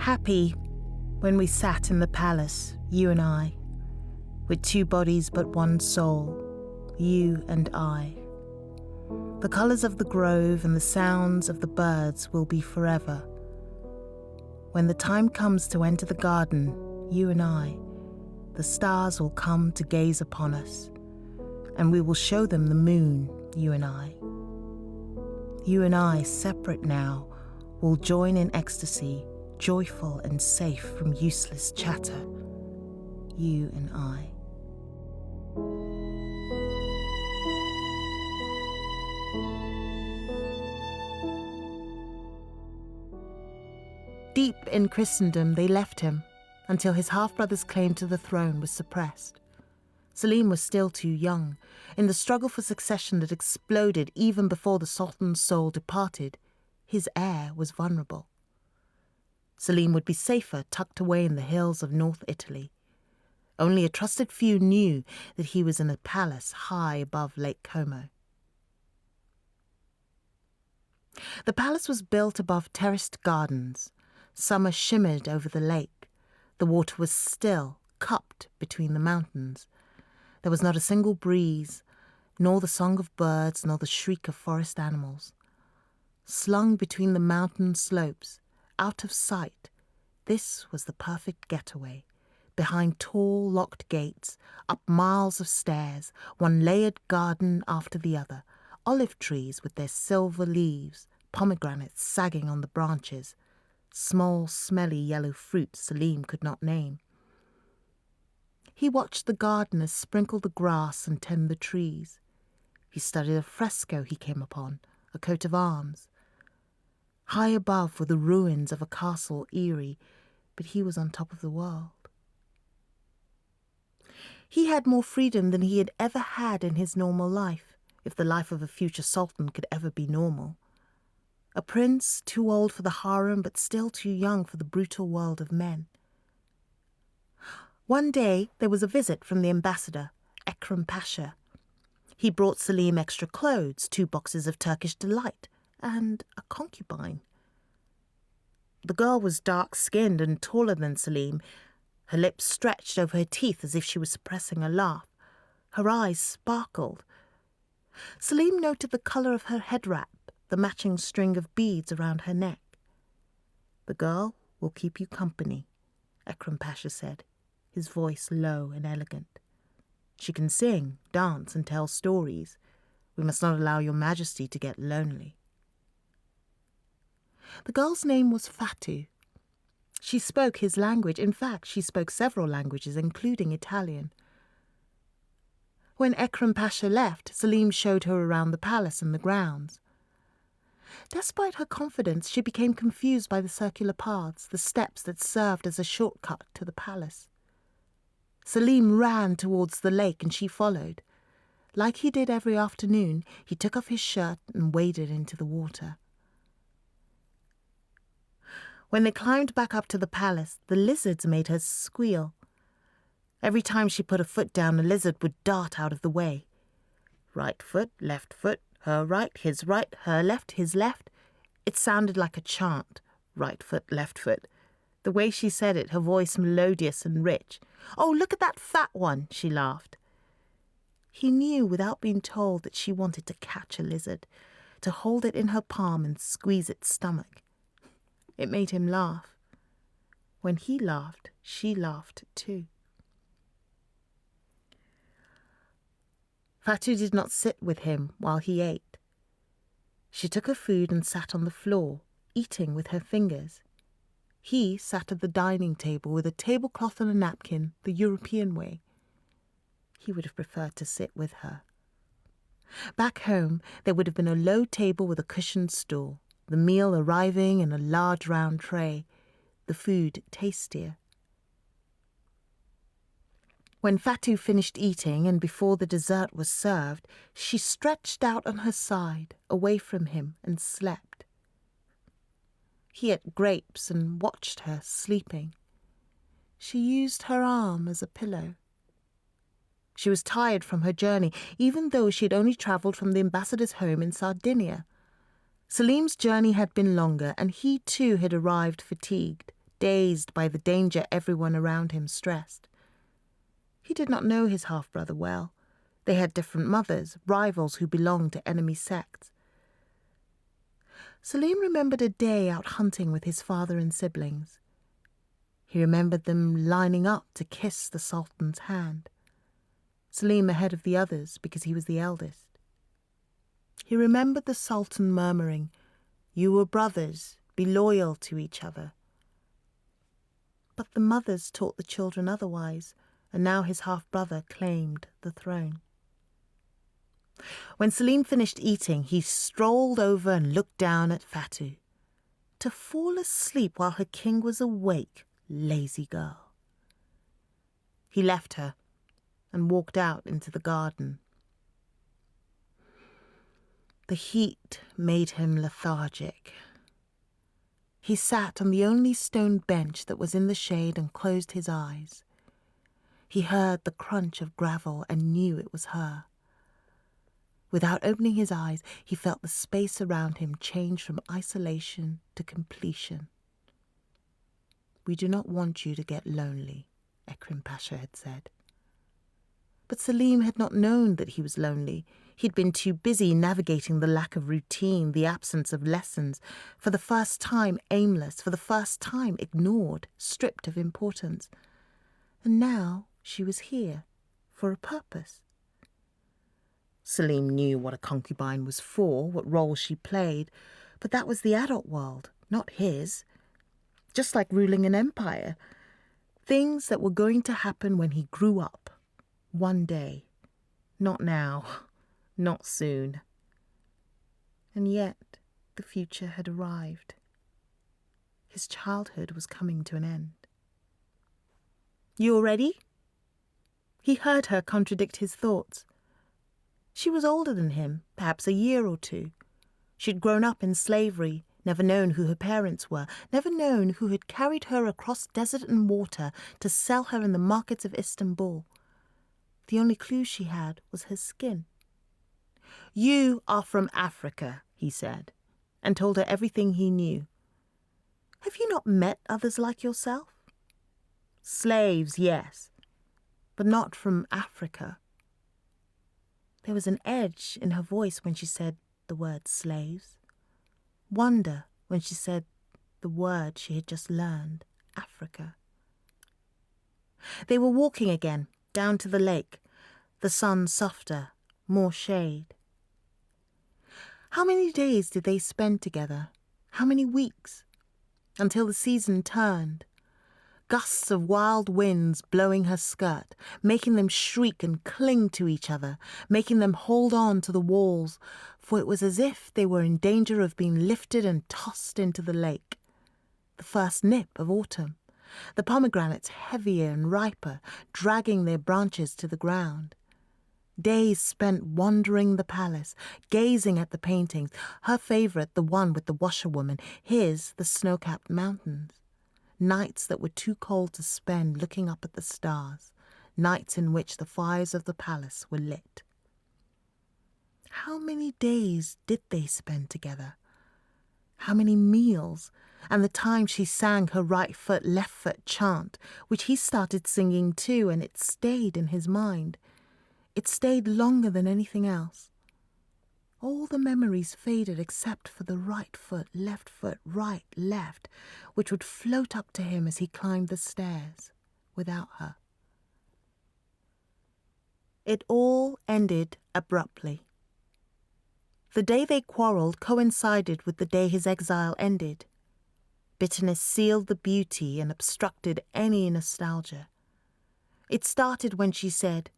Happy when we sat in the palace, you and I, with two bodies but one soul, you and I. The colours of the grove and the sounds of the birds will be forever. When the time comes to enter the garden, you and I, the stars will come to gaze upon us, and we will show them the moon, you and I. You and I, separate now, will join in ecstasy, joyful and safe from useless chatter, you and I. Deep in Christendom they left him, until his half-brother's claim to the throne was suppressed. Selim was still too young. In the struggle for succession that exploded even before the Sultan's soul departed, his heir was vulnerable. Selim would be safer tucked away in the hills of North Italy. Only a trusted few knew that he was in a palace high above Lake Como. The palace was built above terraced gardens. Summer shimmered over the lake. The water was still, cupped between the mountains. There was not a single breeze, nor the song of birds, nor the shriek of forest animals. Slung between the mountain slopes, out of sight, this was the perfect getaway. Behind tall, locked gates, up miles of stairs, one layered garden after the other, olive trees with their silver leaves, pomegranates sagging on the branches, small, smelly yellow fruit Selim could not name. He watched the gardeners sprinkle the grass and tend the trees. He studied a fresco he came upon, a coat of arms. High above were the ruins of a castle eerie, but he was on top of the world. He had more freedom than he had ever had in his normal life, if the life of a future sultan could ever be normal. A prince too old for the harem but still too young for the brutal world of men. One day there was a visit from the ambassador, Ekrem Pasha. He brought Selim extra clothes, 2 boxes of Turkish delight, and a concubine. The girl was dark-skinned and taller than Selim. Her lips stretched over her teeth as if she was suppressing a laugh. Her eyes sparkled. Selim noted the colour of her head wrap, the matching string of beads around her neck. "The girl will keep you company," Ekrem Pasha said, his voice low and elegant. "She can sing, dance, and tell stories. We must not allow your majesty to get lonely." The girl's name was Fatu. She spoke his language. In fact, she spoke several languages, including Italian. When Ekrem Pasha left, Selim showed her around the palace and the grounds. Despite her confidence, she became confused by the circular paths, the steps that served as a shortcut to the palace. Selim ran towards the lake and she followed. Like he did every afternoon, he took off his shirt and waded into the water. When they climbed back up to the palace, the lizards made her squeal. Every time she put a foot down, a lizard would dart out of the way. Right foot, her right, his right, her left, his left. It sounded like a chant, right foot, left foot. The way she said it, her voice melodious and rich. "Oh, look at that fat one," she laughed. He knew without being told that she wanted to catch a lizard, to hold it in her palm and squeeze its stomach. It made him laugh. When he laughed, she laughed too. Fatu did not sit with him while he ate. She took her food and sat on the floor, eating with her fingers. He sat at the dining table with a tablecloth and a napkin, the European way. He would have preferred to sit with her. Back home, there would have been a low table with a cushioned stool, the meal arriving in a large round tray, the food tastier. When Fatu finished eating and before the dessert was served, she stretched out on her side, away from him, and slept. He ate grapes and watched her sleeping. She used her arm as a pillow. She was tired from her journey, even though she had only travelled from the ambassador's home in Sardinia. Selim's journey had been longer, and he too had arrived fatigued, dazed by the danger everyone around him stressed. He did not know his half-brother well. They had different mothers, rivals who belonged to enemy sects. Selim remembered a day out hunting with his father and siblings. He remembered them lining up to kiss the Sultan's hand. Selim ahead of the others because he was the eldest. He remembered the Sultan murmuring, "You were brothers, be loyal to each other." But the mothers taught the children otherwise, and now his half-brother claimed the throne. When Selim finished eating, he strolled over and looked down at Fatu. To fall asleep while her king was awake, lazy girl. He left her and walked out into the garden. The heat made him lethargic. He sat on the only stone bench that was in the shade and closed his eyes. He heard the crunch of gravel and knew it was her. Without opening his eyes, he felt the space around him change from isolation to completion. "We do not want you to get lonely," Ekrem Pasha had said. But Selim had not known that he was lonely. He'd been too busy navigating the lack of routine, the absence of lessons, for the first time aimless, for the first time ignored, stripped of importance. And now she was here, for a purpose. Selim knew what a concubine was for, what role she played, but that was the adult world, not his. Just like ruling an empire. Things that were going to happen when he grew up. One day. Not now. Not soon. And yet the future had arrived. His childhood was coming to an end. "You all ready?" He heard her contradict his thoughts. She was older than him, perhaps a year or two. She'd grown up in slavery, never known who her parents were, never known who had carried her across desert and water to sell her in the markets of Istanbul. The only clue she had was her skin. "You are from Africa," he said, and told her everything he knew. "Have you not met others like yourself?" "Slaves, yes, but not from Africa." There was an edge in her voice when she said the word slaves. Wonder when she said the word she had just learned, Africa. They were walking again, down to the lake, the sun softer, more shade. How many days did they spend together? How many weeks? Until the season turned. Gusts of wild winds blowing her skirt, making them shriek and cling to each other, making them hold on to the walls, for it was as if they were in danger of being lifted and tossed into the lake. The first nip of autumn, the pomegranates heavier and riper, dragging their branches to the ground. Days spent wandering the palace, gazing at the paintings, her favourite the one with the washerwoman, his the snow-capped mountains. Nights that were too cold to spend looking up at the stars, nights in which the fires of the palace were lit. How many days did they spend together? How many meals? And the time she sang her right foot, left foot chant, which he started singing too, and it stayed in his mind. It stayed longer than anything else. All the memories faded except for the right foot, right, left, which would float up to him as he climbed the stairs, without her. It all ended abruptly. The day they quarrelled coincided with the day his exile ended. Bitterness sealed the beauty and obstructed any nostalgia. It started when she said,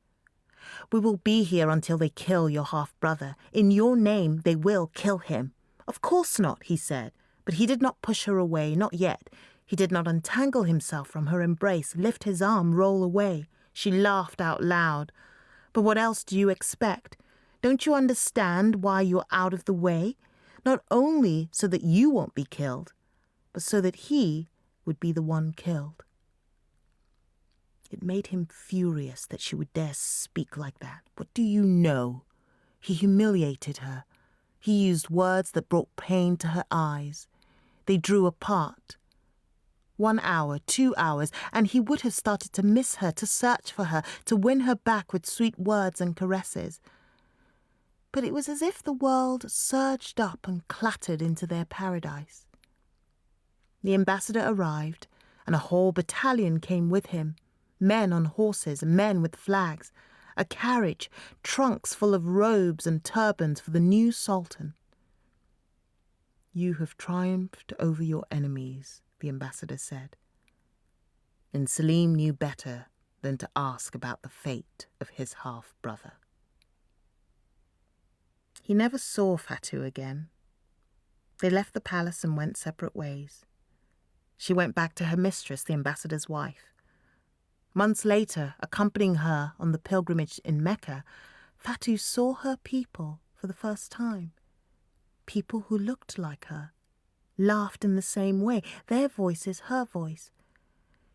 "We will be here until they kill your half-brother. In your name they will kill him." "Of course not," he said, but he did not push her away, not yet. He did not untangle himself from her embrace, lift his arm, roll away. She laughed out loud. "But what else do you expect? Don't you understand why you're out of the way? Not only so that you won't be killed, but so that he would be the one killed." It made him furious that she would dare speak like that. "What do you know?" He humiliated her. He used words that brought pain to her eyes. They drew apart. 1 hour, 2 hours, and he would have started to miss her, to search for her, to win her back with sweet words and caresses. But it was as if the world surged up and clattered into their paradise. The ambassador arrived, and a whole battalion came with him, men on horses, men with flags, a carriage, trunks full of robes and turbans for the new sultan. "You have triumphed over your enemies," the ambassador said. And Selim knew better than to ask about the fate of his half-brother. He never saw Fatu again. They left the palace and went separate ways. She went back to her mistress, the ambassador's wife. Months later, accompanying her on the pilgrimage in Mecca, Fatu saw her people for the first time. People who looked like her, laughed in the same way, their voices her voice.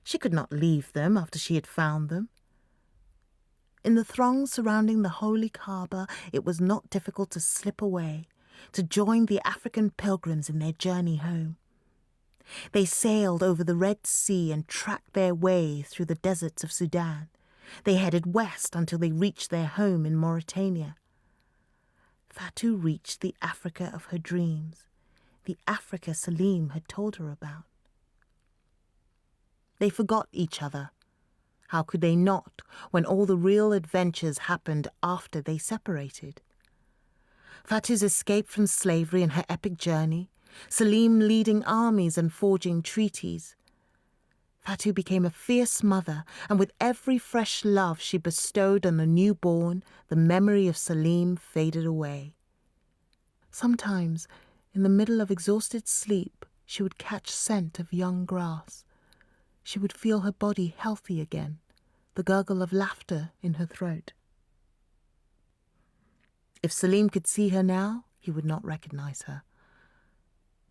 She could not leave them after she had found them. In the throng surrounding the holy Kaaba, it was not difficult to slip away, to join the African pilgrims in their journey home. They sailed over the Red Sea and tracked their way through the deserts of Sudan. They headed west until they reached their home in Mauritania. Fatu reached the Africa of her dreams, the Africa Selim had told her about. They forgot each other. How could they not, when all the real adventures happened after they separated? Fatu's escape from slavery and her epic journey, Selim leading armies and forging treaties. Fatu became a fierce mother, and with every fresh love she bestowed on the newborn, the memory of Selim faded away. Sometimes, in the middle of exhausted sleep, she would catch scent of young grass. She would feel her body healthy again, the gurgle of laughter in her throat. If Selim could see her now, he would not recognize her.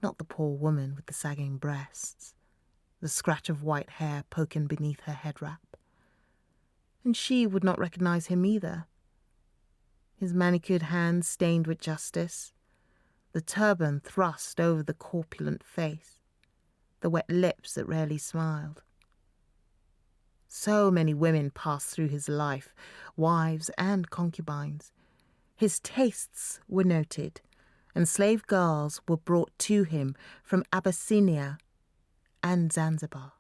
Not the poor woman with the sagging breasts, the scratch of white hair poking beneath her head wrap. And she would not recognize him either. His manicured hands stained with justice, the turban thrust over the corpulent face, the wet lips that rarely smiled. So many women passed through his life, wives and concubines. His tastes were noted, and slave girls were brought to him from Abyssinia and Zanzibar.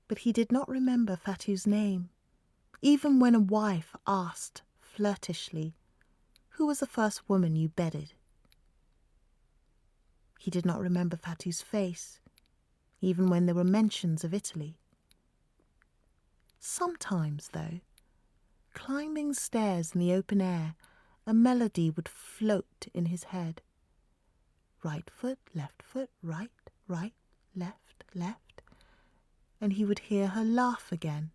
But he did not remember Fatu's name, even when a wife asked flirtishly, "Who was the first woman you bedded?" He did not remember Fatu's face, even when there were mentions of Italy. Sometimes, though, climbing stairs in the open air, a melody would float in his head. Right foot, right, left, and he would hear her laugh again.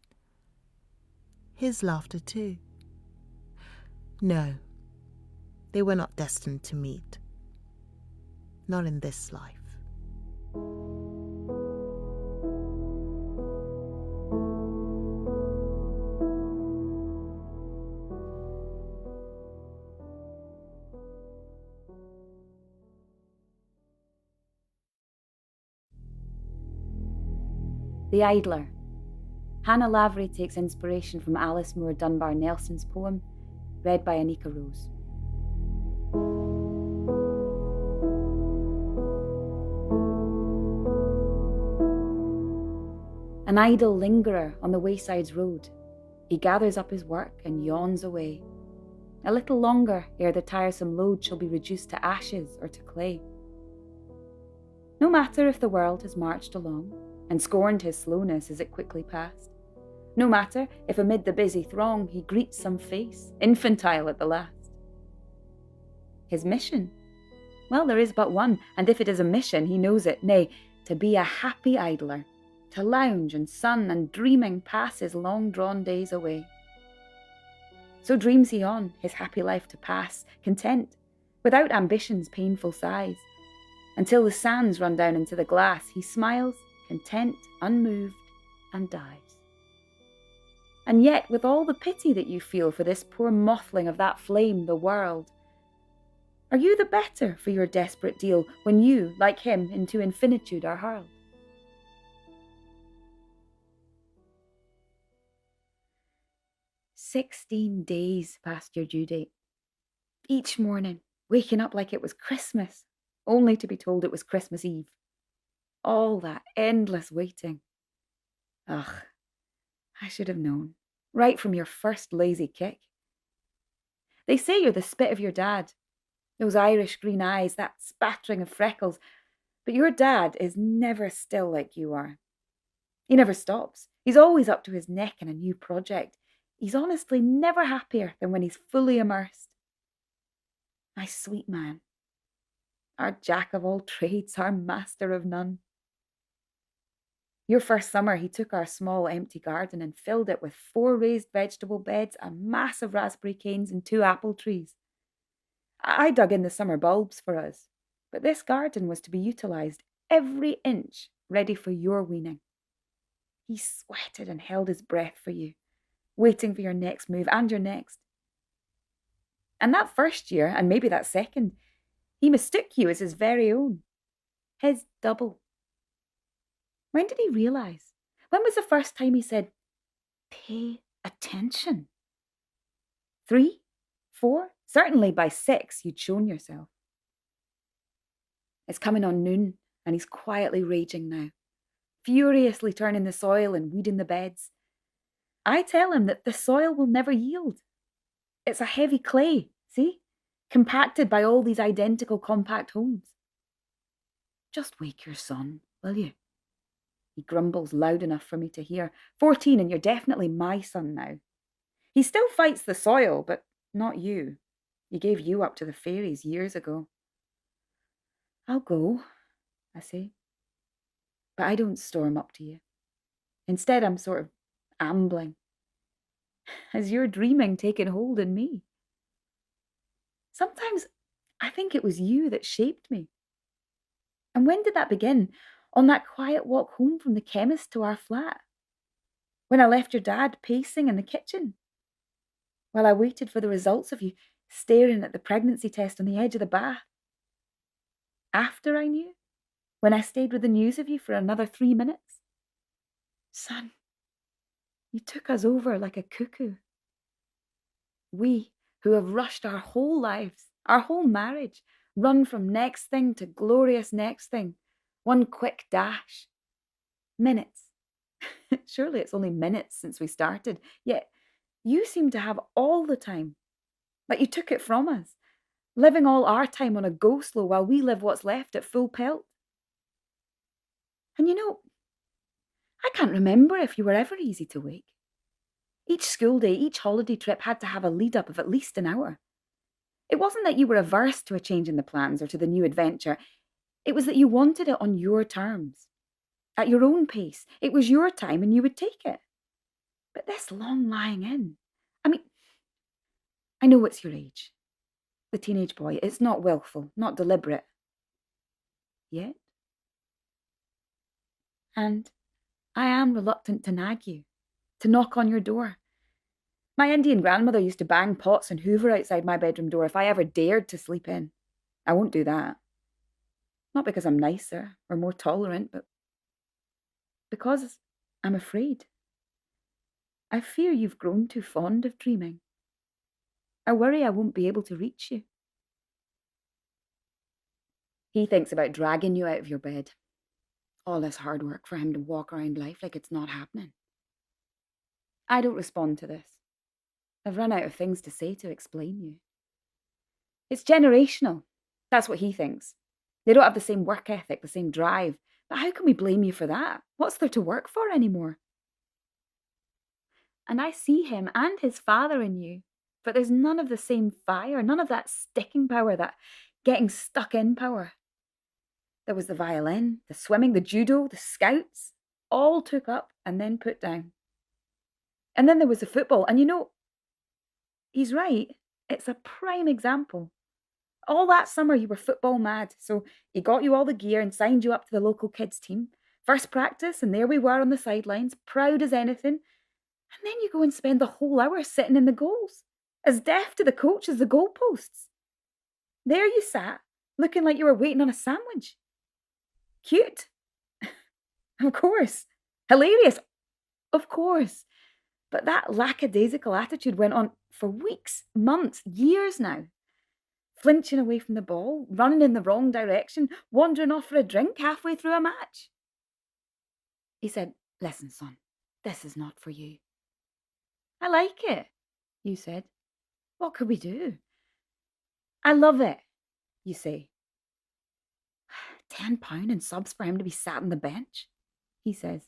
His laughter too. No, they were not destined to meet. Not in this life. The Idler. Hannah Lavery takes inspiration from Alice Moore Dunbar Nelson's poem, read by Anika Rose. An idle lingerer on the wayside's road, he gathers up his work and yawns away. A little longer ere the tiresome load shall be reduced to ashes or to clay. No matter if the world has marched along and scorned his slowness as it quickly passed. No matter if amid the busy throng he greets some face, infantile at the last. His mission? Well, there is but one, and if it is a mission, he knows it, nay, to be a happy idler, to lounge and sun and dreaming pass his long-drawn days away. So dreams he on, his happy life to pass, content, without ambition's painful sighs. Until the sands run down into the glass, he smiles, content, unmoved, and dies. And yet, with all the pity that you feel for this poor mothling of that flame, the world, Are you the better for your desperate deal when you, like him, into infinitude are hurled? "16 days past your due date. Each morning, waking up like it was Christmas, only to be told it was Christmas Eve. All that endless waiting. Ugh, I should have known, right from your first lazy kick. They say you're the spit of your dad. Those Irish green eyes, that spattering of freckles. But your dad is never still like you are. He never stops. He's always up to his neck in a new project. He's honestly never happier than when he's fully immersed. My sweet man. Our jack of all trades, our master of none. Your first summer, he took our small empty garden and filled it with 4 raised vegetable beds, a mass of raspberry canes and 2 apple trees. I dug in the summer bulbs for us, but this garden was to be utilised every inch ready for your weaning. He sweated and held his breath for you, waiting for your next move and your next. And that first year, and maybe that second, he mistook you as his very own, his double. When did he realise? When was the first time he said, "Pay attention"? 3? 4? Certainly by 6 you'd shown yourself. It's coming on noon, and he's quietly raging now, furiously turning the soil and weeding the beds. I tell him that the soil will never yield. It's a heavy clay, see? Compacted by all these identical compact homes. Just wake your son, will you? He grumbles loud enough for me to hear. 14, and you're definitely my son now. He still fights the soil, but not you. He gave you up to the fairies years ago. I'll go, I say. But I don't storm up to you. Instead, I'm sort of ambling. Has your dreaming taken hold in me? Sometimes I think it was you that shaped me. And when did that begin? On that quiet walk home from the chemist to our flat? When I left your dad pacing in the kitchen? While I waited for the results of you staring at the pregnancy test on the edge of the bath? After I knew? When I stayed with the news of you for another 3 minutes? Son, you took us over like a cuckoo. We, who have rushed our whole lives, our whole marriage, run from next thing to glorious next thing, one quick dash. Minutes. Surely it's only minutes since we started, yet you seem to have all the time, like you took it from us, living all our time on a go-slow while we live what's left at full pelt. And you know, I can't remember if you were ever easy to wake. Each school day, each holiday trip had to have a lead-up of at least an hour. It wasn't that you were averse to a change in the plans or to the new adventure. It was that you wanted it on your terms, at your own pace. It was your time and you would take it. But this long lying in, I know it's your age. The teenage boy, it's not willful, not deliberate. Yet. And I am reluctant to nag you, to knock on your door. My Indian grandmother used to bang pots and hoover outside my bedroom door if I ever dared to sleep in. I won't do that. Not because I'm nicer or more tolerant, but because I'm afraid. I fear you've grown too fond of dreaming. I worry I won't be able to reach you. He thinks about dragging you out of your bed. All this hard work for him to walk around life like it's not happening. I don't respond to this. I've run out of things to say to explain you. It's generational. That's what he thinks. They don't have the same work ethic, the same drive. But how can we blame you for that? What's there to work for anymore? And I see him and his father in you, but there's none of the same fire, none of that sticking power, that getting stuck in power. There was the violin, the swimming, the judo, the scouts, all took up and then put down. And then there was the football, and you know, he's right, it's a prime example. All that summer you were football mad, so he got you all the gear and signed you up to the local kids team. First practice, and there we were on the sidelines, proud as anything. And then you go and spend the whole hour sitting in the goals, as deaf to the coach as the goalposts. There you sat, looking like you were waiting on a sandwich. Cute. Of course. Hilarious. Of course. But that lackadaisical attitude went on for weeks, months, years now. Flinching away from the ball, running in the wrong direction, wandering off for a drink halfway through a match. He said, "Listen, son, this is not for you." "I like it," you said. "What could we do?" "I love it," you say. £10 in subs for him to be sat on the bench, he says.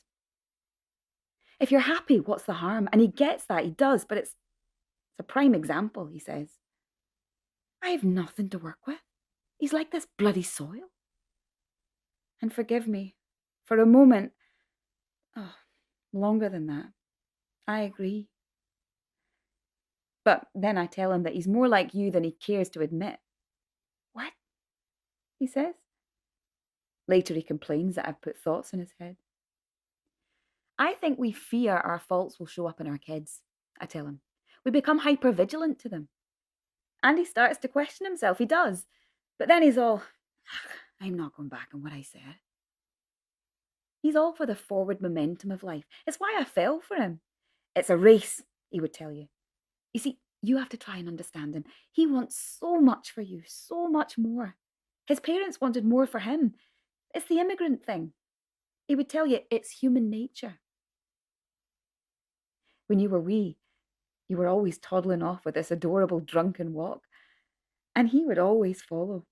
If you're happy, what's the harm? And he gets that, he does, but it's a prime example, he says. I have nothing to work with. He's like this bloody soil. And forgive me, for a moment, longer than that, I agree. But then I tell him that he's more like you than he cares to admit. What? He says. Later he complains that I've put thoughts in his head. I think we fear our faults will show up in our kids, I tell him. We become hypervigilant to them. And he starts to question himself, he does. But then he's all, I'm not going back on what I said. He's all for the forward momentum of life. It's why I fell for him. It's a race, he would tell you. You see, you have to try and understand him. He wants so much for you, so much more. His parents wanted more for him. It's the immigrant thing. He would tell you it's human nature. When you were wee, you were always toddling off with this adorable drunken walk, and he would always follow.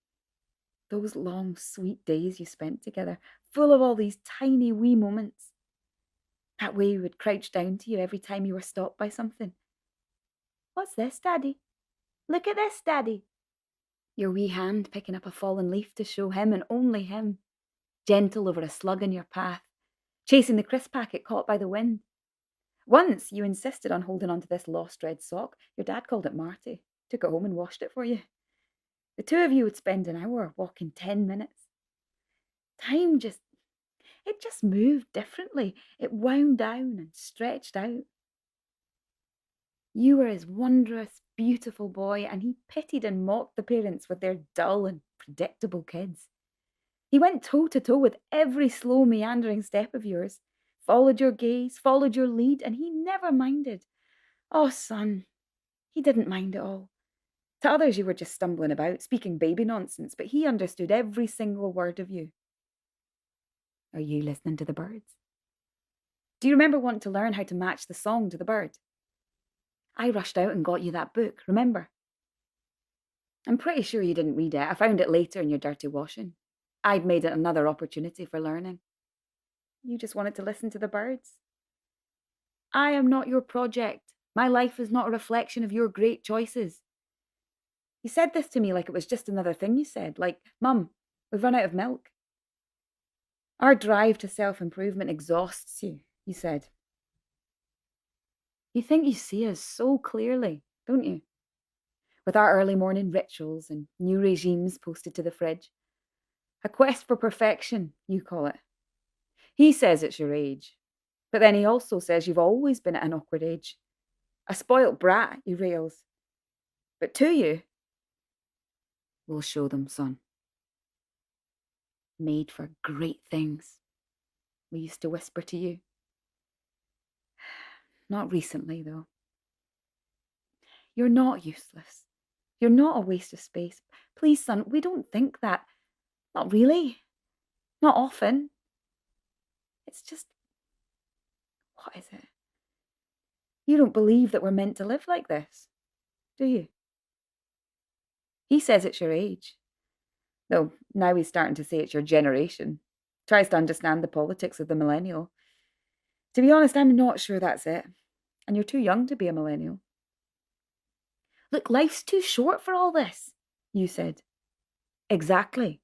Those long, sweet days you spent together, full of all these tiny wee moments. That way he would crouch down to you every time you were stopped by something. What's this, Daddy? Look at this, Daddy. Your wee hand picking up a fallen leaf to show him and only him. Gentle over a slug in your path, chasing the crisp packet caught by the wind. Once you insisted on holding on to this lost red sock. Your dad called it Marty, took it home and washed it for you. The two of you would spend an hour walking 10 minutes. Time just moved differently. It wound down and stretched out. You were his wondrous, beautiful boy, and he pitied and mocked the parents with their dull and predictable kids. He went toe-to-toe with every slow, meandering step of yours, followed your gaze, followed your lead, and he never minded. Oh, son, he didn't mind at all. To others you were just stumbling about, speaking baby nonsense, but he understood every single word of you. Are you listening to the birds? Do you remember wanting to learn how to match the song to the bird? I rushed out and got you that book, remember? I'm pretty sure you didn't read it. I found it later in your dirty washing. I'd made it another opportunity for learning. You just wanted to listen to the birds. I am not your project. My life is not a reflection of your great choices. You said this to me like it was just another thing you said, like, Mum, we've run out of milk. Our drive to self-improvement exhausts you, you said. You think you see us so clearly, don't you? With our early morning rituals and new regimes posted to the fridge. A quest for perfection, you call it. He says it's your age, but then he also says you've always been at an awkward age. A spoilt brat, he rails. But to you, we'll show them, son. Made for great things, we used to whisper to you. Not recently, though. You're not useless. You're not a waste of space. Please, son, we don't think that. Not really. Not often. It's just... What is it? You don't believe that we're meant to live like this, do you? He says it's your age. Though now he's starting to say it's your generation. Tries to understand the politics of the millennial. To be honest, I'm not sure that's it. And you're too young to be a millennial. Look, life's too short for all this, you said. Exactly,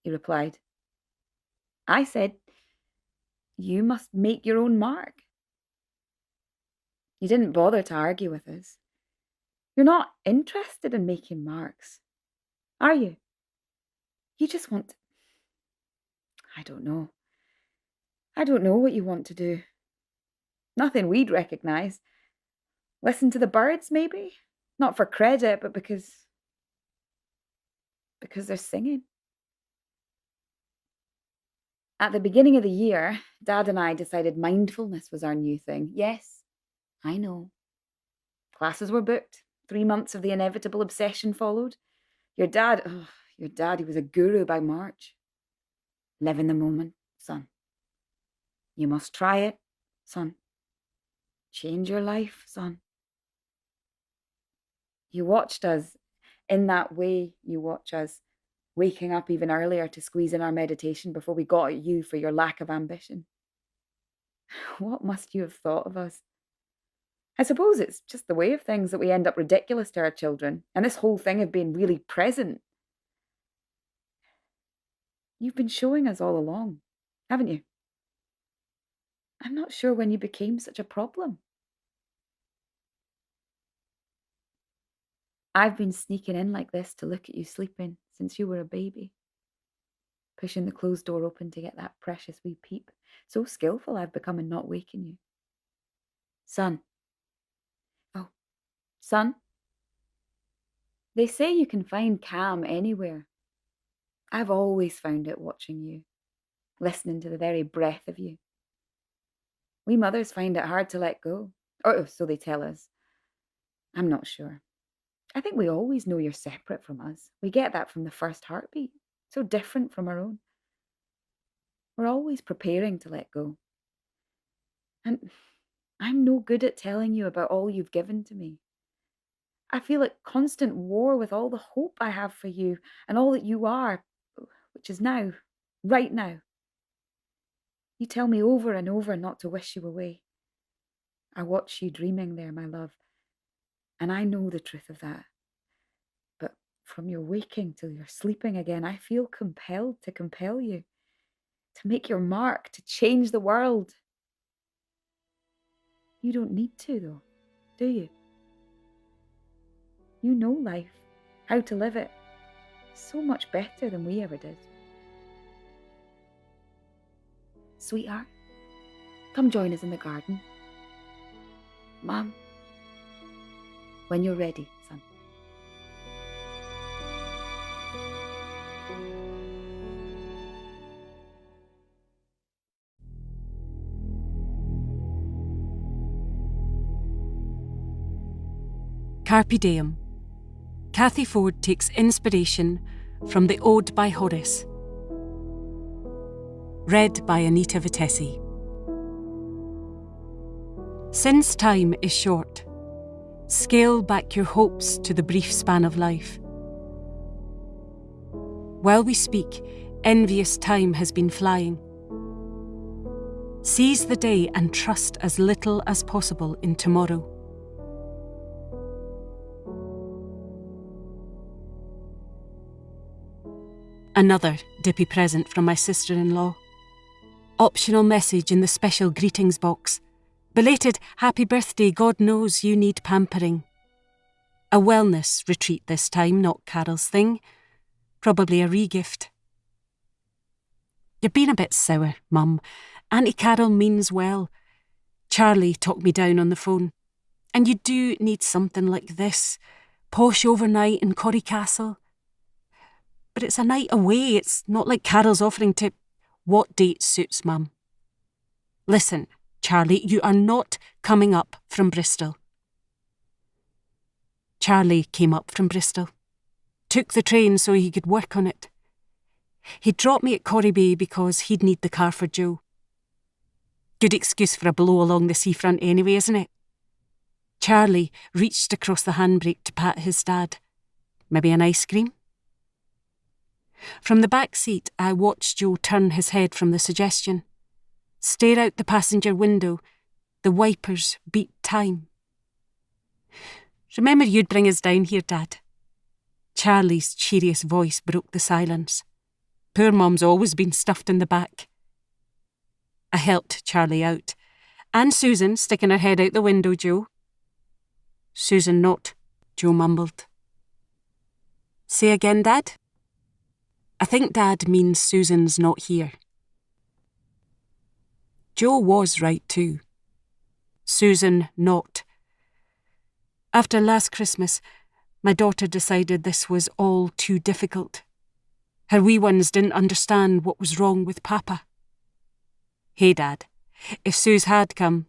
he replied. I said, you must make your own mark. You didn't bother to argue with us. You're not interested in making marks, are you? You just want... I don't know. I don't know what you want to do. Nothing we'd recognise. Listen to the birds, maybe? Not for credit, but because... Because they're singing. At the beginning of the year, Dad and I decided mindfulness was our new thing. Yes, I know. Classes were booked. 3 months of the inevitable obsession followed. Your dad, he was a guru by March. Live in the moment, son. You must try it, son. Change your life, son. You watched us. In that way, you watch us waking up even earlier to squeeze in our meditation before we got at you for your lack of ambition. What must you have thought of us? I suppose it's just the way of things that we end up ridiculous to our children, and this whole thing of being really present. You've been showing us all along, haven't you? I'm not sure when you became such a problem. I've been sneaking in like this to look at you sleeping since you were a baby. Pushing the closed door open to get that precious wee peep. So skillful I've become in not waking you. Son. Oh, son. They say you can find calm anywhere. I've always found it watching you, listening to the very breath of you. We mothers find it hard to let go. Or so they tell us. I'm not sure. I think we always know you're separate from us. We get that from the first heartbeat. So different from our own. We're always preparing to let go. And I'm no good at telling you about all you've given to me. I feel at constant war with all the hope I have for you and all that you are, which is now, right now. You tell me over and over not to wish you away. I watch you dreaming there, my love, and I know the truth of that. But from your waking till you're sleeping again, I feel compelled to compel you, to make your mark, to change the world. You don't need to, though, do you? You know life, how to live it, so much better than we ever did. Sweetheart, come join us in the garden. Mom, when you're ready, son. Carpe Diem. Cathy Ford takes inspiration from the Ode by Horace. Read by Anita Vitesi. Since time is short, scale back your hopes to the brief span of life. While we speak, envious time has been flying. Seize the day and trust as little as possible in tomorrow. Another dippy present from my sister-in-law. Optional message in the special greetings box. Belated happy birthday, God knows you need pampering. A wellness retreat this time, not Carol's thing. Probably a re-gift. You're being a bit sour, Mum. Auntie Carol means well. Charlie talked me down on the phone. And you do need something like this. Posh overnight in Corrie Castle. But it's a night away. It's not like Carol's offering to... What date suits, Mum? Listen, Charlie, you are not coming up from Bristol. Charlie came up from Bristol. Took the train so he could work on it. He'd drop me at Corrie Bay because he'd need the car for Joe. Good excuse for a blow along the seafront anyway, isn't it? Charlie reached across the handbrake to pat his dad. Maybe an ice cream? From the back seat, I watched Joe turn his head from the suggestion. Stare out the passenger window. The wipers beat time. Remember you'd bring us down here, Dad? Charlie's cheeriest voice broke the silence. Poor Mum's always been stuffed in the back. I helped Charlie out. And Susan sticking her head out the window, Joe. Susan not, Joe mumbled. Say again, Dad? I think Dad means Susan's not here. Joe was right too. Susan not. After last Christmas, my daughter decided this was all too difficult. Her wee ones didn't understand what was wrong with Papa. Hey, Dad, if Suze had come,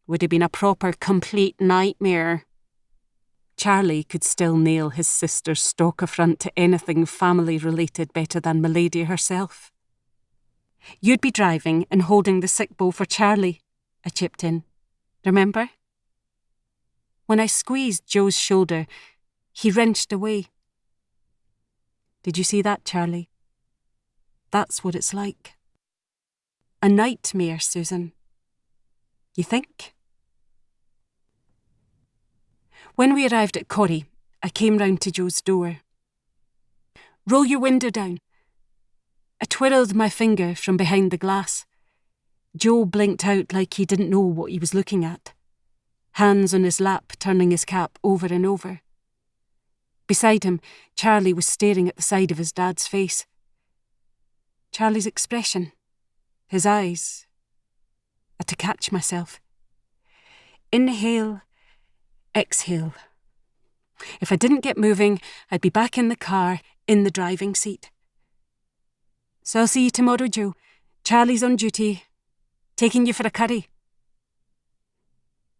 would have been a proper, complete nightmare. Charlie could still nail his sister's stalk affront to anything family-related better than Milady herself. You'd be driving and holding the sick bowl for Charlie, I chipped in. Remember? When I squeezed Joe's shoulder, he wrenched away. Did you see that, Charlie? That's what it's like. A nightmare, Susan. You think? When we arrived at Corrie, I came round to Joe's door. Roll your window down. I twirled my finger from behind the glass. Joe blinked out like he didn't know what he was looking at. Hands on his lap, turning his cap over and over. Beside him, Charlie was staring at the side of his dad's face. Charlie's expression, his eyes. I had to catch myself. Inhale, exhale. If I didn't get moving, I'd be back in the car, in the driving seat. So I'll see you tomorrow, Joe. Charlie's on duty, taking you for a curry.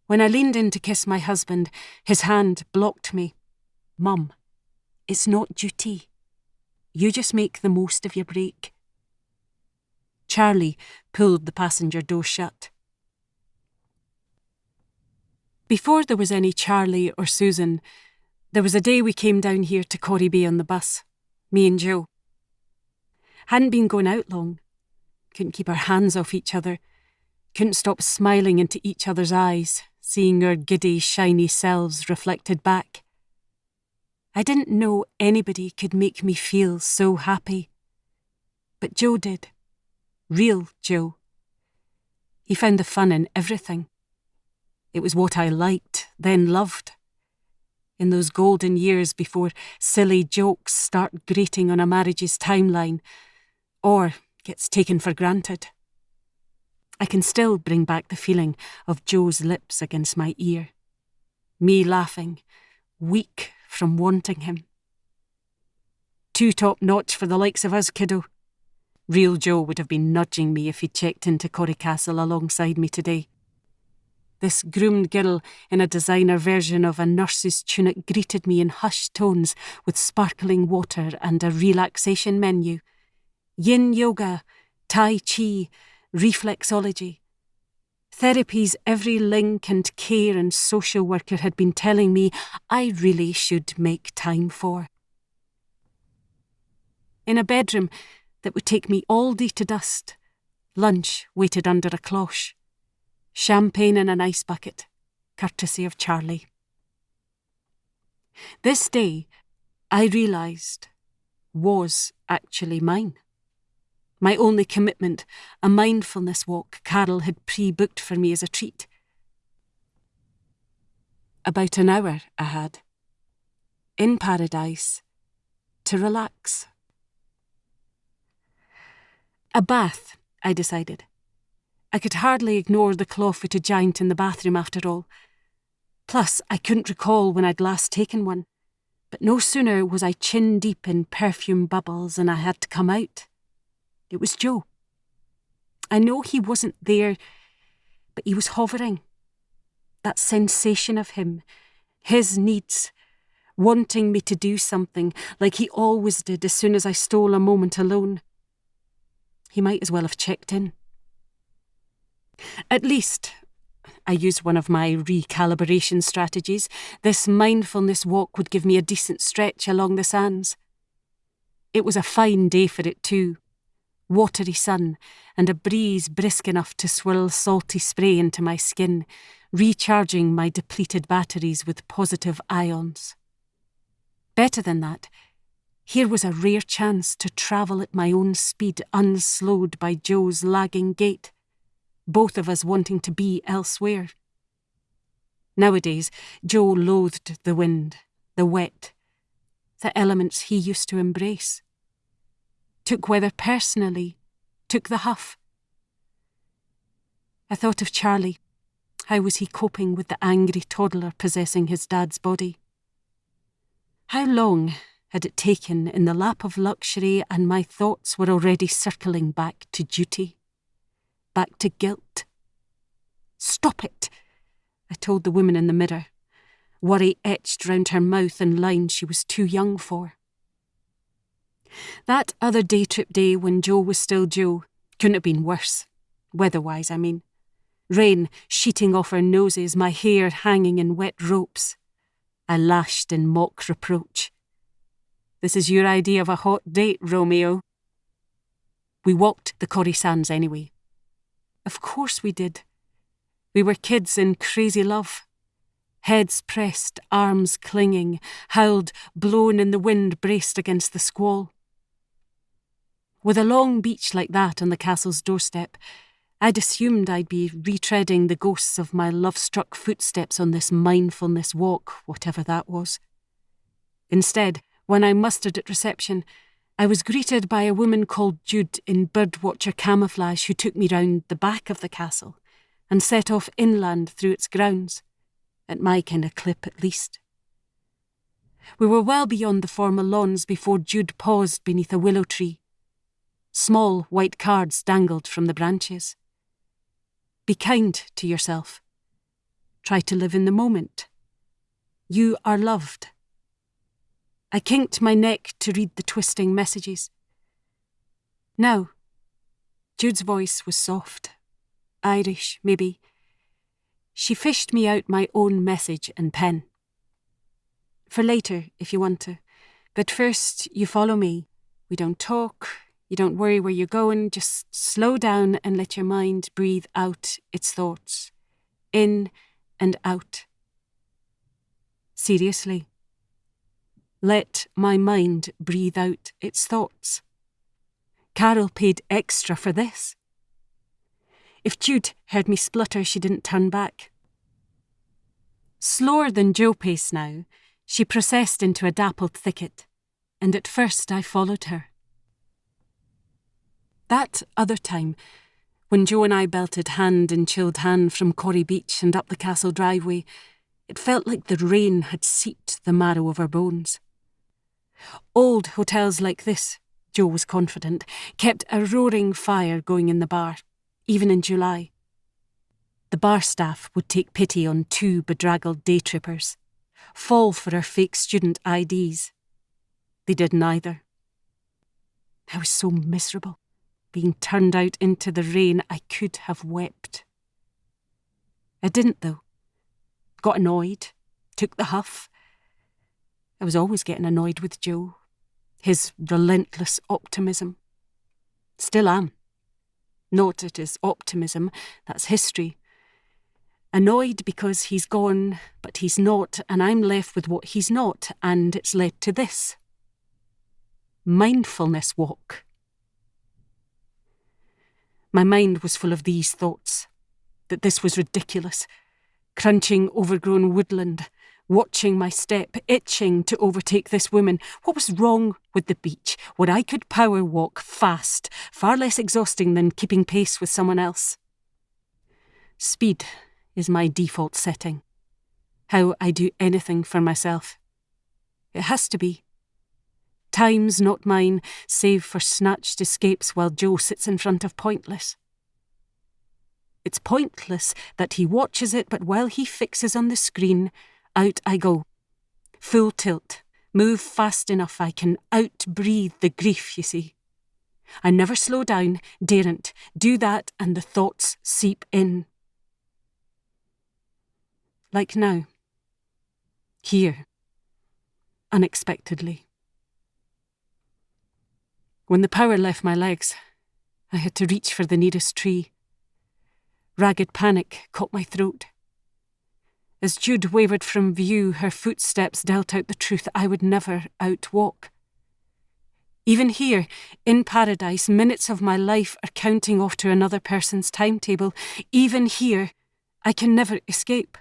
When I leaned in to kiss my husband, his hand blocked me. Mum, it's not duty. You just make the most of your break. Charlie pulled the passenger door shut. Before there was any Charlie or Susan, there was a day we came down here to Corrie Bay on the bus, me and Joe. Hadn't been going out long. Couldn't keep our hands off each other. Couldn't stop smiling into each other's eyes, seeing our giddy, shiny selves reflected back. I didn't know anybody could make me feel so happy. But Joe did. Real Joe. He found the fun in everything. It was what I liked, then loved. In those golden years before silly jokes start grating on a marriage's timeline, or gets taken for granted. I can still bring back the feeling of Joe's lips against my ear. Me laughing, weak from wanting him. Too top-notch for the likes of us, kiddo. Real Joe would have been nudging me if he'd checked into Corrie Castle alongside me today. This groomed girl in a designer version of a nurse's tunic greeted me in hushed tones with sparkling water and a relaxation menu. Yin yoga, tai chi, reflexology. Therapies every link and care and social worker had been telling me I really should make time for. In a bedroom that would take me all day to dust, lunch waited under a cloche. Champagne in an ice bucket, courtesy of Charlie. This day, I realised, was actually mine. My only commitment, a mindfulness walk Carol had pre-booked for me as a treat. About an hour I had, in paradise, to relax. A bath, I decided. I could hardly ignore the claw-footed giant in the bathroom after all. Plus, I couldn't recall when I'd last taken one. But no sooner was I chin-deep in perfume bubbles and I had to come out. It was Joe. I know he wasn't there, but he was hovering. That sensation of him, his needs, wanting me to do something like he always did as soon as I stole a moment alone. He might as well have checked in. At least, I used one of my recalibration strategies. This mindfulness walk would give me a decent stretch along the sands. It was a fine day for it too. Watery sun and a breeze brisk enough to swirl salty spray into my skin, recharging my depleted batteries with positive ions. Better than that, here was a rare chance to travel at my own speed, unslowed by Joe's lagging gait, both of us wanting to be elsewhere. Nowadays, Joe loathed the wind, the wet, the elements he used to embrace. Took weather personally, took the huff. I thought of Charlie. How was he coping with the angry toddler possessing his dad's body? How long had it taken in the lap of luxury, and my thoughts were already circling back to duty, back to guilt. "Stop it," I told the woman in the mirror, worry etched round her mouth in lines she was too young for. That other day trip day when Joe was still Joe couldn't have been worse, weather-wise, I mean. Rain sheeting off our noses, my hair hanging in wet ropes. I lashed in mock reproach. "This is your idea of a hot date, Romeo." We walked the Corrie Sands anyway. Of course we did. We were kids in crazy love. Heads pressed, arms clinging, howled, blown in the wind, braced against the squall. With a long beach like that on the castle's doorstep, I'd assumed I'd be retreading the ghosts of my love-struck footsteps on this mindfulness walk, whatever that was. Instead, when I mustered at reception, I was greeted by a woman called Jude in birdwatcher camouflage who took me round the back of the castle and set off inland through its grounds, at my kind of clip at least. We were well beyond the formal lawns before Jude paused beneath a willow tree. Small white cards dangled from the branches. "Be kind to yourself. Try to live in the moment. You are loved." I kinked my neck to read the twisting messages. Now, Jude's voice was soft, Irish, maybe. She fished me out my own message and pen. "For later, if you want to. But first, you follow me. We don't talk. You don't worry where you're going. Just slow down and let your mind breathe out its thoughts. In and out." Seriously. Let my mind breathe out its thoughts. Carol paid extra for this. If Jude heard me splutter, she didn't turn back. Slower than Joe pace now, she processed into a dappled thicket, and at first I followed her. That other time, when Joe and I belted hand in chilled hand from Corrie Beach and up the castle driveway, it felt like the rain had seeped the marrow of our bones. Old hotels like this, Joe was confident, kept a roaring fire going in the bar, even in July. The bar staff would take pity on two bedraggled day trippers, fall for our fake student IDs. They did neither. I was so miserable. Being turned out into the rain, I could have wept. I didn't, though. Got annoyed, took the huff. I was always getting annoyed with Joe. His relentless optimism. Still am. Not at his optimism, that's history. Annoyed because he's gone, but he's not, and I'm left with what he's not, and it's led to this. Mindfulness walk. My mind was full of these thoughts, that this was ridiculous, crunching overgrown woodland, watching my step, itching to overtake this woman. What was wrong with the beach, where I could power walk fast, far less exhausting than keeping pace with someone else? Speed is my default setting, how I do anything for myself. It has to be. Time's not mine, save for snatched escapes while Joe sits in front of Pointless. It's pointless that he watches it, but while he fixes on the screen, out I go. Full tilt. Move fast enough I can out-breathe the grief, you see. I never slow down, daren't. Do that and the thoughts seep in. Like now. Here. Unexpectedly. When the power left my legs, I had to reach for the nearest tree. Ragged panic caught my throat. As Jude wavered from view, her footsteps dealt out the truth I would never outwalk. Even here, in paradise, minutes of my life are counting off to another person's timetable. Even here, I can never escape.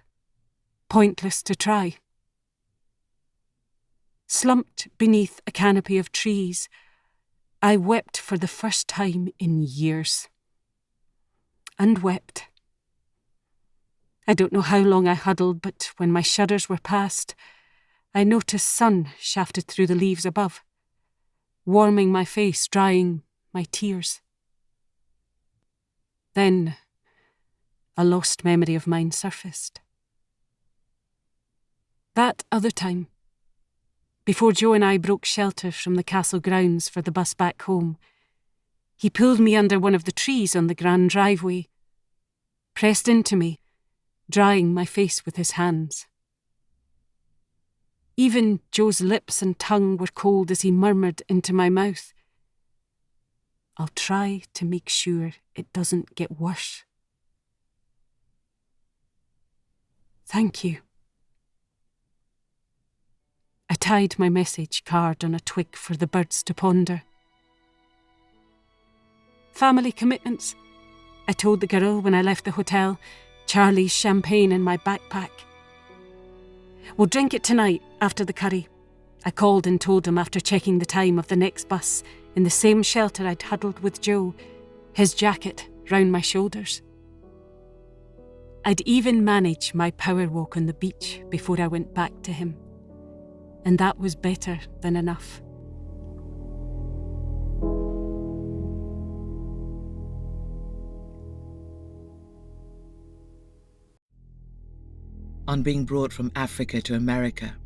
Pointless to try. Slumped beneath a canopy of trees, I wept for the first time in years. And wept. I don't know how long I huddled, but when my shudders were past, I noticed sun shafted through the leaves above, warming my face, drying my tears. Then a lost memory of mine surfaced. That other time, before Joe and I broke shelter from the castle grounds for the bus back home, he pulled me under one of the trees on the grand driveway, pressed into me, drying my face with his hands. Even Joe's lips and tongue were cold as he murmured into my mouth, "I'll try to make sure it doesn't get worse." Thank you. I tied my message card on a twig for the birds to ponder. Family commitments, I told the girl when I left the hotel, Charlie's champagne in my backpack. We'll drink it tonight after the curry, I called and told him after checking the time of the next bus in the same shelter I'd huddled with Joe, his jacket round my shoulders. I'd even managed my power walk on the beach before I went back to him, and that was better than enough. On being brought from Africa to America,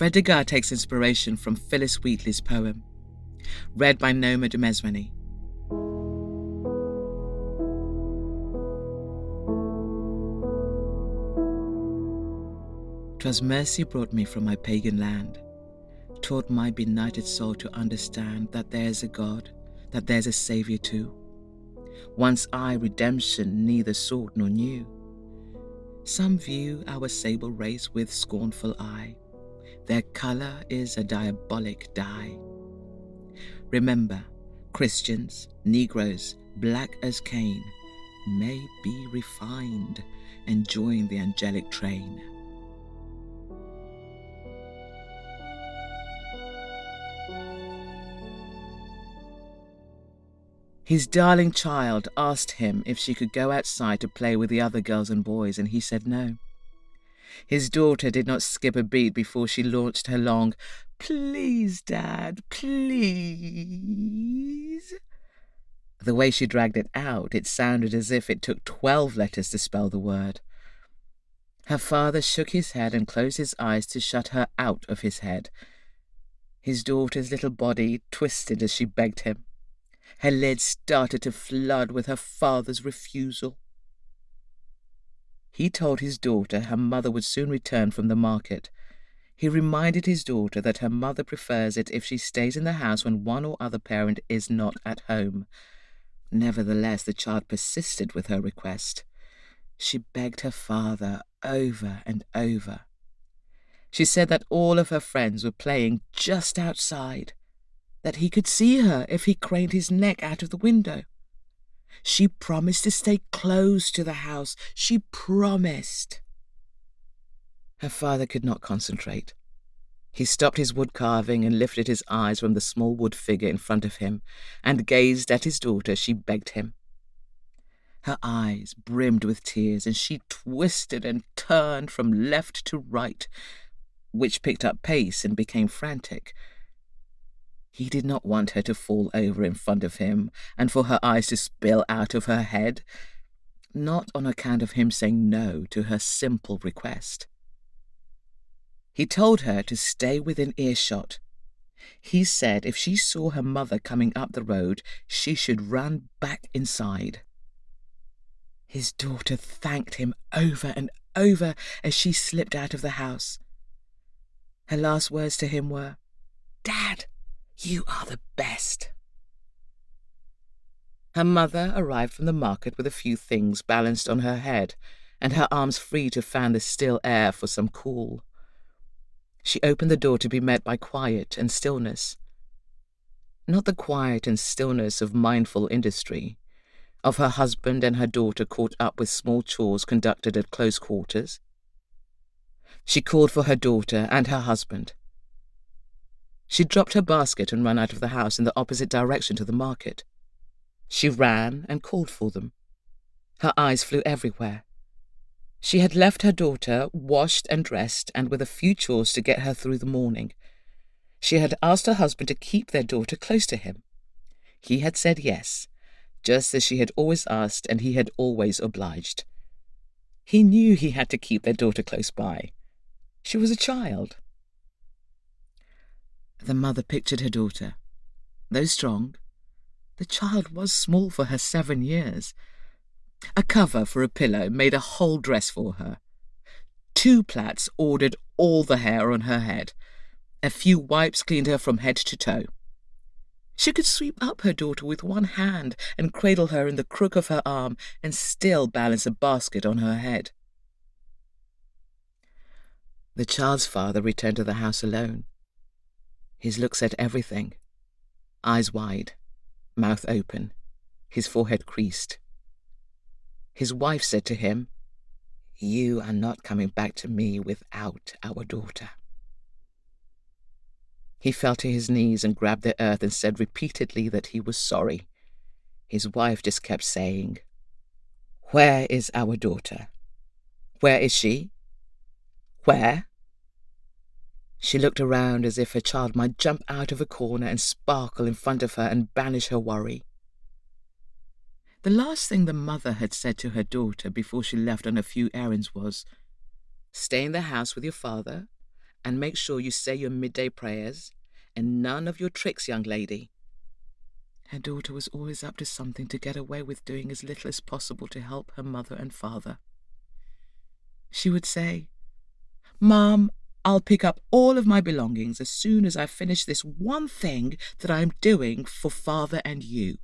Edgar takes inspiration from Phillis Wheatley's poem, read by Noma de Meswani. 'Twas mercy brought me from my pagan land, taught my benighted soul to understand that there's a God, that there's a Saviour too. Once I redemption neither sought nor knew. Some view our sable race with scornful eye. Their colour is a diabolic dye. Remember, Christians, Negroes, black as Cain, may be refined and join the angelic train. His darling child asked him if she could go outside to play with the other girls and boys, and he said no. His daughter did not skip a beat before she launched her long, "Please, Dad, please." The way she dragged it out, it sounded as if it took 12 letters to spell the word. Her father shook his head and closed his eyes to shut her out of his head. His daughter's little body twisted as she begged him. Her lids started to flood with her father's refusal. He told his daughter her mother would soon return from the market. He reminded his daughter that her mother prefers it if she stays in the house when one or other parent is not at home. Nevertheless, the child persisted with her request. She begged her father over and over. She said that all of her friends were playing just outside, that he could see her if he craned his neck out of the window. She promised to stay close to the house. She promised. Her father could not concentrate. He stopped his wood carving and lifted his eyes from the small wood figure in front of him and gazed at his daughter as she begged him. Her eyes brimmed with tears, and she twisted and turned from left to right, which picked up pace and became frantic. He did not want her to fall over in front of him and for her eyes to spill out of her head, not on account of him saying no to her simple request. He told her to stay within earshot. He said if she saw her mother coming up the road, she should run back inside. His daughter thanked him over and over as she slipped out of the house. Her last words to him were, "Dad, you are the best." Her mother arrived from the market with a few things balanced on her head and her arms free to fan the still air for some cool. She opened the door to be met by quiet and stillness. Not the quiet and stillness of mindful industry, of her husband and her daughter caught up with small chores conducted at close quarters. She called for her daughter and her husband. She dropped her basket and ran out of the house in the opposite direction to the market. She ran and called for them. Her eyes flew everywhere. She had left her daughter washed and dressed and with a few chores to get her through the morning. She had asked her husband to keep their daughter close to him. He had said yes, just as she had always asked, and he had always obliged. He knew he had to keep their daughter close by. She was a child. The mother pictured her daughter. Though strong, the child was small for her 7 years. A cover for a pillow made a whole dress for her. 2 plaits ordered all the hair on her head. A few wipes cleaned her from head to toe. She could sweep up her daughter with one hand and cradle her in the crook of her arm and still balance a basket on her head. The child's father returned to the house alone. His look said everything. Eyes wide, mouth open, his forehead creased. His wife said to him, "You are not coming back to me without our daughter." He fell to his knees and grabbed the earth and said repeatedly that he was sorry. His wife just kept saying, "Where is our daughter? Where is she? Where?" She looked around as if her child might jump out of a corner and sparkle in front of her and banish her worry. The last thing the mother had said to her daughter before she left on a few errands was, "Stay in the house with your father and make sure you say your midday prayers and none of your tricks, young lady." Her daughter was always up to something to get away with doing as little as possible to help her mother and father. She would say, "Mom, I'll pick up all of my belongings as soon as I finish this one thing that I'm doing for Father and you."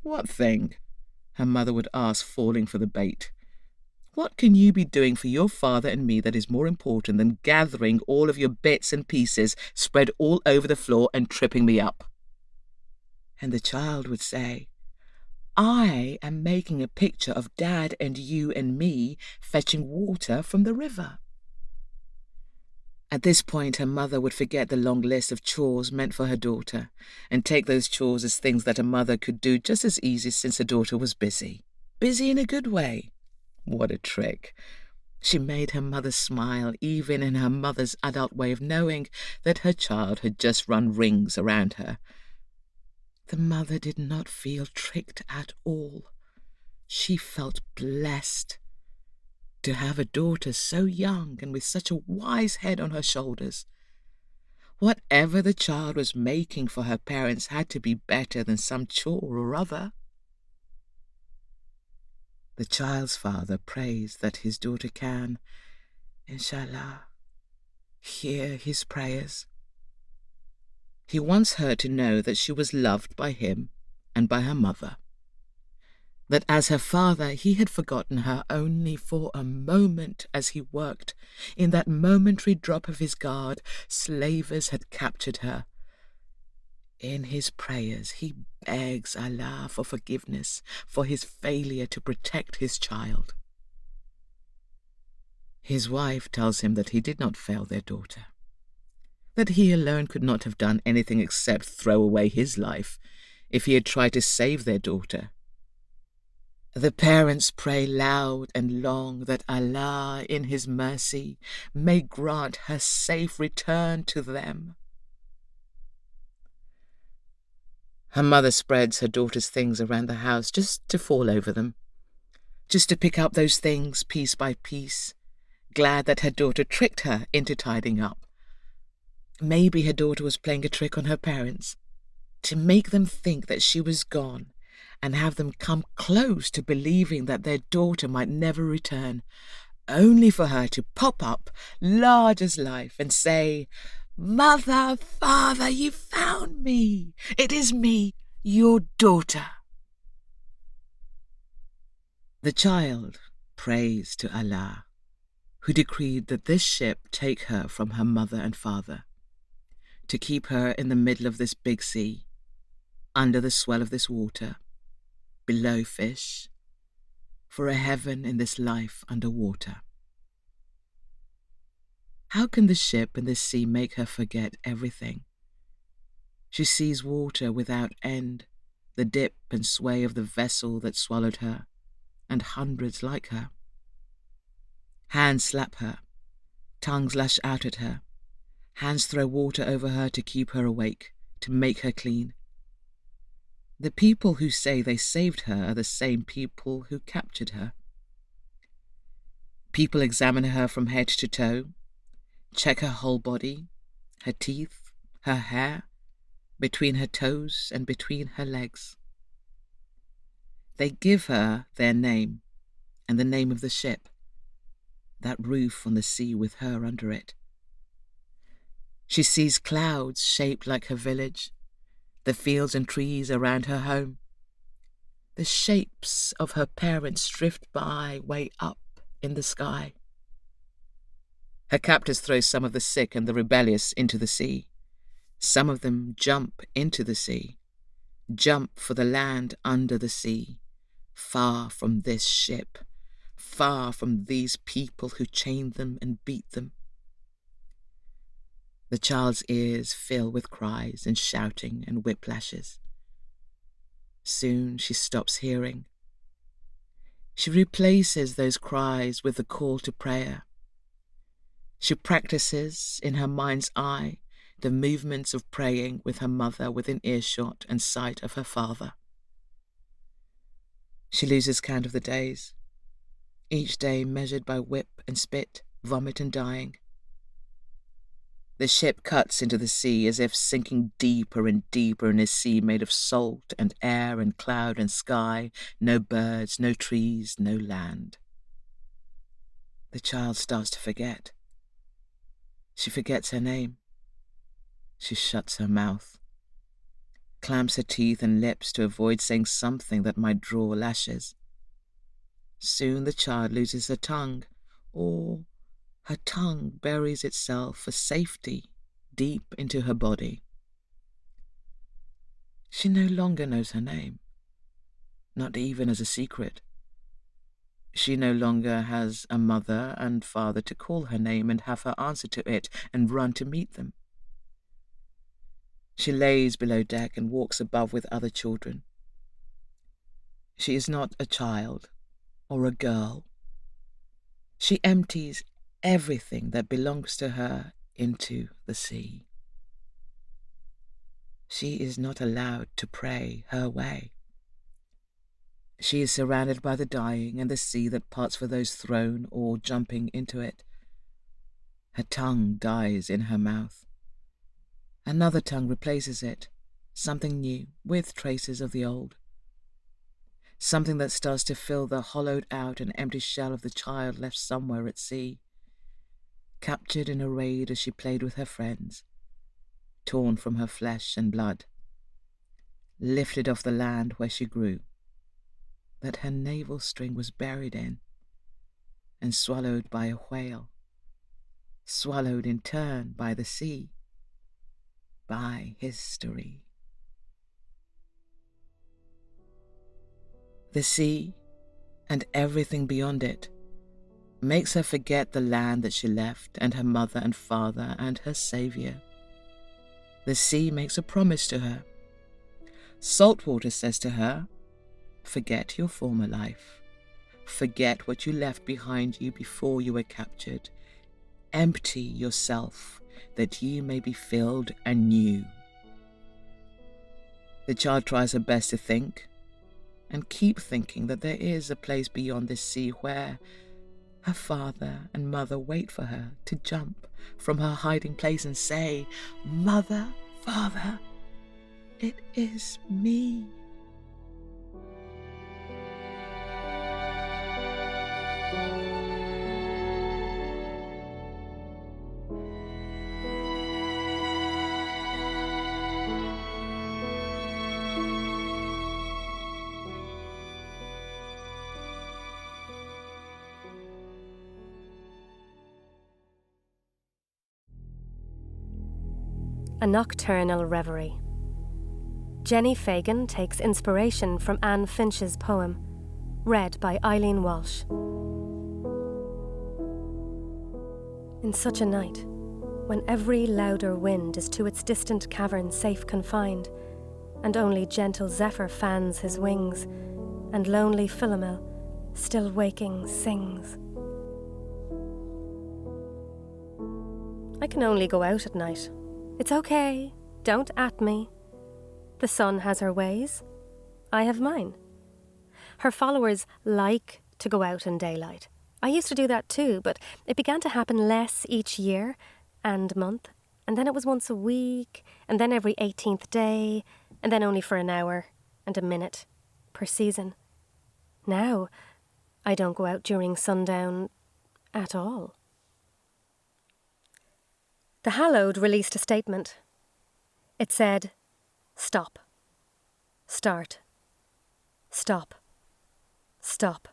"What thing?" her mother would ask, falling for the bait. "What can you be doing for your father and me that is more important than gathering all of your bits and pieces spread all over the floor and tripping me up?" And the child would say, "I am making a picture of Dad and you and me fetching water from the river." At this point, her mother would forget the long list of chores meant for her daughter and take those chores as things that a mother could do just as easy since her daughter was busy. Busy in a good way. What a trick. She made her mother smile, even in her mother's adult way of knowing that her child had just run rings around her. The mother did not feel tricked at all. She felt blessed to have a daughter so young and with such a wise head on her shoulders. Whatever the child was making for her parents had to be better than some chore or other. The child's father prays that his daughter can, inshallah, hear his prayers. He wants her to know that she was loved by him and by her mother. That as her father he had forgotten her only for a moment as he worked. In that momentary drop of his guard, slavers had captured her. In his prayers he begs Allah for forgiveness for his failure to protect his child. His wife tells him that he did not fail their daughter, that he alone could not have done anything except throw away his life if he had tried to save their daughter. The parents pray loud and long that Allah, in His mercy, may grant her safe return to them. Her mother spreads her daughter's things around the house just to fall over them, just to pick up those things piece by piece, glad that her daughter tricked her into tidying up. Maybe her daughter was playing a trick on her parents, to make them think that she was gone, and have them come close to believing that their daughter might never return, only for her to pop up, large as life, and say, "Mother, Father, you found me. It is me, your daughter." The child prays to Allah, who decreed that this ship take her from her mother and father, to keep her in the middle of this big sea, under the swell of this water, below fish, for a heaven in this life under water. How can the ship in this sea make her forget everything? She sees water without end, the dip and sway of the vessel that swallowed her, and hundreds like her. Hands slap her, tongues lash out at her, hands throw water over her to keep her awake, to make her clean. The people who say they saved her are the same people who captured her. People examine her from head to toe, check her whole body, her teeth, her hair, between her toes and between her legs. They give her their name and the name of the ship, that roof on the sea with her under it. She sees clouds shaped like her village, the fields and trees around her home. The shapes of her parents drift by way up in the sky. Her captors throw some of the sick and the rebellious into the sea. Some of them jump into the sea, jump for the land under the sea, far from this ship, far from these people who chain them and beat them. The child's ears fill with cries and shouting and whiplashes. Soon she stops hearing. She replaces those cries with the call to prayer. She practices in her mind's eye the movements of praying with her mother within earshot and sight of her father. She loses count of the days, each day measured by whip and spit, vomit and dying. The ship cuts into the sea as if sinking deeper and deeper in a sea made of salt and air and cloud and sky, no birds, no trees, no land. The child starts to forget. She forgets her name. She shuts her mouth, clamps her teeth and lips to avoid saying something that might draw lashes. Soon the child loses her tongue, or her tongue buries itself for safety deep into her body. She no longer knows her name, not even as a secret. She no longer has a mother and father to call her name and have her answer to it and run to meet them. She lays below deck and walks above with other children. She is not a child or a girl. She empties everything that belongs to her into the sea. She is not allowed to pray her way. She is surrounded by the dying and the sea that parts for those thrown or jumping into it. Her tongue dies in her mouth. Another tongue replaces it, something new, with traces of the old. Something that starts to fill the hollowed out and empty shell of the child left somewhere at sea, captured in a raid as she played with her friends, torn from her flesh and blood, lifted off the land where she grew, that her navel string was buried in, and swallowed by a whale, swallowed in turn by the sea, by history. The sea, and everything beyond it, makes her forget the land that she left and her mother and father and her saviour. The sea makes a promise to her. Saltwater says to her, forget your former life. Forget what you left behind you before you were captured. Empty yourself that you may be filled anew. The child tries her best to think and keep thinking that there is a place beyond this sea where her father and mother wait for her to jump from her hiding place and say, Mother, Father, it is me. A Nocturnal Reverie. Jenni Fagan takes inspiration from Anne Finch's poem, read by Eileen Walsh. In such a night, when every louder wind is to its distant cavern safe confined, and only gentle zephyr fans his wings, and lonely Philomel, still waking, sings. can only go out at night. It's okay. Don't at me. The sun has her ways. I have mine. Her followers like to go out in daylight. I used to do that too, but it began to happen less each year and month, and then it was once a week, and then every 18th day, and then only for an hour and a minute per season. Now, I don't go out during sundown at all. The Hallowed released a statement. It said, "Stop. Start. Stop. Stop.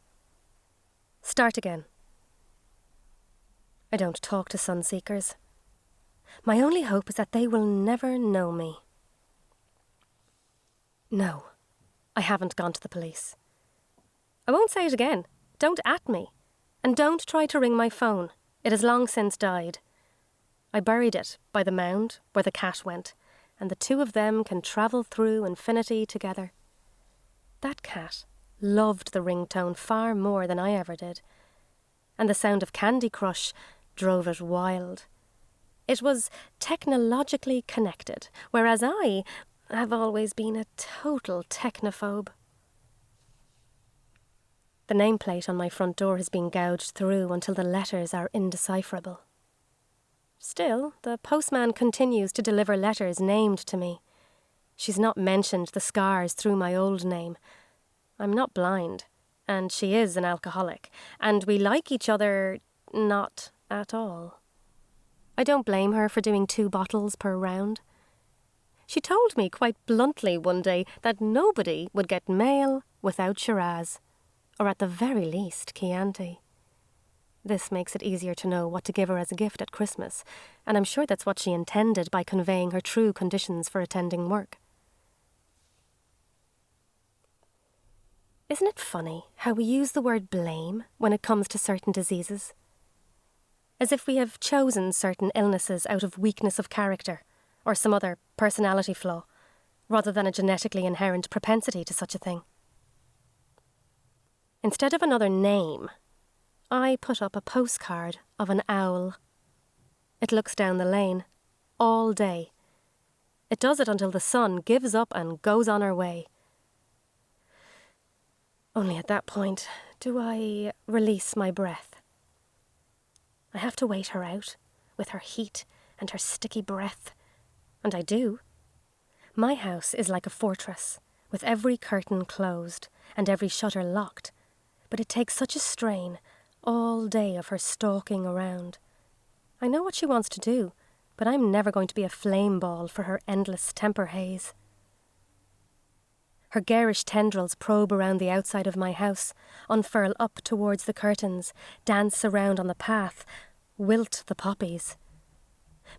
Start again." I don't talk to sunseekers. My only hope is that they will never know me. No, I haven't gone to the police. I won't say it again. Don't at me. And don't try to ring my phone. It has long since died. I buried it by the mound where the cat went, and the two of them can travel through infinity together. That cat loved the ringtone far more than I ever did, and the sound of Candy Crush drove it wild. It was technologically connected, whereas I have always been a total technophobe. The nameplate on my front door has been gouged through until the letters are indecipherable. Still, the postman continues to deliver letters named to me. She's not mentioned the scars through my old name. I'm not blind, and she is an alcoholic, and we like each other not at all. I don't blame her for doing 2 bottles per round. She told me quite bluntly one day that nobody would get mail without Shiraz, or at the very least Chianti. This makes it easier to know what to give her as a gift at Christmas, and I'm sure that's what she intended by conveying her true conditions for attending work. Isn't it funny how we use the word blame when it comes to certain diseases? As if we have chosen certain illnesses out of weakness of character or some other personality flaw, rather than a genetically inherent propensity to such a thing. Instead of another name, I put up a postcard of an owl. It looks down the lane, all day. It does it until the sun gives up and goes on her way. Only at that point do I release my breath. I have to wait her out, with her heat and her sticky breath. And I do. My house is like a fortress, with every curtain closed and every shutter locked. But it takes such a strain all day of her stalking around. I know what she wants to do, but I'm never going to be a flame ball for her endless temper haze. Her garish tendrils probe around the outside of my house, unfurl up towards the curtains, dance around on the path, wilt the poppies.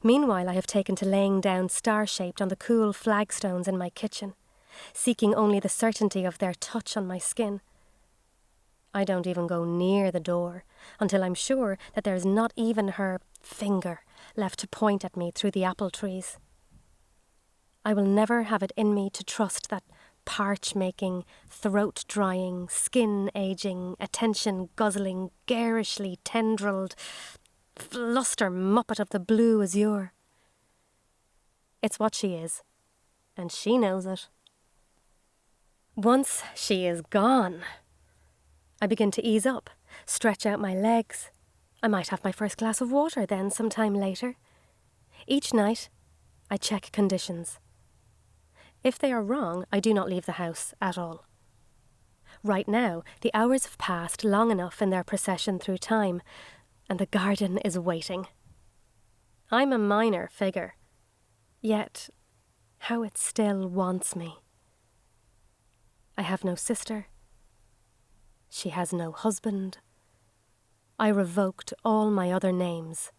Meanwhile, I have taken to laying down star-shaped on the cool flagstones in my kitchen, seeking only the certainty of their touch on my skin. I don't even go near the door until I'm sure that there's not even her finger left to point at me through the apple trees. I will never have it in me to trust that parch-making, throat-drying, skin-aging, attention-guzzling, garishly tendrilled fluster muppet of the blue azure. It's what she is, and she knows it. Once she is gone, I begin to ease up, stretch out my legs. I might have my first glass of water then sometime later. Each night, I check conditions. If they are wrong, I do not leave the house at all. Right now, the hours have passed long enough in their procession through time, and the garden is waiting. I'm a minor figure, yet how it still wants me. I have no sister. She has no husband. I revoked all my other names.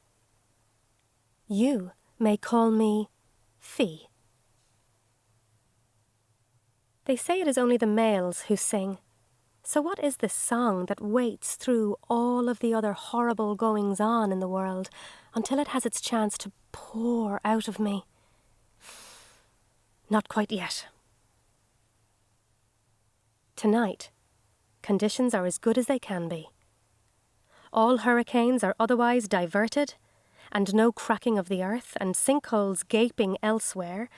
You may call me Fee. They say it is only the males who sing. So what is this song that waits through all of the other horrible goings-on in the world until it has its chance to pour out of me? Not quite yet. Tonight, conditions are as good as they can be. All hurricanes are otherwise diverted, and no cracking of the earth, and sinkholes gaping elsewhere,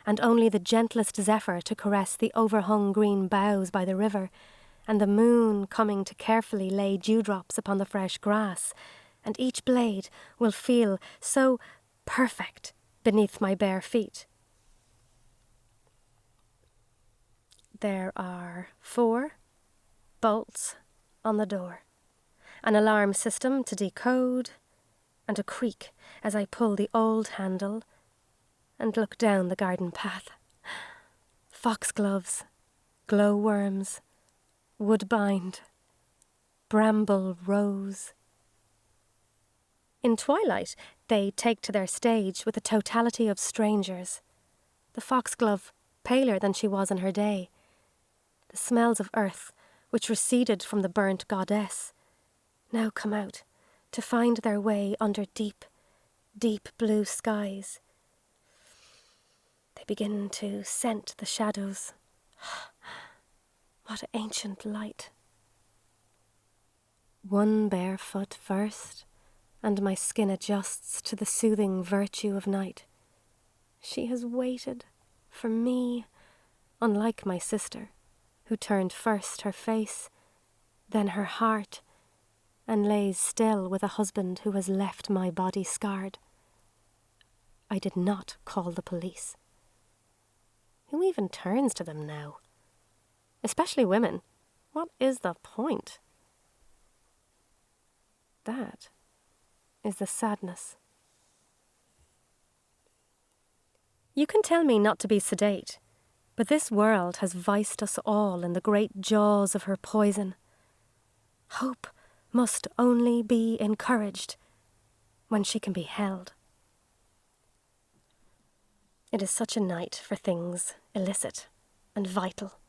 and only the gentlest zephyr to caress the overhung green boughs by the river, and the moon coming to carefully lay dewdrops upon the fresh grass, and each blade will feel so perfect beneath my bare feet. There are 4 bolts on the door, an alarm system to decode, and a creak as I pull the old handle and look down the garden path. Foxgloves, glowworms, woodbine, bramble rose. In twilight, they take to their stage with the totality of strangers. The foxglove paler than she was in her day. The smells of earth, which receded from the burnt goddess, now come out to find their way under deep, deep blue skies. They begin to scent the shadows. What ancient light. One bare foot first, and my skin adjusts to the soothing virtue of night. She has waited for me, unlike my sister, who turned first her face, then her heart, and lays still with a husband who has left my body scarred. I did not call the police. Who even turns to them now? Especially women. What is the point? That is the sadness. You can tell me not to be sedate, but this world has viced us all in the great jaws of her poison. Hope must only be encouraged when she can be held. It is such a night for things illicit and vital.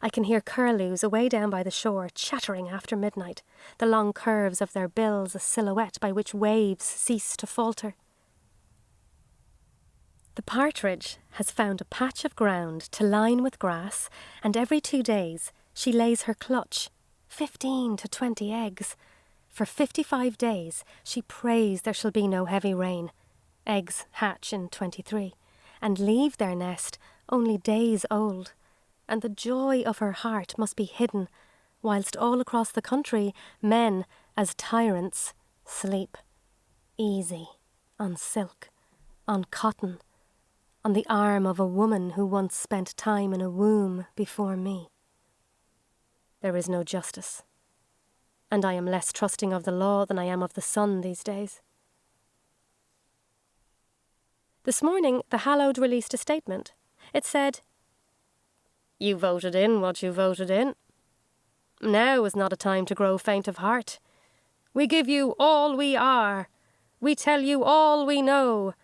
I can hear curlews away down by the shore chattering after midnight, the long curves of their bills a silhouette by which waves cease to falter. The partridge has found a patch of ground to line with grass, and every 2 days she lays her clutch, 15 to 20 eggs. For 55 days she prays there shall be no heavy rain. Eggs hatch in 23, and leave their nest only days old, and the joy of her heart must be hidden, whilst all across the country men, as tyrants, sleep, easy, on silk, on cotton, on the arm of a woman who once spent time in a womb before me. There is no justice, and I am less trusting of the law than I am of the sun these days. This morning, the Hallowed released a statement. It said, "You voted in what you voted in. Now is not a time to grow faint of heart. We give you all we are. We tell you all we know."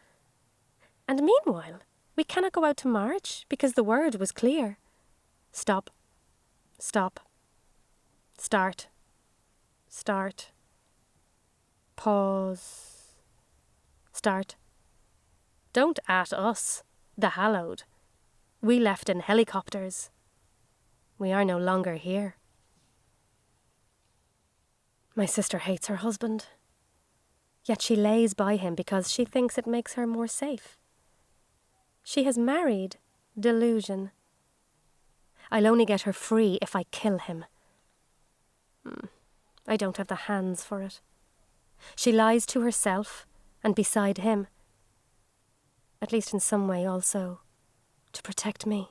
And meanwhile, we cannot go out to march because the word was clear. Stop. Stop. Start. Start. Pause. Start. Don't at us, the Hallowed. We left in helicopters. We are no longer here. My sister hates her husband, yet she lays by him because she thinks it makes her more safe. She has married delusion. I'll only get her free if I kill him. I don't have the hands for it. She lies to herself and beside him, at least in some way also, to protect me.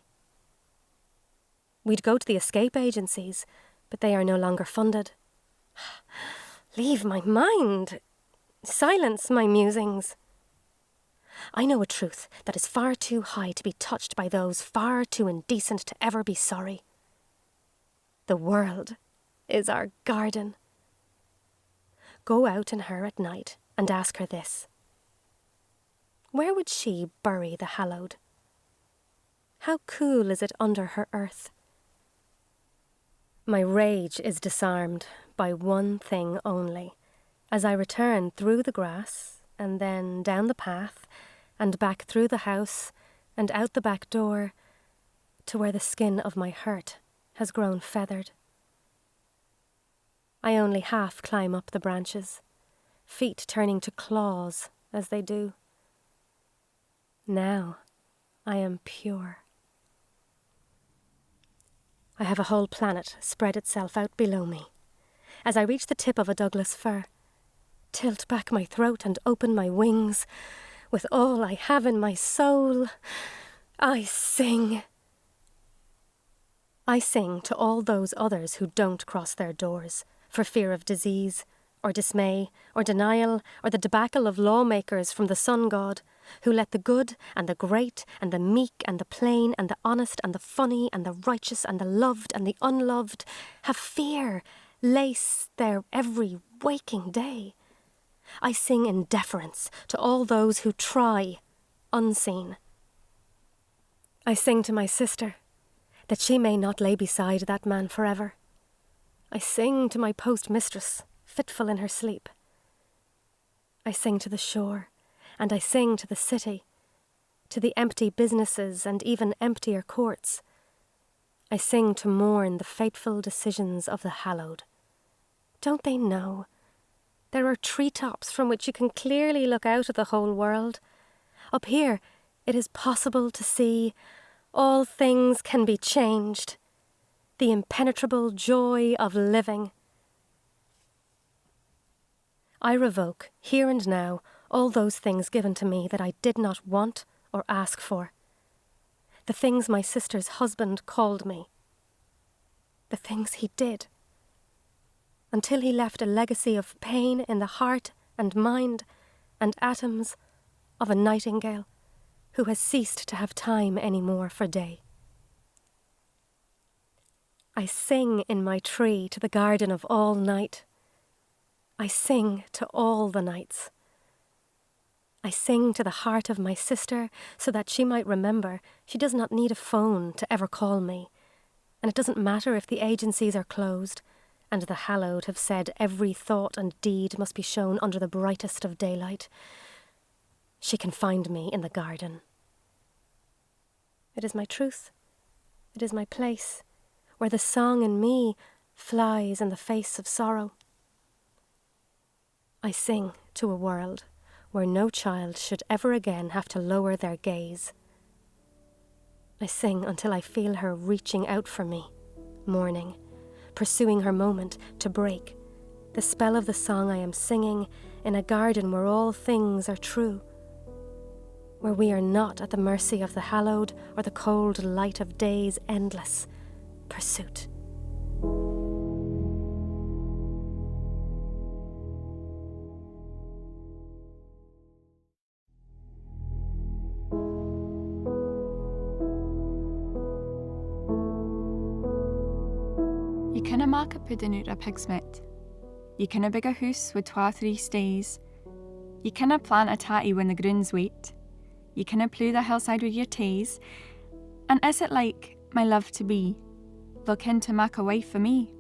We'd go to the escape agencies, but they are no longer funded. Leave my mind. Silence my musings. I know a truth that is far too high to be touched by those far too indecent to ever be sorry. The world is our garden. Go out in her at night and ask her this. Where would she bury the Hallowed? How cool is it under her earth? My rage is disarmed by one thing only, as I return through the grass and then down the path and back through the house and out the back door to where the skin of my hurt has grown feathered. I only half climb up the branches, feet turning to claws as they do. Now I am pure. I have a whole planet spread itself out below me. As I reach the tip of a Douglas fir, tilt back my throat and open my wings, with all I have in my soul, I sing. I sing to all those others who don't cross their doors for fear of disease, or dismay, or denial, or the debacle of lawmakers from the sun god, who let the good and the great and the meek and the plain and the honest and the funny and the righteous and the loved and the unloved have fear lace their every waking day. I sing in deference to all those who try, unseen. I sing to my sister, that she may not lay beside that man forever. I sing to my postmistress, fitful in her sleep. I sing to the shore, and I sing to the city, to the empty businesses and even emptier courts. I sing to mourn the fateful decisions of the hallowed. Don't they know? There are treetops from which you can clearly look out at the whole world. Up here, it is possible to see all things can be changed. The impenetrable joy of living. I revoke, here and now, all those things given to me that I did not want or ask for. The things my sister's husband called me. The things he did. Until he left a legacy of pain in the heart and mind and atoms of a nightingale who has ceased to have time any more for day. I sing in my tree to the garden of all night. I sing to all the nights. I sing to the heart of my sister so that she might remember she does not need a phone to ever call me, and it doesn't matter if the agencies are closed and the hallowed have said every thought and deed must be shown under the brightest of daylight. She can find me in the garden. It is my truth. It is my place, where the song in me flies in the face of sorrow. I sing to a world where no child should ever again have to lower their gaze. I sing until I feel her reaching out for me, mourning, pursuing her moment to break, the spell of the song I am singing in a garden where all things are true, where we are not at the mercy of the hallowed or the cold light of day's endless pursuit. You canna mak a pudding out of pig's meat. You canna big a house with 2-3 stays. You canna plant a tatty when the ground's wet. You canna plough the hillside with your taes. And is it like my love to be, looking to mak a wife for me?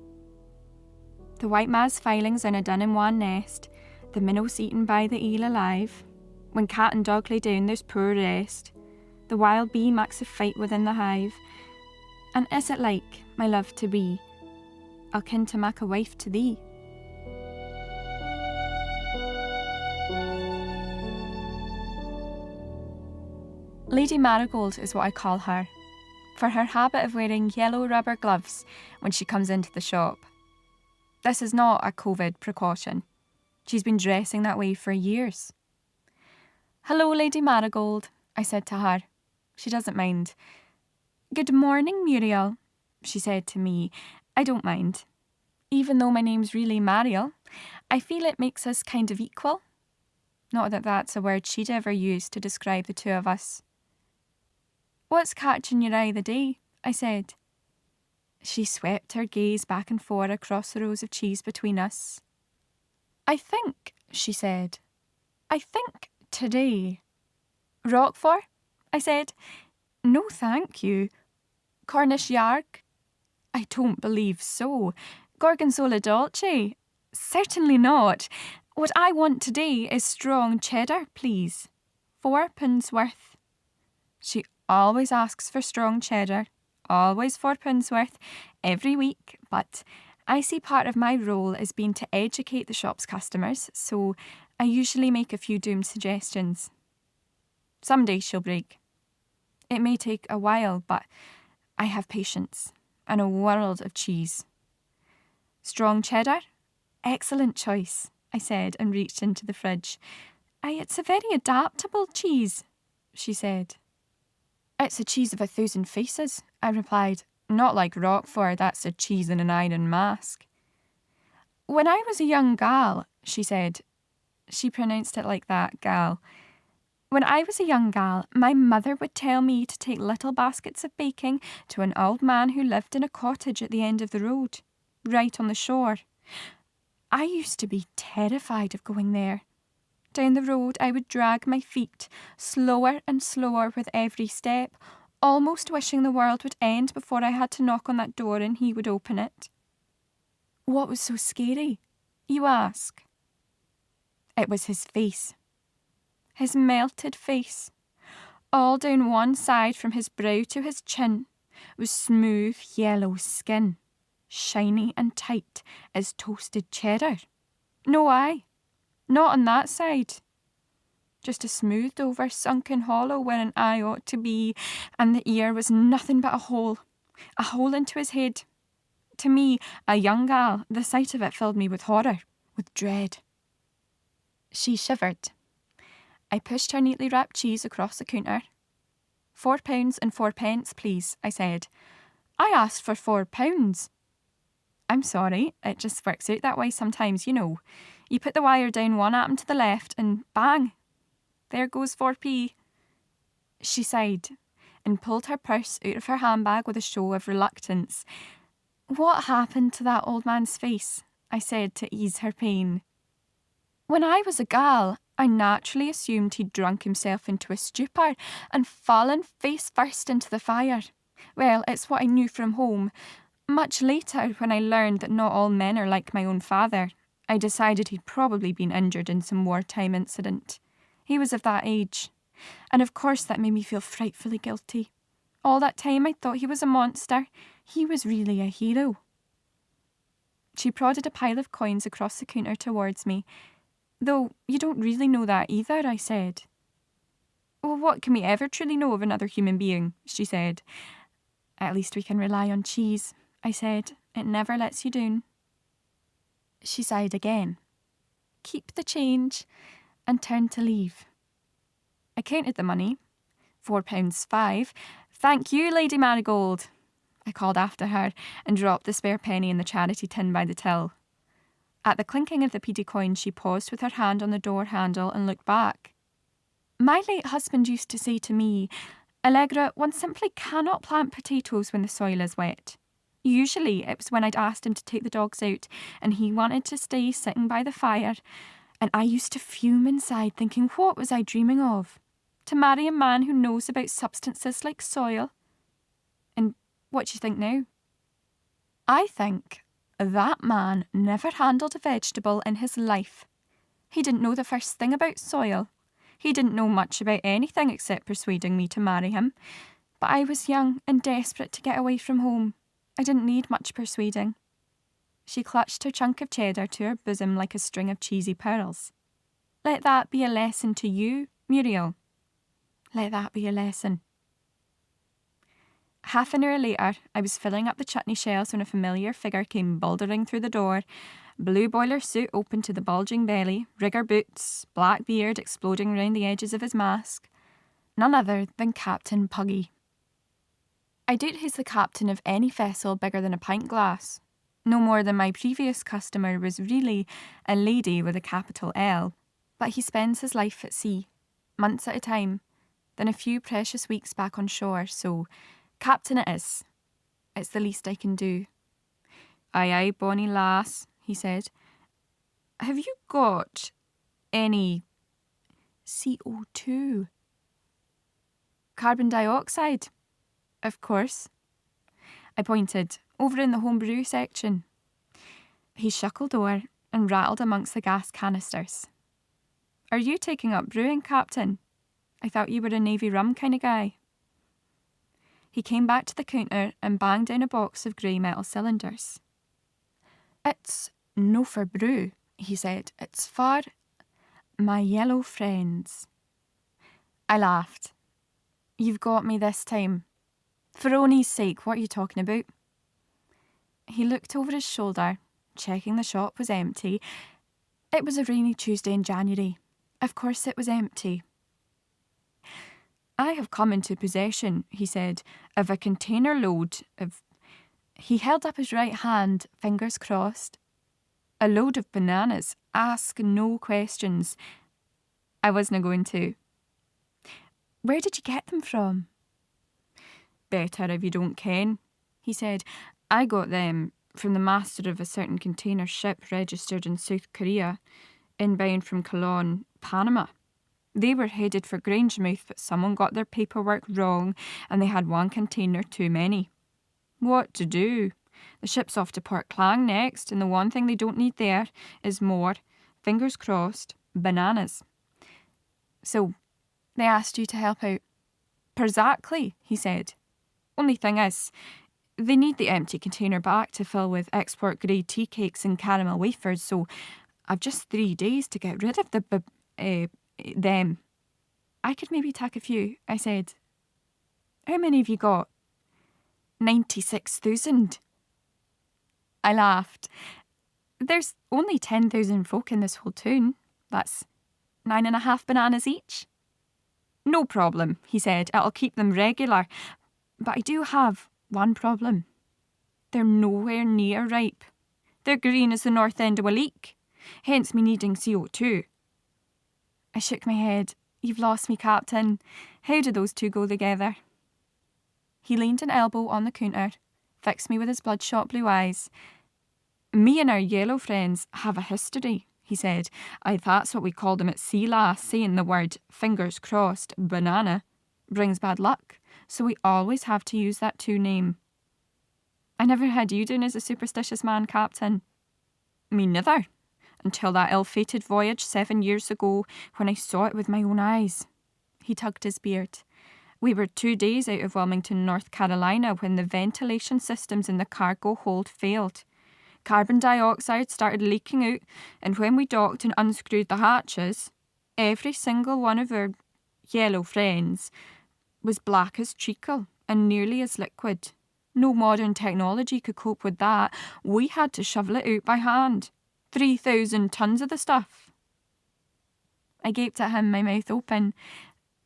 The white ma's filings in a dun in one nest, the minnows eaten by the eel alive. When cat and dog lay down, there's poor rest. The wild bee makes a fight within the hive. And is it like my love to be, I'll kin to mak a wife to thee? Lady Marigold is what I call her, for her habit of wearing yellow rubber gloves when she comes into the shop. This is not a COVID precaution. She's been dressing that way for years. "Hello, Lady Marigold," I said to her. She doesn't mind. "Good morning, Muriel," she said to me. I don't mind. Even though my name's really Mariel, I feel it makes us kind of equal. Not that that's a word she'd ever use to describe the two of us. "What's catching your eye the day?" I said. She swept her gaze back and forth across the rows of cheese between us. "I think," she said, "I think today." "Roquefort?" I said. "No, thank you." "Cornish yarg?" "I don't believe so." "Gorgonzola dolce?" "Certainly not. What I want today is strong cheddar, please. 4 pounds worth." She always asks for strong cheddar, always 4 pounds worth, every week, but I see part of my role as being to educate the shop's customers, so I usually make a few doomed suggestions. Someday she'll break. It may take a while, but I have patience and a world of cheese. Strong cheddar? Excellent choice, I said and reached into the fridge. It's a very adaptable cheese, she said. It's a cheese of 1,000 faces, I replied. Not like Roquefort, that's a cheese in an iron mask. When I was a young gal, she said. She pronounced it like that, gal. When I was a young gal, my mother would tell me to take little baskets of baking to an old man who lived in a cottage at the end of the road, right on the shore. I used to be terrified of going there. Down the road I would drag my feet, slower and slower with every step, almost wishing the world would end before I had to knock on that door and he would open it. What was so scary, you ask? It was his face. His melted face. All down one side from his brow to his chin was smooth yellow skin, shiny and tight as toasted cheddar. No eye, not on that side. Just a smoothed over sunken hollow where an eye ought to be, and the ear was nothing but a hole into his head. To me, a young gal, the sight of it filled me with horror, with dread. She shivered. I pushed her neatly wrapped cheese across the counter. £4 and 4p, please, I said. I asked for £4. I'm sorry, it just works out that way sometimes, you know. You put the wire down one atom to the left and bang, there goes 4p. She sighed and pulled her purse out of her handbag with a show of reluctance. What happened to that old man's face? I said to ease her pain. When I was a gal, I naturally assumed he'd drunk himself into a stupor and fallen face first into the fire. Well, it's what I knew from home. Much later, when I learned that not all men are like my own father, I decided he'd probably been injured in some wartime incident. He was of that age. And of course that made me feel frightfully guilty. All that time I thought he was a monster. He was really a hero. She prodded a pile of coins across the counter towards me. Though you don't really know that either, I said. Well, what can we ever truly know of another human being? She said. At least we can rely on cheese, I said. It never lets you down. She sighed again. Keep the change, and turned to leave. I counted the money. £4.05. Thank you, Lady Marigold, I called after her and dropped the spare penny in the charity tin by the till. At the clinking of the peedy coin, she paused with her hand on the door handle and looked back. My late husband used to say to me, Allegra, one simply cannot plant potatoes when the soil is wet. Usually it was when I'd asked him to take the dogs out and he wanted to stay sitting by the fire, and I used to fume inside thinking, what was I dreaming of? To marry a man who knows about substances like soil? And what do you think now? I think that man never handled a vegetable in his life. He didn't know the first thing about soil. He didn't know much about anything except persuading me to marry him. But I was young and desperate to get away from home. I didn't need much persuading. She clutched her chunk of cheddar to her bosom like a string of cheesy pearls. Let that be a lesson to you, Muriel. Let that be a lesson. Half an hour later, I was filling up the chutney shells when a familiar figure came bouldering through the door, blue boiler suit open to the bulging belly, rigger boots, black beard exploding round the edges of his mask. None other than Captain Puggy. I doubt he's the captain of any vessel bigger than a pint glass. No more than my previous customer was really a lady with a capital L. But he spends his life at sea, months at a time, then a few precious weeks back on shore, so captain it is. It's the least I can do. Aye, aye, bonny lass, he said. Have you got any CO2? Carbon dioxide? Of course. I pointed, over in the homebrew section. He shuckled over and rattled amongst the gas canisters. Are you taking up brewing, Captain? I thought you were a Navy rum kind of guy. He came back to the counter and banged down a box of grey metal cylinders. It's no for brew, he said. It's for my yellow friends. I laughed. You've got me this time. For Oni's sake, what are you talking about? He looked over his shoulder, checking the shop was empty. It was a rainy Tuesday in January. Of course it was empty. I have come into possession, he said, of a container load of... He held up his right hand, fingers crossed. A load of bananas. Ask no questions. I wasn't going to. Where did you get them from? Better if you don't ken, he said. I got them from the master of a certain container ship registered in South Korea, inbound from Cologne, Panama. They were headed for Grangemouth, but someone got their paperwork wrong and they had one container too many. What to do? The ship's off to Port Klang next, and the one thing they don't need there is more, fingers crossed, bananas. So, they asked you to help out. Exactly, he said. Only thing is, they need the empty container back to fill with export-grade tea cakes and caramel wafers, so I've just 3 days to get rid of them. I could maybe take a few, I said. How many have you got? 96,000. I laughed. There's only 10,000 folk in this whole town. That's 9.5 bananas each. No problem, he said. It'll keep them regular. But I do have one problem. They're nowhere near ripe. They're green as the north end of a leek. Hence me needing CO2. I shook my head. You've lost me, Captain. How do those two go together? He leaned an elbow on the counter, fixed me with his bloodshot blue eyes. Me and our yellow friends have a history, he said. That's what we called them at sea last, saying the word, fingers crossed, banana, brings bad luck, so we always have to use that two name. I never had you down as a superstitious man, Captain. Me neither, until that ill-fated voyage 7 years ago when I saw it with my own eyes. He tugged his beard. We were 2 days out of Wilmington, North Carolina, when the ventilation systems in the cargo hold failed. Carbon dioxide started leaking out, and when we docked and unscrewed the hatches, every single one of our yellow friends was black as treacle and nearly as liquid. No modern technology could cope with that. We had to shovel it out by hand. 3,000 tons of the stuff. I gaped at him, my mouth open.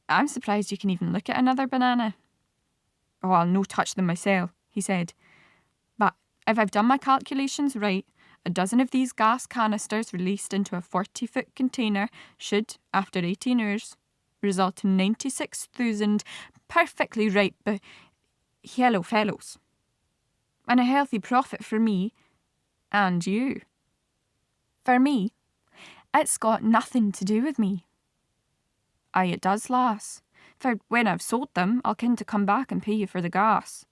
I'm surprised you can even look at another banana. Oh, I'll no touch them myself, he said. But if I've done my calculations right, a dozen of these gas canisters released into a 40-foot container should, after 18 hours, result in 96,000 perfectly ripe yellow fellows. And a healthy profit for me and you. For me, it's got nothing to do with me. Aye, it does, lass. For when I've sold them, I'll kin to come back and pay you for the gas.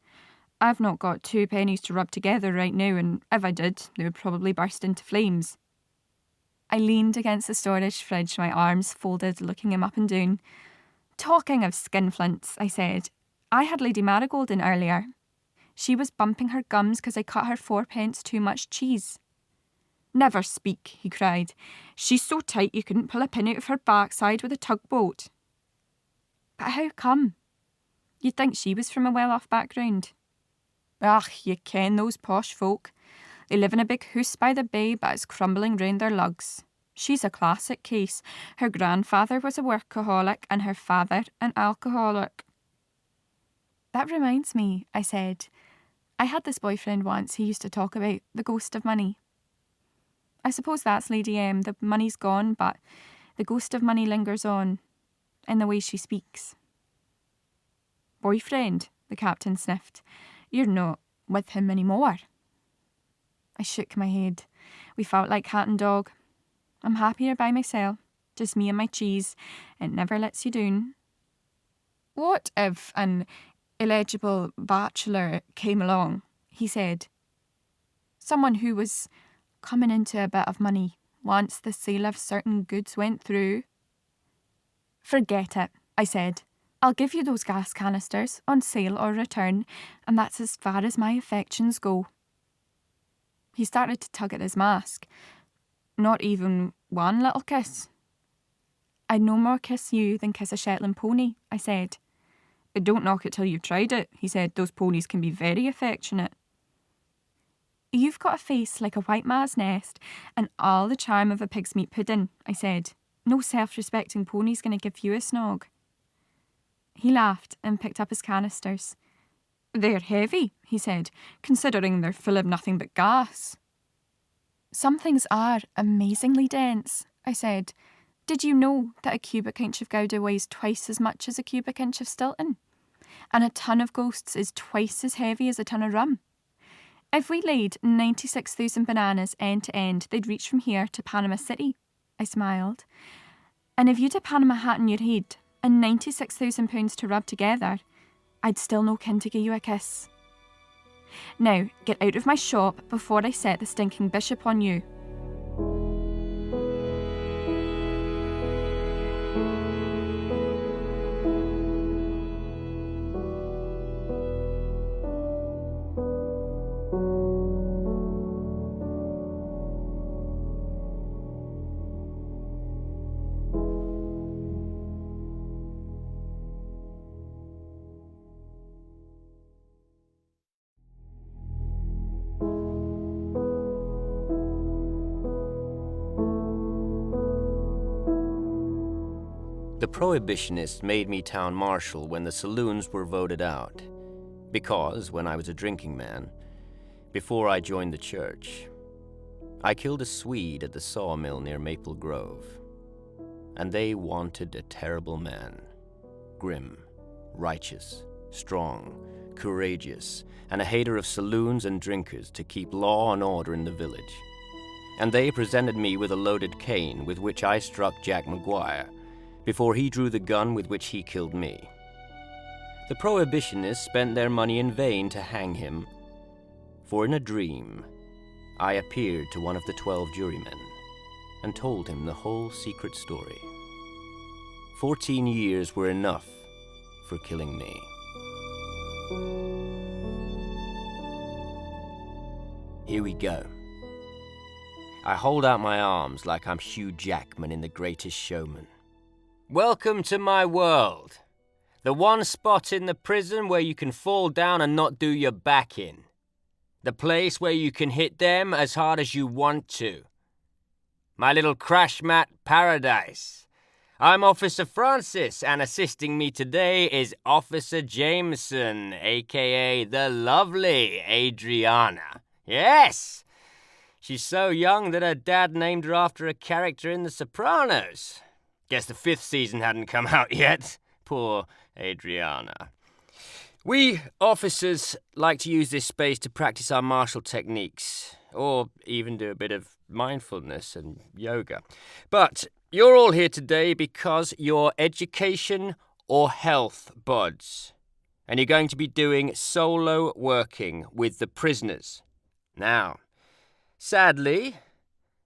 I've not got 2 pennies to rub together right now, and if I did, they would probably burst into flames. I leaned against the storage fridge, my arms folded, looking him up and down. Talking of skinflints, I said, I had Lady Marigold in earlier. She was bumping her gums because I cut her 4 pence too much cheese. Never speak, he cried. She's so tight you couldn't pull a pin out of her backside with a tugboat. But how come? You'd think she was from a well-off background. Ach, you ken those posh folk. They live in a big house by the bay, but it's crumbling round their lugs. She's a classic case. Her grandfather was a workaholic and her father an alcoholic. That reminds me, I said. I had this boyfriend once who used to talk about the ghost of money. I suppose that's Lady M. The money's gone, but the ghost of money lingers on, in the way she speaks. Boyfriend, the captain sniffed. You're not with him anymore. I shook my head. We felt like cat and dog. I'm happier by myself, just me and my cheese. It never lets you down. What if an illegible bachelor came along, he said. Someone who was coming into a bit of money once the sale of certain goods went through. Forget it, I said. I'll give you those gas canisters on sale or return, and that's as far as my affections go. He started to tug at his mask. Not even one little kiss. "I'd no more kiss you than kiss a Shetland pony," I said. "Don't knock it till you've tried it," he said. "Those ponies can be very affectionate." "You've got a face like a white ma's nest and all the charm of a pig's meat pudding," I said. "No self-respecting pony's going to give you a snog." He laughed and picked up his canisters. "They're heavy," he said, "considering they're full of nothing but gas." "Some things are amazingly dense," I said. "Did you know that a cubic inch of Gouda weighs twice as much as a cubic inch of Stilton? And a ton of ghosts is twice as heavy as a ton of rum. If we laid 96,000 bananas end to end, they'd reach from here to Panama City." I smiled. "And if you'd a Panama hat in your head and 96,000 pounds to rub together, I'd still no kin to give you a kiss. Now, get out of my shop before I set the stinking bishop on you." The Prohibitionists made me Town Marshal when the saloons were voted out, because, when I was a drinking man, before I joined the church, I killed a Swede at the sawmill near Maple Grove, and they wanted a terrible man, grim, righteous, strong, courageous, and a hater of saloons and drinkers to keep law and order in the village. And they presented me with a loaded cane with which I struck Jack Maguire, before he drew the gun with which he killed me. The Prohibitionists spent their money in vain to hang him, for in a dream, I appeared to one of the 12 jurymen and told him the whole secret story. 14 years were enough for killing me. Here we go. I hold out my arms like I'm Hugh Jackman in The Greatest Showman. Welcome to my world. The one spot in the prison where you can fall down and not do your back in. The place where you can hit them as hard as you want to. My little crash mat paradise. I'm Officer Francis, and assisting me today is Officer Jameson, a.k.a. the lovely Adriana. Yes! She's so young that her dad named her after a character in The Sopranos. Guess the 5th season hadn't come out yet. Poor Adriana. We officers like to use this space to practice our martial techniques, or even do a bit of mindfulness and yoga. But you're all here today because you're education or health buds, and you're going to be doing solo working with the prisoners. Now, sadly,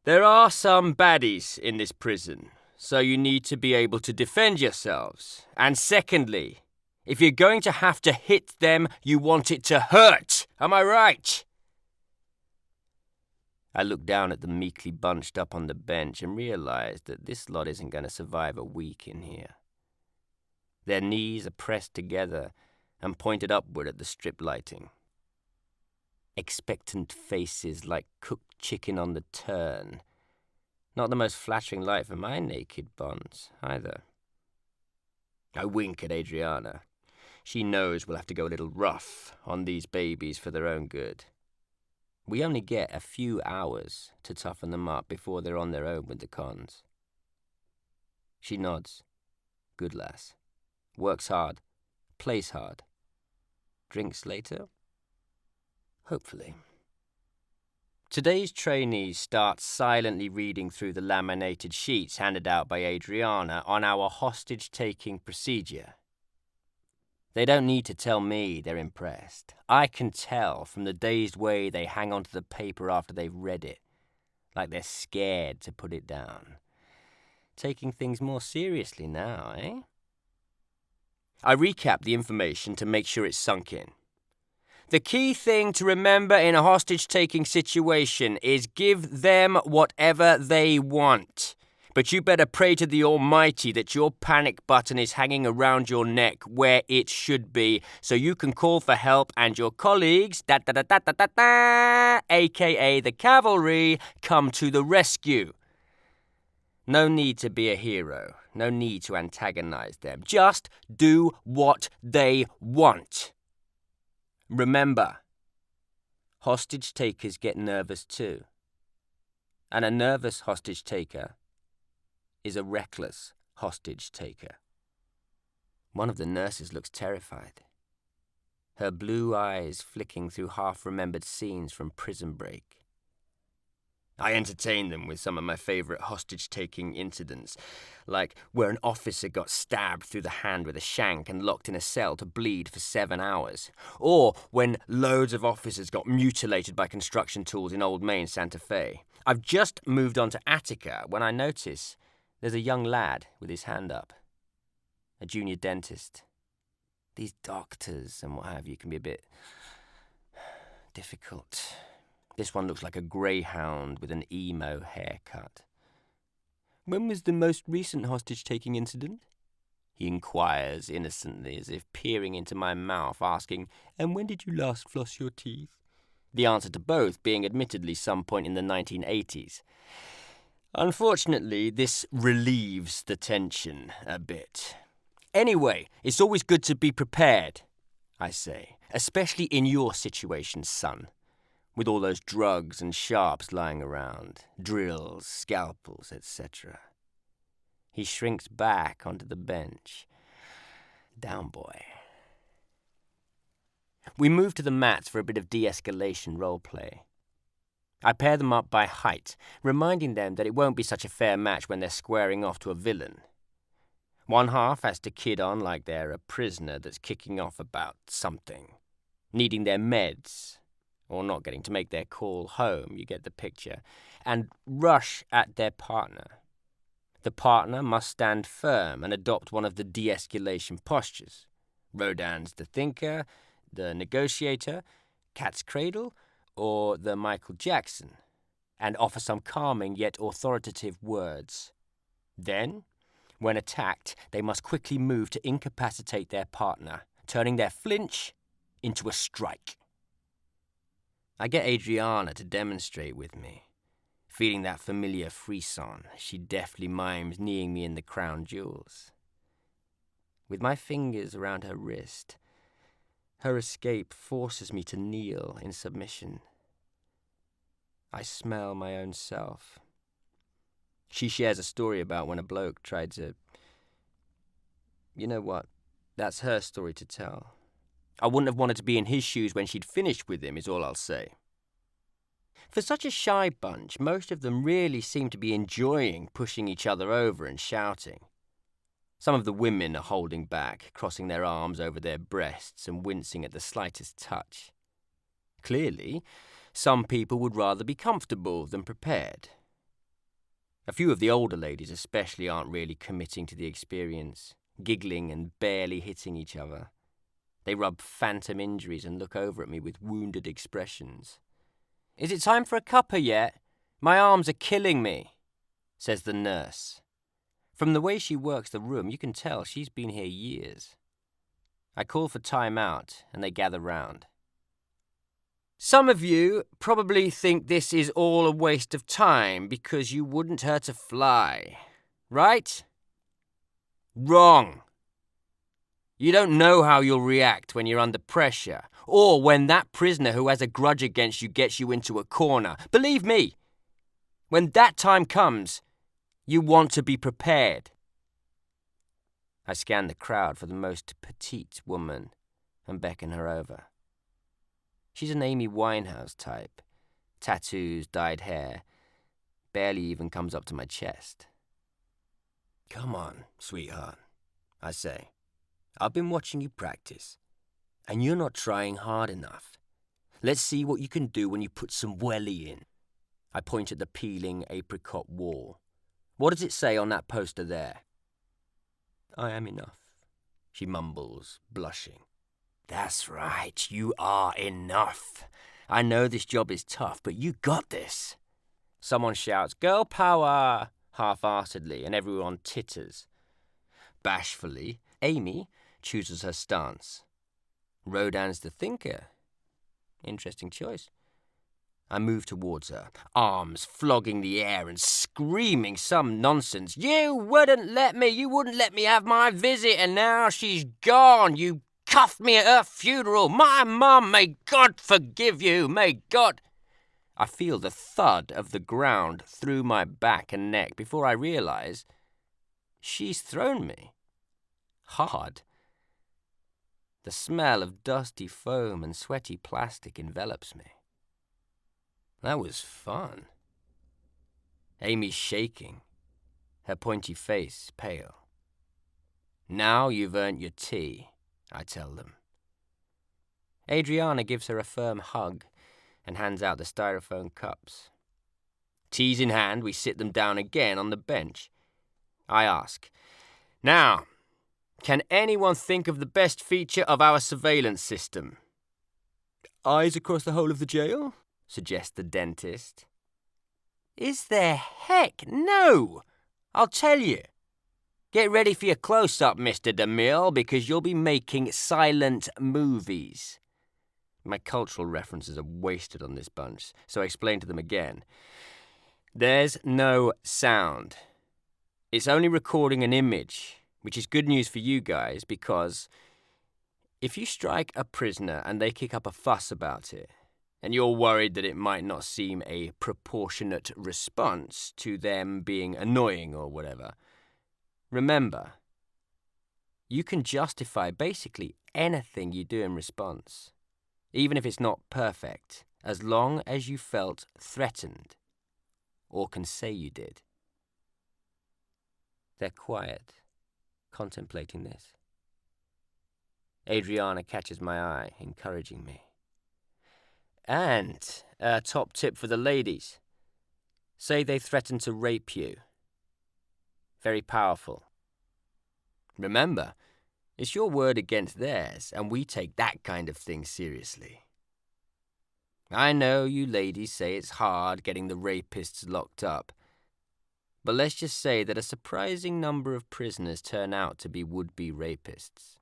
there are some baddies in this prison, so you need to be able to defend yourselves. And secondly, if you're going to have to hit them, you want it to hurt. Am I right? I looked down at them meekly bunched up on the bench and realized that this lot isn't going to survive a week in here. Their knees are pressed together and pointed upward at the strip lighting. Expectant faces like cooked chicken on the turn. Not the most flattering light for my naked bonds, either. I wink at Adriana. She knows we'll have to go a little rough on these babies for their own good. We only get a few hours to toughen them up before they're on their own with the cons. She nods. Good lass. Works hard. Plays hard. Drinks later? Hopefully. Today's trainees start silently reading through the laminated sheets handed out by Adriana on our hostage-taking procedure. They don't need to tell me they're impressed. I can tell from the dazed way they hang onto the paper after they've read it, like they're scared to put it down. Taking things more seriously now, eh? I recap the information to make sure it's sunk in. The key thing to remember in a hostage-taking situation is give them whatever they want. But you better pray to the Almighty that your panic button is hanging around your neck where it should be, so you can call for help and your colleagues, aka the cavalry, come to the rescue. No need to be a hero. No need to antagonize them. Just do what they want. Remember, hostage takers get nervous too. And a nervous hostage taker is a reckless hostage taker. One of the nurses looks terrified, her blue eyes flicking through half-remembered scenes from Prison Break. I entertain them with some of my favourite hostage-taking incidents, like where an officer got stabbed through the hand with a shank and locked in a cell to bleed for 7 hours, or when loads of officers got mutilated by construction tools in Old Main, Santa Fe. I've just moved on to Attica when I notice there's a young lad with his hand up, a junior dentist. These doctors and what have you can be a bit difficult. This one looks like a greyhound with an emo haircut. When was the most recent hostage-taking incident? He inquires innocently, as if peering into my mouth, asking, and when did you last floss your teeth? The answer to both being admittedly some point in the 1980s. Unfortunately, this relieves the tension a bit. Anyway, it's always good to be prepared, I say, especially in your situation, son. With all those drugs and sharps lying around, drills, scalpels, etc. He shrinks back onto the bench. Down, boy. We move to the mats for a bit of de-escalation roleplay. I pair them up by height, reminding them that it won't be such a fair match when they're squaring off to a villain. One half has to kid on like they're a prisoner that's kicking off about something, needing their meds, or not getting to make their call home, you get the picture, and rush at their partner. The partner must stand firm and adopt one of the de-escalation postures. Rodin's the thinker, the negotiator, cat's cradle, or the Michael Jackson, and offer some calming yet authoritative words. Then, when attacked, they must quickly move to incapacitate their partner, turning their flinch into a strike. I get Adriana to demonstrate with me, feeling that familiar frisson as she deftly mimes kneeing me in the crown jewels. With my fingers around her wrist, her escape forces me to kneel in submission. I smell my own self. She shares a story about when a bloke tried to... You know what? That's her story to tell. I wouldn't have wanted to be in his shoes when she'd finished with him, is all I'll say. For such a shy bunch, most of them really seem to be enjoying pushing each other over and shouting. Some of the women are holding back, crossing their arms over their breasts and wincing at the slightest touch. Clearly, some people would rather be comfortable than prepared. A few of the older ladies especially aren't really committing to the experience, giggling and barely hitting each other. They rub phantom injuries and look over at me with wounded expressions. "Is it time for a cuppa yet? My arms are killing me," says the nurse. From the way she works the room, you can tell she's been here years. I call for time out, and they gather round. Some of you probably think this is all a waste of time because you wouldn't hurt a fly, right? Wrong. You don't know how you'll react when you're under pressure, or when that prisoner who has a grudge against you gets you into a corner. Believe me, when that time comes, you want to be prepared. I scan the crowd for the most petite woman and beckon her over. She's an Amy Winehouse type. Tattoos, dyed hair. Barely even comes up to my chest. "Come on, sweetheart," I say. "I've been watching you practice, and you're not trying hard enough. Let's see what you can do when you put some welly in." I point at the peeling apricot wall. "What does it say on that poster there?" "I am enough," she mumbles, blushing. That's right, you are enough. I know this job is tough, but you got this. Someone shouts, "Girl power!" half-heartedly, and everyone titters. Bashfully, Amy chooses her stance. Rodin's the thinker. Interesting choice. I move towards her, arms flogging the air and screaming some nonsense. You wouldn't let me have my visit, and now she's gone. You cuffed me at her funeral. My mum, may God forgive you, may God. I feel the thud of the ground through my back and neck before I realise she's thrown me. Hard. The smell of dusty foam and sweaty plastic envelops me. That was fun. Amy's shaking, her pointy face pale. Now you've earned your tea, I tell them. Adriana gives her a firm hug and hands out the styrofoam cups. Teas in hand, we sit them down again on the bench. I ask, "Now, can anyone think of the best feature of our surveillance system?" "Eyes across the whole of the jail?" suggests the dentist. Is there? Heck no! I'll tell you. Get ready for your close-up, Mr. DeMille, because you'll be making silent movies. My cultural references are wasted on this bunch, so I explain to them again. There's no sound. It's only recording an image, which is good news for you guys, because if you strike a prisoner and they kick up a fuss about it, and you're worried that it might not seem a proportionate response to them being annoying or whatever, remember, you can justify basically anything you do in response, even if it's not perfect, as long as you felt threatened, or can say you did. They're quiet, contemplating this. Adriana catches my eye, encouraging me. And a top tip for the ladies. Say they threaten to rape you. Very powerful. Remember, it's your word against theirs, and we take that kind of thing seriously. I know you ladies say it's hard getting the rapists locked up, but let's just say that a surprising number of prisoners turn out to be would-be rapists.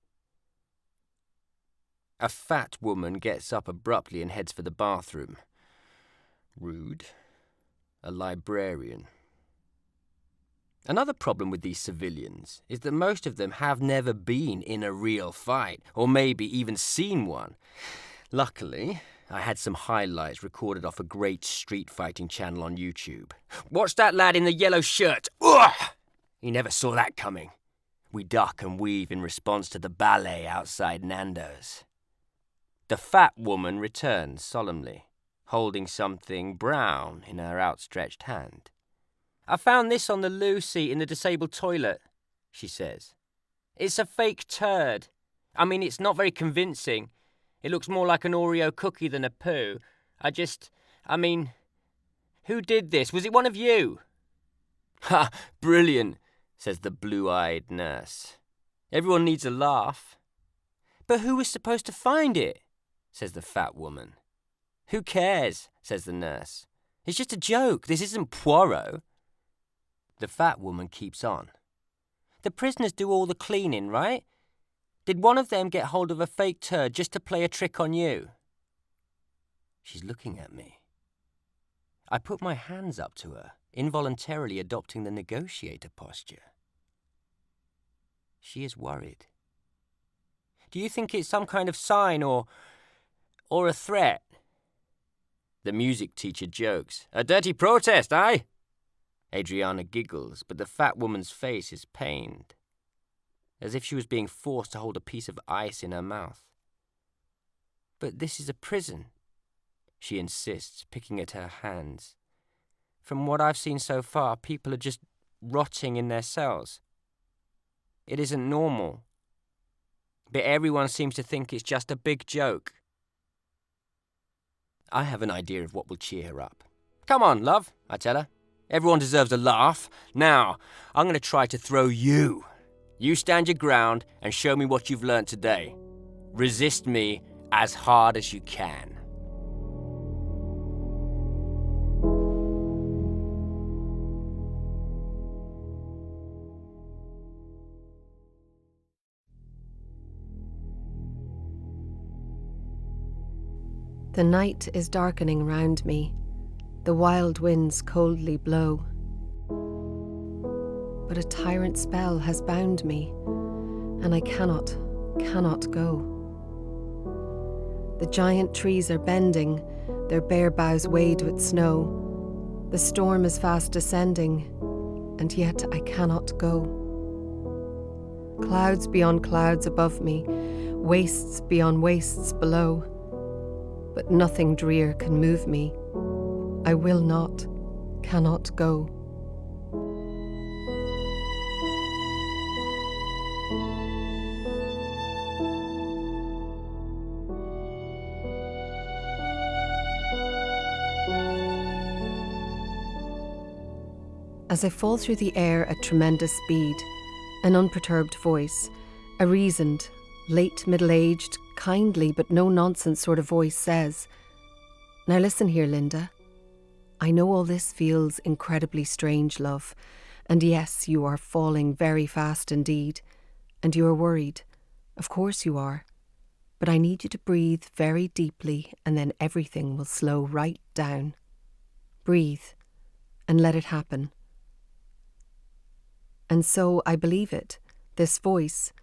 A fat woman gets up abruptly and heads for the bathroom. Rude. A librarian. Another problem with these civilians is that most of them have never been in a real fight, or maybe even seen one. Luckily, I had some highlights recorded off a great street fighting channel on YouTube. Watch that lad in the yellow shirt. Ugh! He never saw that coming. We duck and weave in response to the ballet outside Nando's. The fat woman returns solemnly, holding something brown in her outstretched hand. I found this on the loo seat in the disabled toilet, she says. It's a fake turd. I mean, it's not very convincing. It looks more like an Oreo cookie than a poo. Who did this? Was it one of you? Ha! Brilliant, says the blue-eyed nurse. Everyone needs a laugh. But who was supposed to find it? Says the fat woman. Who cares? Says the nurse. It's just a joke. This isn't Poirot. The fat woman keeps on. The prisoners do all the cleaning, right? Did one of them get hold of a fake turd just to play a trick on you? She's looking at me. I put my hands up to her, involuntarily adopting the negotiator posture. She is worried. Do you think it's some kind of sign or a threat? The music teacher jokes. A dirty protest, aye? Adriana giggles, but the fat woman's face is pained, as if she was being forced to hold a piece of ice in her mouth. But this is a prison, she insists, picking at her hands. From what I've seen so far, people are just rotting in their cells. It isn't normal. But everyone seems to think it's just a big joke. I have an idea of what will cheer her up. Come on, love, I tell her. Everyone deserves a laugh. Now, I'm going to try to throw you. You stand your ground and show me what you've learnt today. Resist me as hard as you can. The night is darkening round me. The wild winds coldly blow. But a tyrant spell has bound me, and I cannot go. The giant trees are bending, their bare boughs weighed with snow. The storm is fast descending, and yet I cannot go. Clouds beyond clouds above me, wastes beyond wastes below. But nothing drear can move me. I will not, cannot go. As I fall through the air at tremendous speed, an unperturbed voice, a reasoned, late middle-aged, kindly but no-nonsense sort of voice says, "Now listen here, Linda. I know all this feels incredibly strange, love, and yes, you are falling very fast indeed, and you are worried. Of course you are. But I need you to breathe very deeply, and then everything will slow right down. Breathe, and let it happen." And so I believe it, this voice,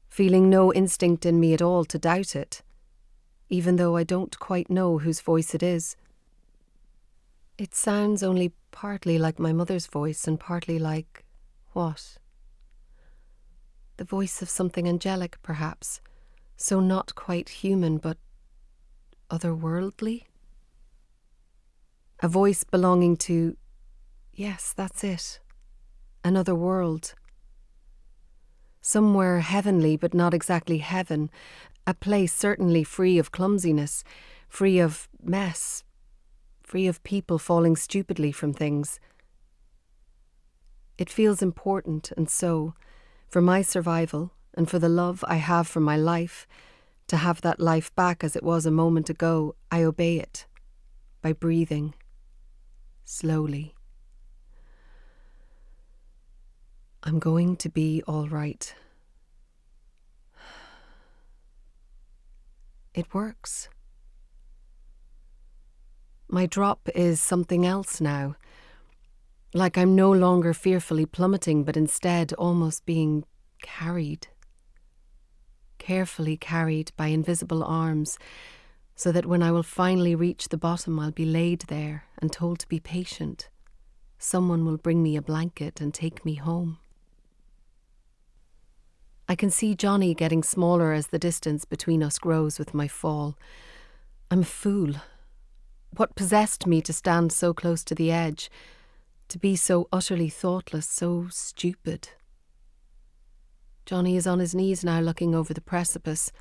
feeling no instinct in me at all to doubt it, even though I don't quite know whose voice it is. It sounds only partly like my mother's voice and partly like, what? The voice of something angelic, perhaps, so not quite human but otherworldly? A voice belonging to, yes, that's it, another world. Somewhere heavenly but not exactly heaven, a place certainly free of clumsiness, free of mess, free of people falling stupidly from things. It feels important, and so, for my survival and for the love I have for my life, to have that life back as it was a moment ago, I obey it by breathing slowly. I'm going to be all right. It works. My drop is something else now, like I'm no longer fearfully plummeting, but instead almost being carried, carefully carried by invisible arms, so that when I will finally reach the bottom, I'll be laid there and told to be patient. Someone will bring me a blanket and take me home. I can see Johnny getting smaller as the distance between us grows with my fall. I'm a fool. What possessed me to stand so close to the edge, to be so utterly thoughtless, so stupid? Johnny is on his knees now, looking over the precipice.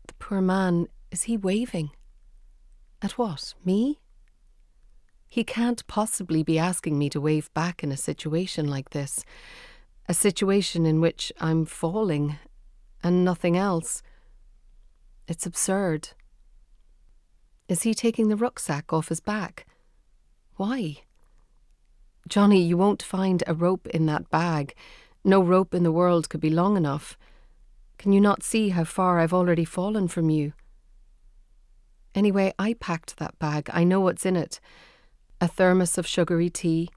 The poor man, is he waving? At what, me? He can't possibly be asking me to wave back in a situation like this. A situation in which I'm falling and nothing else. It's absurd. Is he taking the rucksack off his back? Why? Johnny, you won't find a rope in that bag. No rope in the world could be long enough. Can you not see how far I've already fallen from you? Anyway, I packed that bag. I know what's in it. A thermos of sugary tea,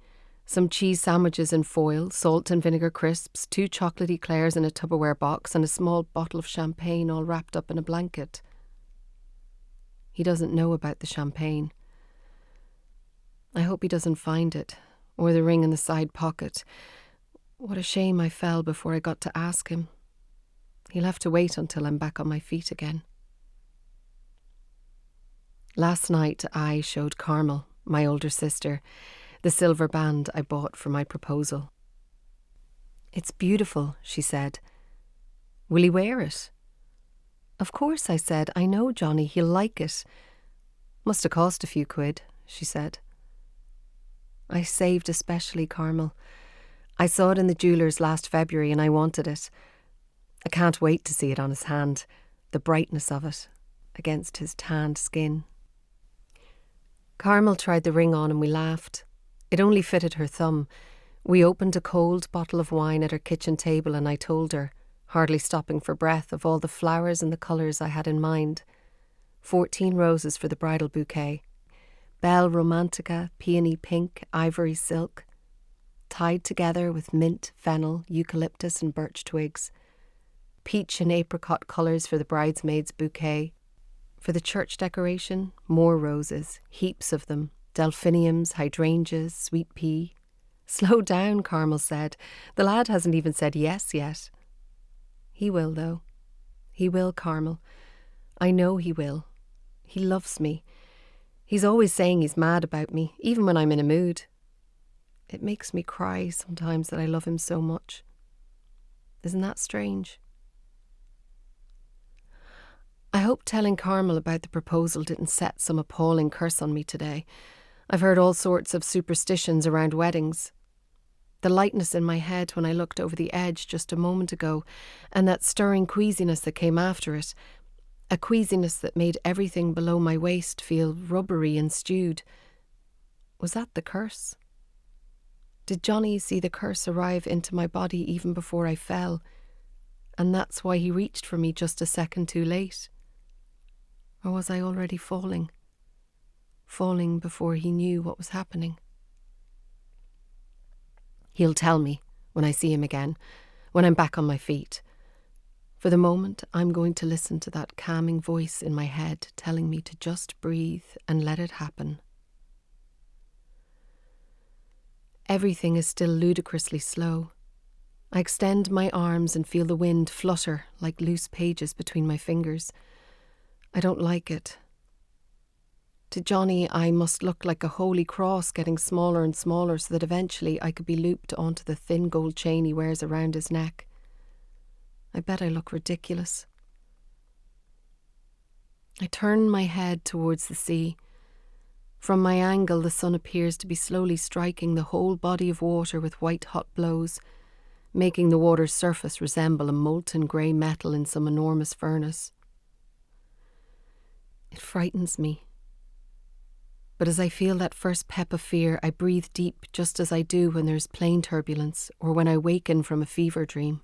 some cheese sandwiches in foil, salt and vinegar crisps, 2 chocolate eclairs in a Tupperware box, and a small bottle of champagne all wrapped up in a blanket. He doesn't know about the champagne. I hope he doesn't find it, or the ring in the side pocket. What a shame I fell before I got to ask him. He'll have to wait until I'm back on my feet again. Last night I showed Carmel, my older sister, the silver band I bought for my proposal. "It's beautiful," she said. "Will he wear it?" "Of course," I said. "I know Johnny, he'll like it." "Must have cost a few quid," she said. "I saved especially, Carmel. I saw it in the jeweller's last February and I wanted it. I can't wait to see it on his hand. the brightness of it against his tanned skin. Carmel tried the ring on and we laughed. It only fitted her thumb. We opened a cold bottle of wine at her kitchen table and I told her, hardly stopping for breath, of all the flowers and the colours I had in mind. 14 roses for the bridal bouquet. Belle Romantica, peony pink, ivory silk, tied together with mint, fennel, eucalyptus and birch twigs. Peach and apricot colours for the bridesmaid's bouquet. For the church decoration, more roses, heaps of them, delphiniums, hydrangeas, sweet pea. Slow down, Carmel said. The lad hasn't even said yes yet. He will, though. He will, Carmel. I know he will. He loves me. He's always saying he's mad about me, even when I'm in a mood. It makes me cry sometimes that I love him so much. Isn't that strange? I hope telling Carmel about the proposal didn't set some appalling curse on me today. I've heard all sorts of superstitions around weddings. The lightness in my head when I looked over the edge just a moment ago, and that stirring queasiness that came after it, a queasiness that made everything below my waist feel rubbery and stewed. Was that the curse? Did Johnny see the curse arrive into my body even before I fell, and that's why he reached for me just a second too late? Or was I already falling? Falling before he knew what was happening? He'll tell me when I see him again, when I'm back on my feet. For the moment, I'm going to listen to that calming voice in my head telling me to just breathe and let it happen. Everything is still ludicrously slow. I extend my arms and feel the wind flutter like loose pages between my fingers. I don't like it. To Johnny, I must look like a holy cross getting smaller and smaller so that eventually I could be looped onto the thin gold chain he wears around his neck. I bet I look ridiculous. I turn my head towards the sea. From my angle, the sun appears to be slowly striking the whole body of water with white hot blows, making the water's surface resemble a molten grey metal in some enormous furnace. It frightens me. But as I feel that first pep of fear, I breathe deep just as I do when there's plane turbulence or when I waken from a fever dream.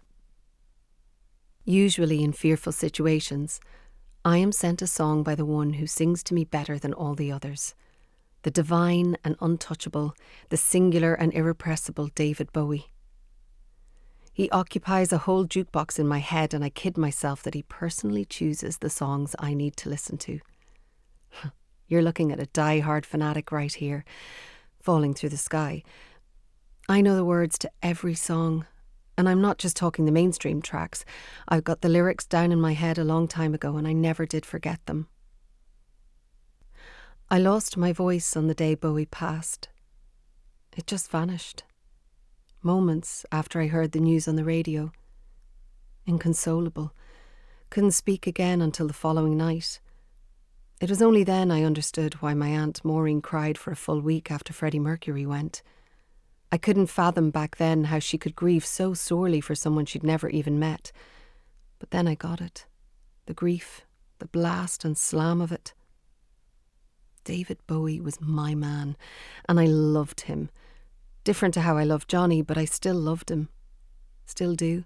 Usually in fearful situations, I am sent a song by the one who sings to me better than all the others. The divine and untouchable, the singular and irrepressible David Bowie. He occupies a whole jukebox in my head and I kid myself that he personally chooses the songs I need to listen to. You're looking at a die-hard fanatic right here, falling through the sky. I know the words to every song, and I'm not just talking the mainstream tracks. I've got the lyrics down in my head a long time ago and I never did forget them. I lost my voice on the day Bowie passed. It just vanished. Moments after I heard the news on the radio. Inconsolable. Couldn't speak again until the following night. It was only then I understood why my Aunt Maureen cried for a full week after Freddie Mercury went. I couldn't fathom back then how she could grieve so sorely for someone she'd never even met. But then I got it. The grief, the blast and slam of it. David Bowie was my man, and I loved him. Different to how I loved Johnny, but I still loved him. Still do.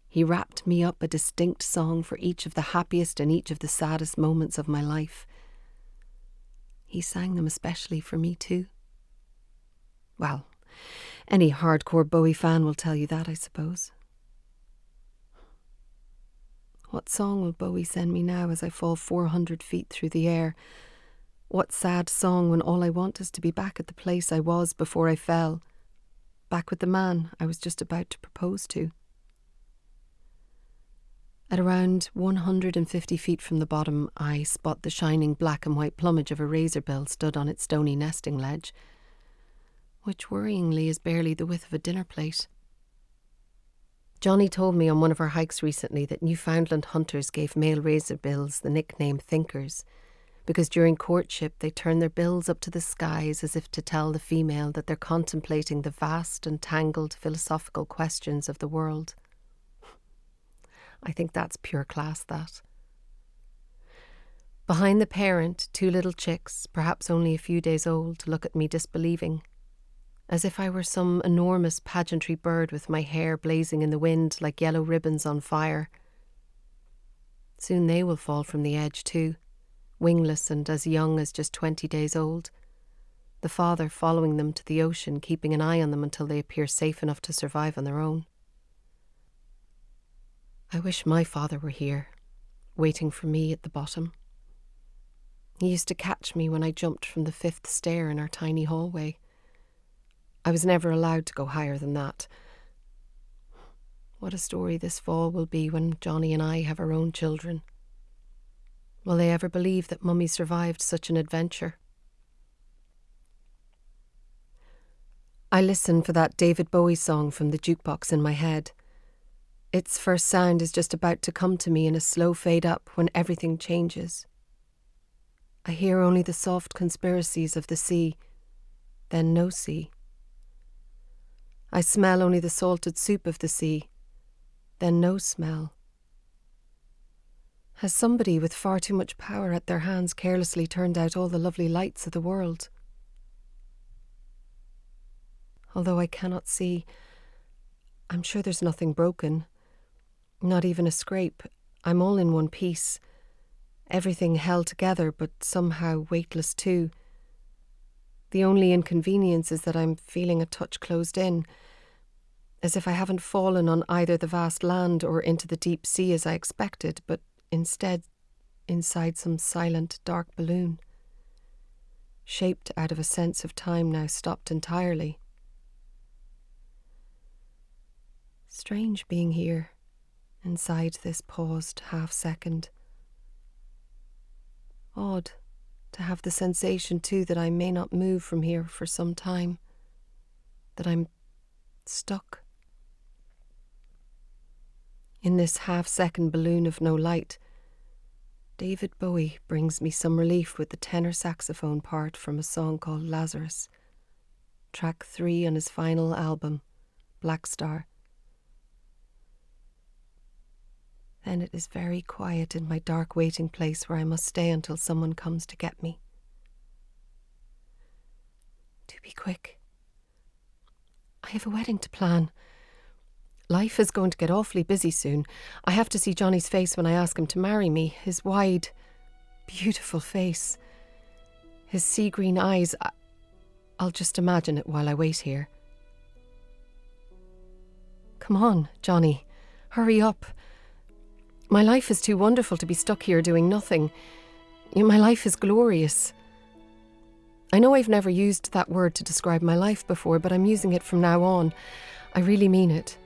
He rapped me up a distinct song for each of the happiest and each of the saddest moments of my life. He sang them especially for me too. Well, any hardcore Bowie fan will tell you that, I suppose. What song will Bowie send me now as I fall 400 feet through the air? What sad song when all I want is to be back at the place I was before I fell, back with the man I was just about to propose to? At around 150 feet from the bottom, I spot the shining black and white plumage of a razorbill stood on its stony nesting ledge, which worryingly is barely the width of a dinner plate. Johnny told me on one of our hikes recently that Newfoundland hunters gave male razorbills the nickname thinkers, because during courtship they turn their bills up to the skies as if to tell the female that they're contemplating the vast and tangled philosophical questions of the world. I think that's pure class, that. Behind the parent, 2 little chicks, perhaps only a few days old, look at me disbelieving, as if I were some enormous pageantry bird with my hair blazing in the wind like yellow ribbons on fire. Soon they will fall from the edge too, wingless and as young as just 20 days old, the father following them to the ocean, keeping an eye on them until they appear safe enough to survive on their own. I wish my father were here, waiting for me at the bottom. He used to catch me when I jumped from the 5th stair in our tiny hallway. I was never allowed to go higher than that. What a story this fall will be when Johnny and I have our own children. Will they ever believe that Mummy survived such an adventure? I listen for that David Bowie song from the jukebox in my head. Its first sound is just about to come to me in a slow fade up when everything changes. I hear only the soft conspiracies of the sea, then no sea. I smell only the salted soup of the sea, then no smell. Has somebody with far too much power at their hands carelessly turned out all the lovely lights of the world? Although I cannot see, I'm sure there's nothing broken, not even a scrape. I'm all in one piece, everything held together but somehow weightless too. The only inconvenience is that I'm feeling a touch closed in, as if I haven't fallen on either the vast land or into the deep sea as I expected, but instead inside some silent, dark balloon, shaped out of a sense of time now stopped entirely. Strange being here, inside this paused half-second. Odd to have the sensation too that I may not move from here for some time, that I'm stuck. In this half-second balloon of no light, David Bowie brings me some relief with the tenor saxophone part from a song called Lazarus, track 3 on his final album, Black Star. Then it is very quiet in my dark waiting place where I must stay until someone comes to get me. Do be quick. I have a wedding to plan. Life is going to get awfully busy soon. I have to see Johnny's face when I ask him to marry me. His wide, beautiful face. His sea green eyes. I'll just imagine it while I wait here. Come on, Johnny. Hurry up. My life is too wonderful to be stuck here doing nothing. My life is glorious. I know I've never used that word to describe my life before, but I'm using it from now on. I really mean it.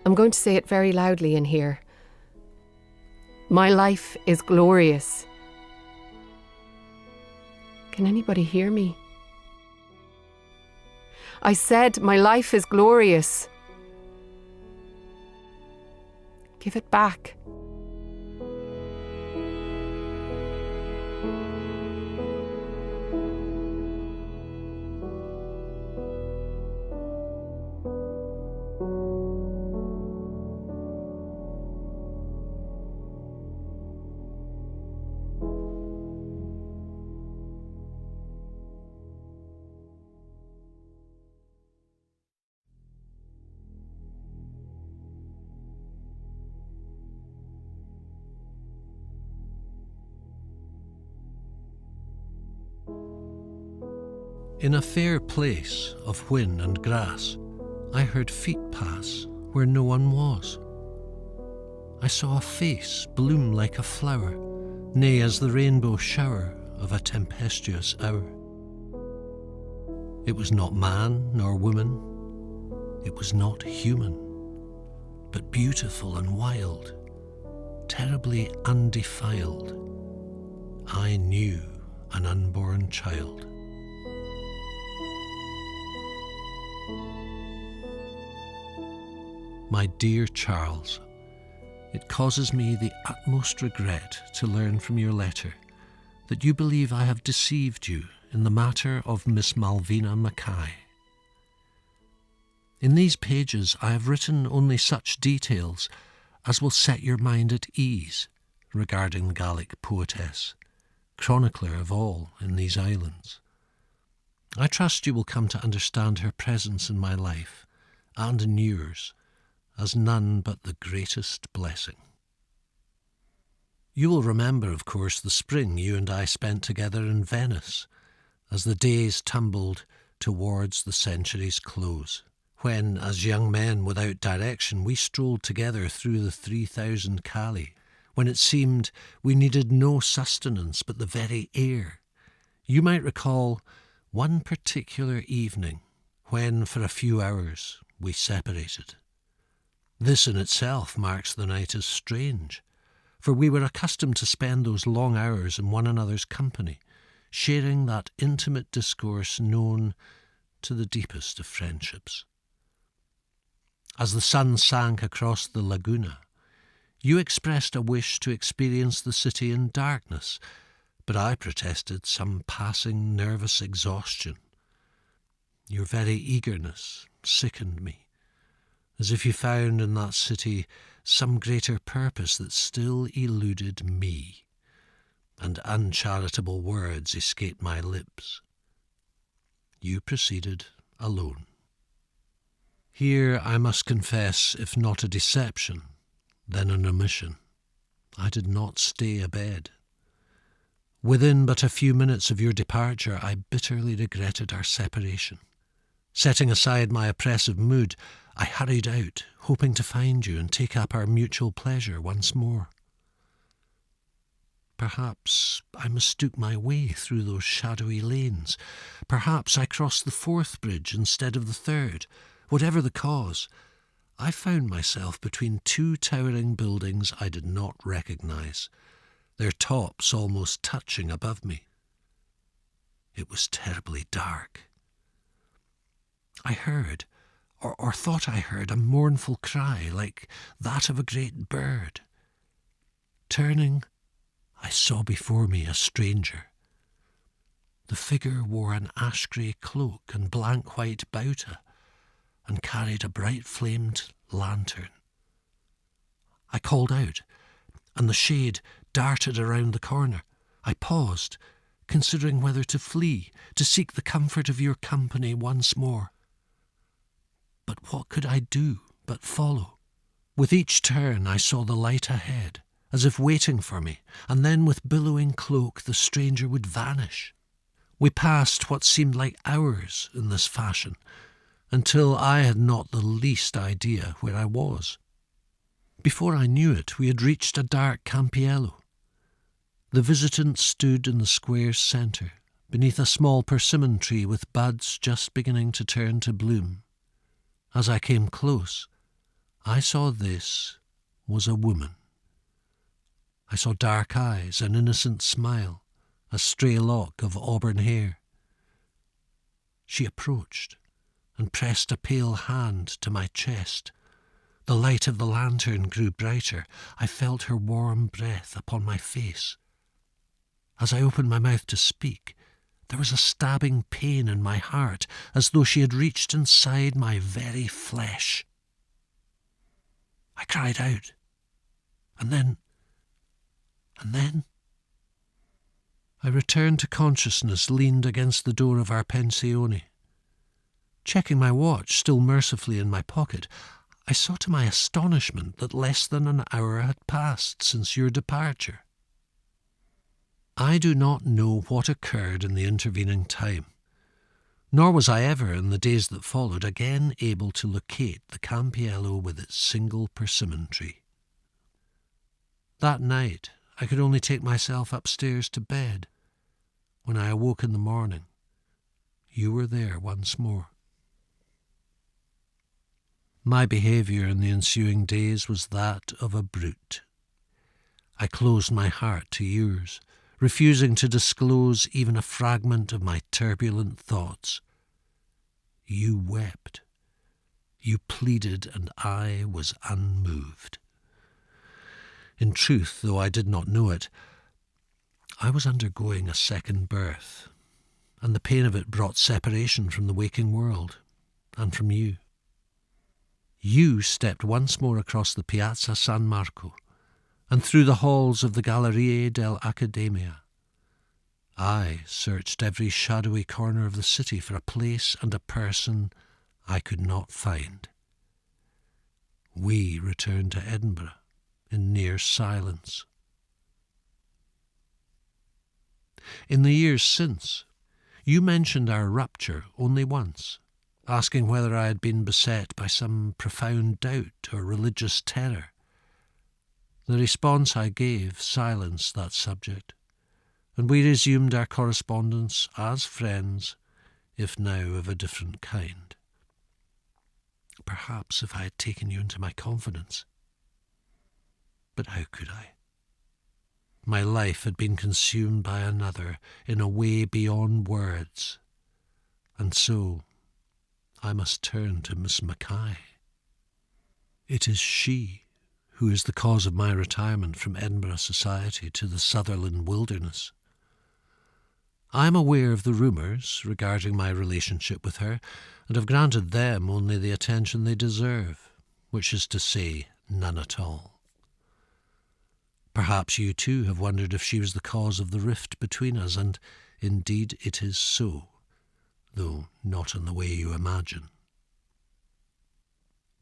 I'm going to say it very loudly in here. My life is glorious. Can anybody hear me? I said my life is glorious. Give it back. In a fair place of whin and grass, I heard feet pass where no one was. I saw a face bloom like a flower, nay, as the rainbow shower of a tempestuous hour. It was not man nor woman, it was not human, but beautiful and wild, terribly undefiled. I knew an unborn child. My dear Charles, it causes me the utmost regret to learn from your letter that you believe I have deceived you in the matter of Miss Malvina Mackay. In these pages I have written only such details as will set your mind at ease regarding the Gallic poetess, chronicler of all in these islands. I trust you will come to understand her presence in my life and in yours as none but the greatest blessing. You will remember, of course, the spring you and I spent together in Venice as the days tumbled towards the century's close, when, as young men without direction, we strolled together through the 3,000 calli, when it seemed we needed no sustenance but the very air. You might recall one particular evening when, for a few hours, we separated. This in itself marks the night as strange, for we were accustomed to spend those long hours in one another's company, sharing that intimate discourse known to the deepest of friendships. As the sun sank across the laguna, you expressed a wish to experience the city in darkness, but I protested some passing nervous exhaustion. Your very eagerness sickened me, as if you found in that city some greater purpose that still eluded me, and uncharitable words escaped my lips. You proceeded alone. Here I must confess, if not a deception, then an omission. I did not stay abed. Within but a few minutes of your departure, I bitterly regretted our separation. Setting aside my oppressive mood, I hurried out, hoping to find you and take up our mutual pleasure once more. Perhaps I mistook my way through those shadowy lanes. Perhaps I crossed the 4th bridge instead of the 3rd. Whatever the cause, I found myself between 2 towering buildings I did not recognise, their tops almost touching above me. It was terribly dark. I heard, or thought I heard, a mournful cry like that of a great bird. Turning, I saw before me a stranger. The figure wore an ash-grey cloak and blank white bauta, and carried a bright-flamed lantern. I called out, and the shade darted around the corner. I paused, considering whether to flee, to seek the comfort of your company once more. But what could I do but follow? With each turn I saw the light ahead, as if waiting for me, and then with billowing cloak the stranger would vanish. We passed what seemed like hours in this fashion, until I had not the least idea where I was. Before I knew it, we had reached a dark campiello. The visitant stood in the square's centre, beneath a small persimmon tree with buds just beginning to turn to bloom. As I came close, I saw this was a woman. I saw dark eyes, an innocent smile, a stray lock of auburn hair. She approached and pressed a pale hand to my chest. The light of the lantern grew brighter. I felt her warm breath upon my face. As I opened my mouth to speak, there was a stabbing pain in my heart, as though she had reached inside my very flesh. I cried out, and then I returned to consciousness, leaned against the door of our pensione. Checking my watch, still mercifully in my pocket, I saw to my astonishment that less than an hour had passed since your departure. I do not know what occurred in the intervening time, nor was I ever, in the days that followed, again able to locate the campiello with its single persimmon tree. That night I could only take myself upstairs to bed. When I awoke in the morning, you were there once more. My behaviour in the ensuing days was that of a brute. I closed my heart to yours, refusing to disclose even a fragment of my turbulent thoughts. You wept. You pleaded, and I was unmoved. In truth, though I did not know it, I was undergoing a second birth, and the pain of it brought separation from the waking world, and from you. You stepped once more across the Piazza San Marco and through the halls of the Gallerie dell'Accademia. I searched every shadowy corner of the city for a place and a person I could not find. We returned to Edinburgh in near silence. In the years since, you mentioned our rupture only once, asking whether I had been beset by some profound doubt or religious terror. The response I gave silenced that subject, and we resumed our correspondence as friends, if now of a different kind. Perhaps if I had taken you into my confidence. But how could I? My life had been consumed by another in a way beyond words, and so I must turn to Miss Mackay. It is she who is the cause of my retirement from Edinburgh society to the Sutherland wilderness. I am aware of the rumours regarding my relationship with her, and have granted them only the attention they deserve, which is to say, none at all. Perhaps you too have wondered if she was the cause of the rift between us, and indeed it is so, though not in the way you imagine.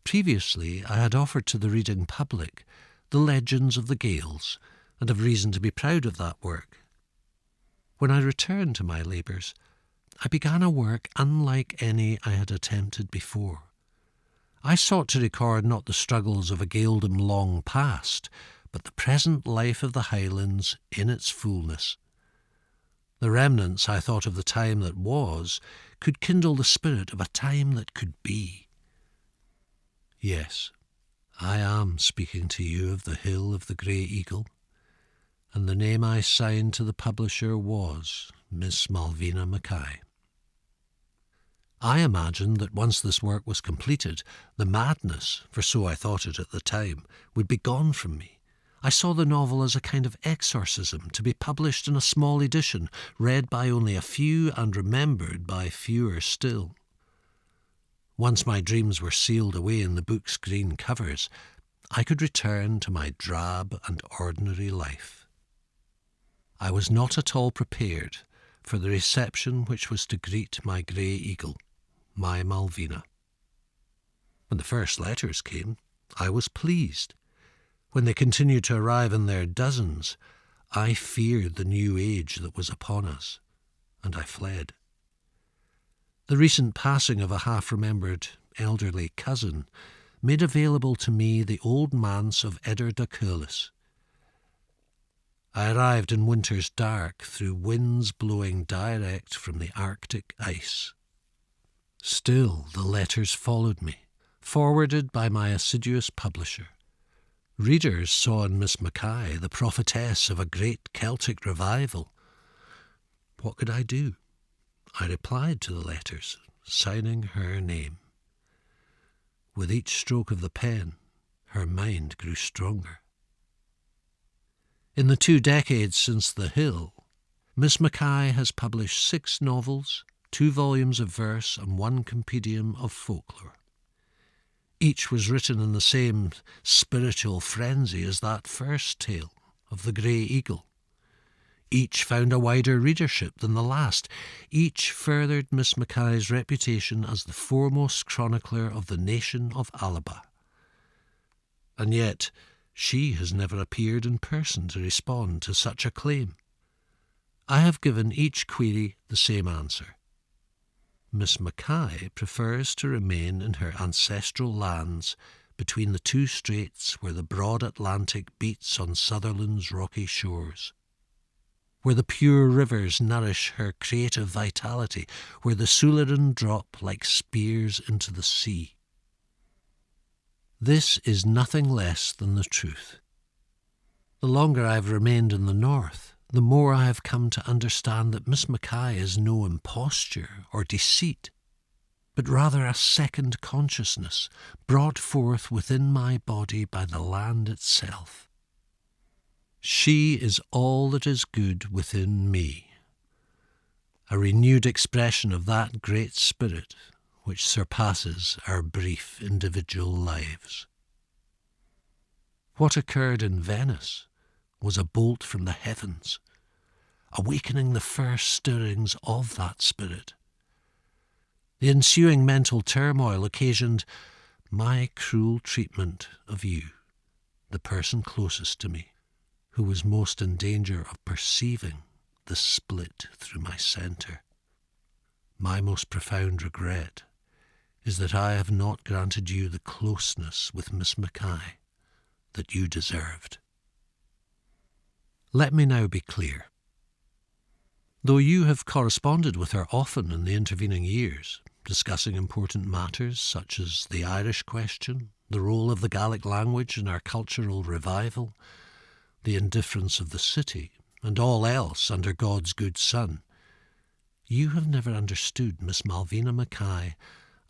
Previously I had offered to the reading public the Legends of the Gaels, and have reason to be proud of that work. When I returned to my labours, I began a work unlike any I had attempted before. I sought to record not the struggles of a Gaeldom long past, but the present life of the Highlands in its fullness. The remnants, I thought, of the time that was could kindle the spirit of a time that could be. Yes, I am speaking to you of the Hill of the Grey Eagle, and the name I signed to the publisher was Miss Malvina Mackay. I imagined that once this work was completed, the madness, for so I thought it at the time, would be gone from me. I saw the novel as a kind of exorcism, to be published in a small edition, read by only a few and remembered by fewer still. Once my dreams were sealed away in the book's green covers, I could return to my drab and ordinary life. I was not at all prepared for the reception which was to greet my grey eagle, my Malvina. When the first letters came, I was pleased. When they continued to arrive in their dozens, I feared the new age that was upon us, and I fled. The recent passing of a half-remembered elderly cousin made available to me the old manse of Edder da Curlis. I arrived in winter's dark through winds blowing direct from the Arctic ice. Still the letters followed me, forwarded by my assiduous publisher. Readers saw in Miss Mackay the prophetess of a great Celtic revival. What could I do? I replied to the letters, signing her name. With each stroke of the pen, her mind grew stronger. In the 2 decades since The Hill, Miss Mackay has published 6 novels, 2 volumes of verse and 1 compendium of folklore. Each was written in the same spiritual frenzy as that first tale of the Grey Eagle. Each found a wider readership than the last. Each furthered Miss Mackay's reputation as the foremost chronicler of the nation of Alaba. And yet, she has never appeared in person to respond to such a claim. I have given each query the same answer. Miss Mackay prefers to remain in her ancestral lands between the 2 straits where the broad Atlantic beats on Sutherland's rocky shores, where the pure rivers nourish her creative vitality, where the Suliran drop like spears into the sea. This is nothing less than the truth. The longer I have remained in the north, the more I have come to understand that Miss Mackay is no imposture or deceit, but rather a second consciousness brought forth within my body by the land itself. She is all that is good within me, a renewed expression of that great spirit which surpasses our brief individual lives. What occurred in Venice was a bolt from the heavens, awakening the first stirrings of that spirit. The ensuing mental turmoil occasioned my cruel treatment of you, the person closest to me, who was most in danger of perceiving the split through my centre. My most profound regret is that I have not granted you the closeness with Miss Mackay that you deserved. Let me now be clear. Though you have corresponded with her often in the intervening years, discussing important matters such as the Irish question, the role of the Gaelic language in our cultural revival, the indifference of the city, and all else under God's good sun, you have never understood Miss Malvina Mackay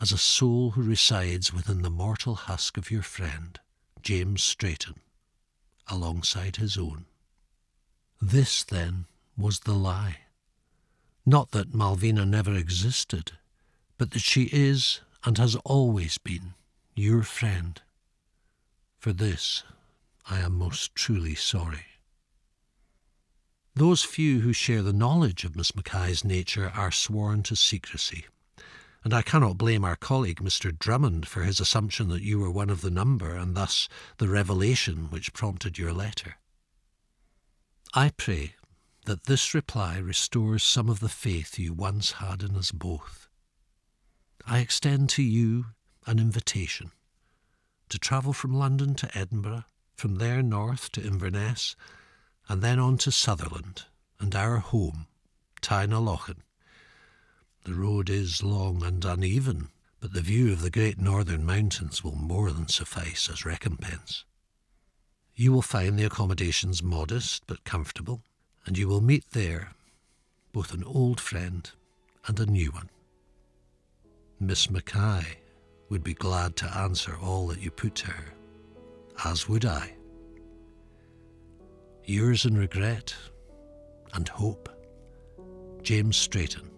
as a soul who resides within the mortal husk of your friend, James Straiton, alongside his own. This, then, was the lie. Not that Malvina never existed, but that she is and has always been your friend. For this, I am most truly sorry. Those few who share the knowledge of Miss Mackay's nature are sworn to secrecy, and I cannot blame our colleague Mr. Drummond for his assumption that you were one of the number and thus the revelation which prompted your letter. I pray that this reply restores some of the faith you once had in us both. I extend to you an invitation to travel from London to Edinburgh, from there north to Inverness, and then on to Sutherland and our home, Tyne-a-Lochan. The road is long and uneven, but the view of the great northern mountains will more than suffice as recompense. You will find the accommodations modest but comfortable, and you will meet there both an old friend and a new one. Miss Mackay would be glad to answer all that you put to her, as would I. Yours in regret and hope, James Straiton,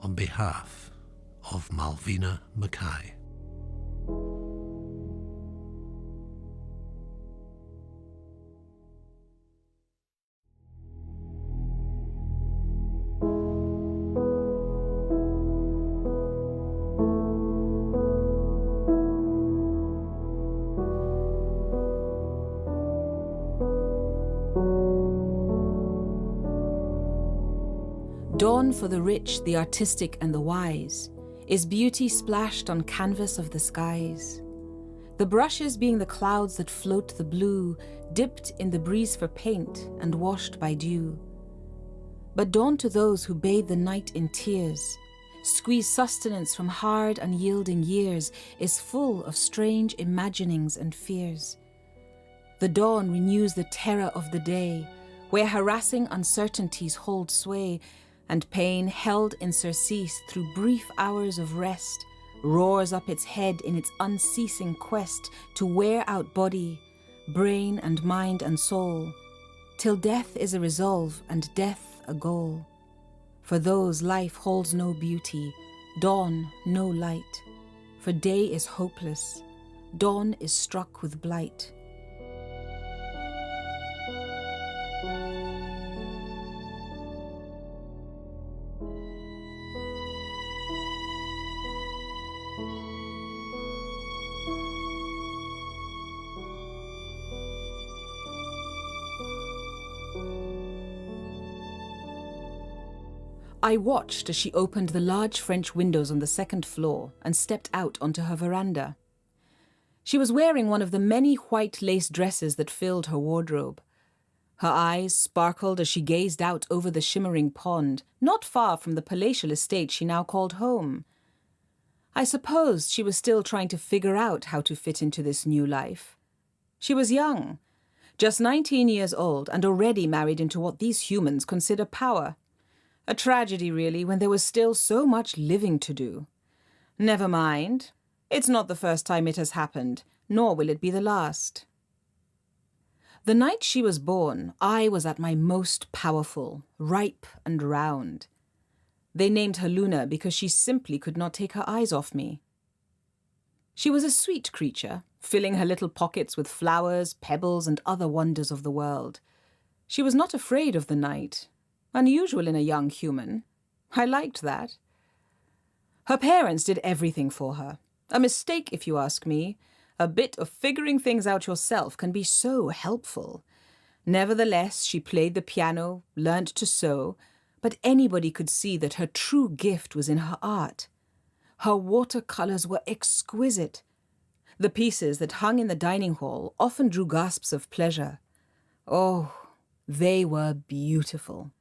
on behalf of Malvina Mackay. Dawn for the rich, the artistic and the wise is beauty splashed on canvas of the skies. The brushes being the clouds that float the blue, dipped in the breeze for paint and washed by dew. But dawn to those who bathe the night in tears, squeeze sustenance from hard unyielding years, is full of strange imaginings and fears. The dawn renews the terror of the day, where harassing uncertainties hold sway, and pain held in surcease through brief hours of rest roars up its head in its unceasing quest to wear out body, brain and mind and soul, till death is a resolve and death a goal. For those life holds no beauty, dawn no light, for day is hopeless, dawn is struck with blight. I watched as she opened the large French windows on the second floor and stepped out onto her veranda. She was wearing one of the many white lace dresses that filled her wardrobe. Her eyes sparkled as she gazed out over the shimmering pond, not far from the palatial estate she now called home. I supposed she was still trying to figure out how to fit into this new life. She was young, just 19 years old, and already married into what these humans consider power. A tragedy, really, when there was still so much living to do. Never mind. It's not the first time it has happened, nor will it be the last. The night she was born, I was at my most powerful, ripe and round. They named her Luna because she simply could not take her eyes off me. She was a sweet creature, filling her little pockets with flowers, pebbles, and other wonders of the world. She was not afraid of the night, unusual in a young human. I liked that. Her parents did everything for her. A mistake, if you ask me. A bit of figuring things out yourself can be so helpful. Nevertheless, she played the piano, learnt to sew, but anybody could see that her true gift was in her art. Her watercolours were exquisite. The pieces that hung in the dining hall often drew gasps of pleasure. Oh, they were beautiful.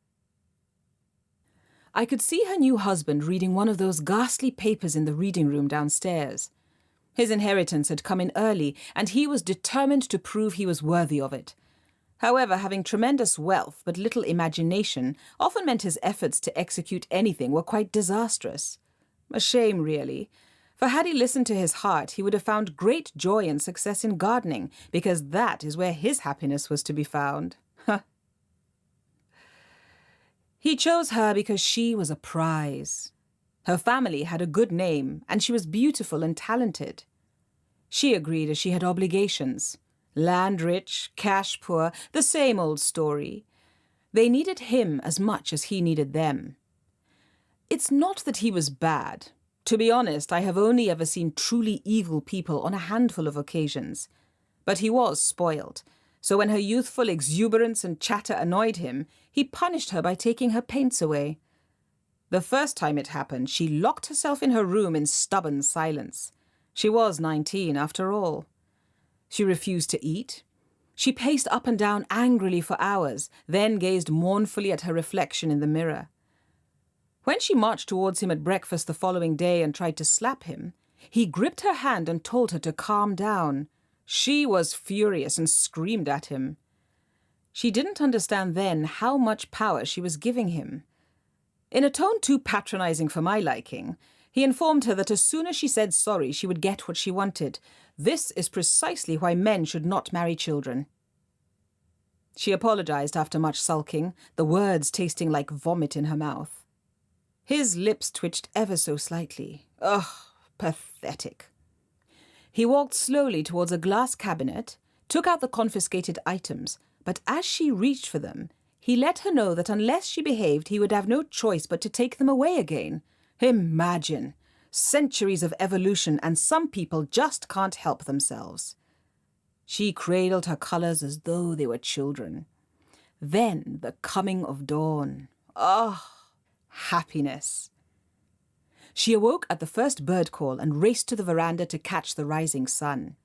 I could see her new husband reading one of those ghastly papers in the reading room downstairs. His inheritance had come in early, and he was determined to prove he was worthy of it. However, having tremendous wealth but little imagination often meant his efforts to execute anything were quite disastrous. A shame, really. For had he listened to his heart, he would have found great joy and success in gardening, because that is where his happiness was to be found. He chose her because she was a prize. Her family had a good name, and she was beautiful and talented. She agreed as she had obligations. Land rich, cash poor, the same old story. They needed him as much as he needed them. It's not that he was bad. To be honest, I have only ever seen truly evil people on a handful of occasions. But he was spoiled, so when her youthful exuberance and chatter annoyed him, he punished her by taking her paints away. The first time it happened, she locked herself in her room in stubborn silence. She was 19, after all. She refused to eat. She paced up and down angrily for hours, then gazed mournfully at her reflection in the mirror. When she marched towards him at breakfast the following day and tried to slap him, he gripped her hand and told her to calm down. She was furious and screamed at him. She didn't understand then how much power she was giving him. In a tone too patronizing for my liking, he informed her that as soon as she said sorry, she would get what she wanted. This is precisely why men should not marry children. She apologized after much sulking, the words tasting like vomit in her mouth. His lips twitched ever so slightly. Ugh, pathetic. He walked slowly towards a glass cabinet, took out the confiscated items, but as she reached for them, he let her know that unless she behaved, he would have no choice but to take them away again. Imagine! Centuries of evolution, and some people just can't help themselves. She cradled her colours as though they were children. Then the coming of dawn. Ah, happiness. She awoke at the first bird call and raced to the veranda to catch the rising sun.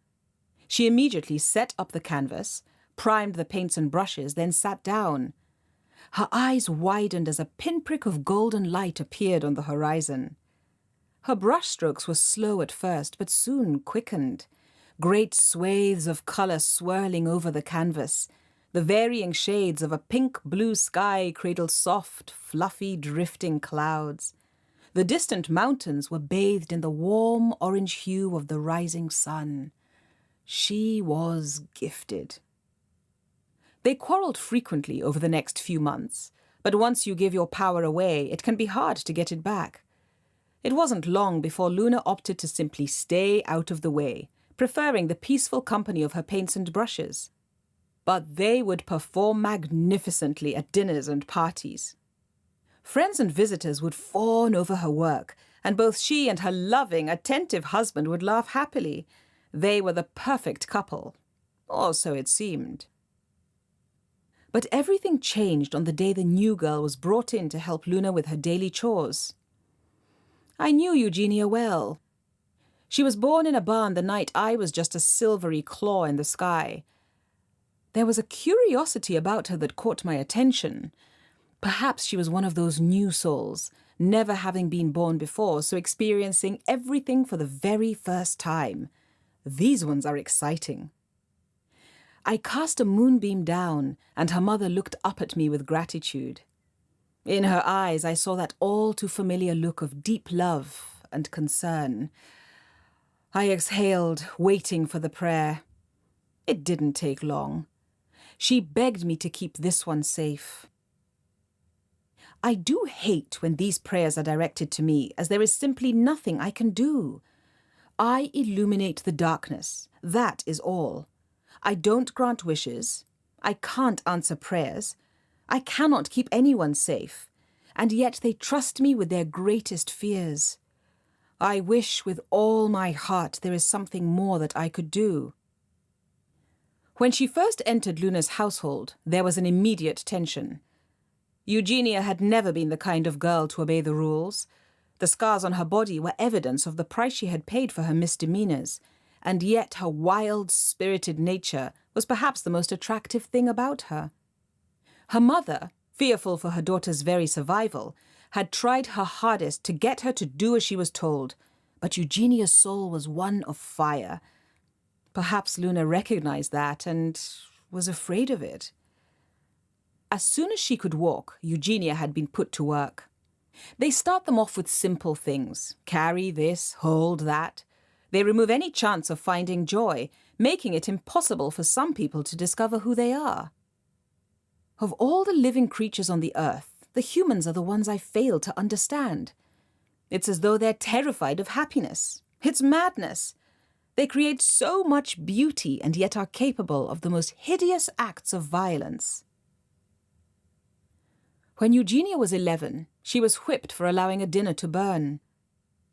She immediately set up the canvas, primed the paints and brushes, then sat down. Her eyes widened as a pinprick of golden light appeared on the horizon. Her brushstrokes were slow at first, but soon quickened. Great swathes of colour swirling over the canvas. The varying shades of a pink-blue sky cradled soft, fluffy, drifting clouds. The distant mountains were bathed in the warm orange hue of the rising sun. She was gifted. They quarrelled frequently over the next few months, but once you give your power away, it can be hard to get it back. It wasn't long before Luna opted to simply stay out of the way, preferring the peaceful company of her paints and brushes. But they would perform magnificently at dinners and parties. Friends and visitors would fawn over her work, and both she and her loving, attentive husband would laugh happily. They were the perfect couple, or so it seemed. But everything changed on the day the new girl was brought in to help Luna with her daily chores. I knew Eugenia well. She was born in a barn the night I was just a silvery claw in the sky. There was a curiosity about her that caught my attention. Perhaps she was one of those new souls, never having been born before, so experiencing everything for the very first time. These ones are exciting. I cast a moonbeam down, and her mother looked up at me with gratitude. In her eyes, I saw that all-too-familiar look of deep love and concern. I exhaled, waiting for the prayer. It didn't take long. She begged me to keep this one safe. I do hate when these prayers are directed to me, as there is simply nothing I can do. I illuminate the darkness, that is all. I don't grant wishes. I can't answer prayers. I cannot keep anyone safe. And yet they trust me with their greatest fears. I wish with all my heart there is something more that I could do. When she first entered Luna's household, there was an immediate tension. Eugenia had never been the kind of girl to obey the rules. The scars on her body were evidence of the price she had paid for her misdemeanors, and yet her wild, spirited nature was perhaps the most attractive thing about her. Her mother, fearful for her daughter's very survival, had tried her hardest to get her to do as she was told, but Eugenia's soul was one of fire. Perhaps Luna recognized that and was afraid of it. As soon as she could walk, Eugenia had been put to work. They start them off with simple things. Carry this, hold that. They remove any chance of finding joy, making it impossible for some people to discover who they are. Of all the living creatures on the earth, the humans are the ones I fail to understand. It's as though they're terrified of happiness. It's madness. They create so much beauty and yet are capable of the most hideous acts of violence. When Eugenia was 11, she was whipped for allowing a dinner to burn.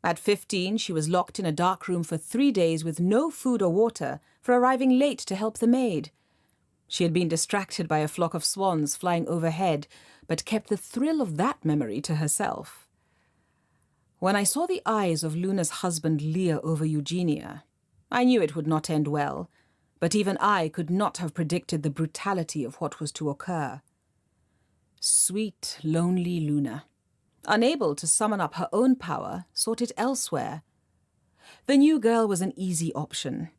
At 15, she was locked in a dark room for 3 days with no food or water for arriving late to help the maid. She had been distracted by a flock of swans flying overhead, but kept the thrill of that memory to herself. When I saw the eyes of Luna's husband leer over Eugenia, I knew it would not end well, but even I could not have predicted the brutality of what was to occur. Sweet, lonely Luna, unable to summon up her own power, sought it elsewhere. The new girl was an easy option.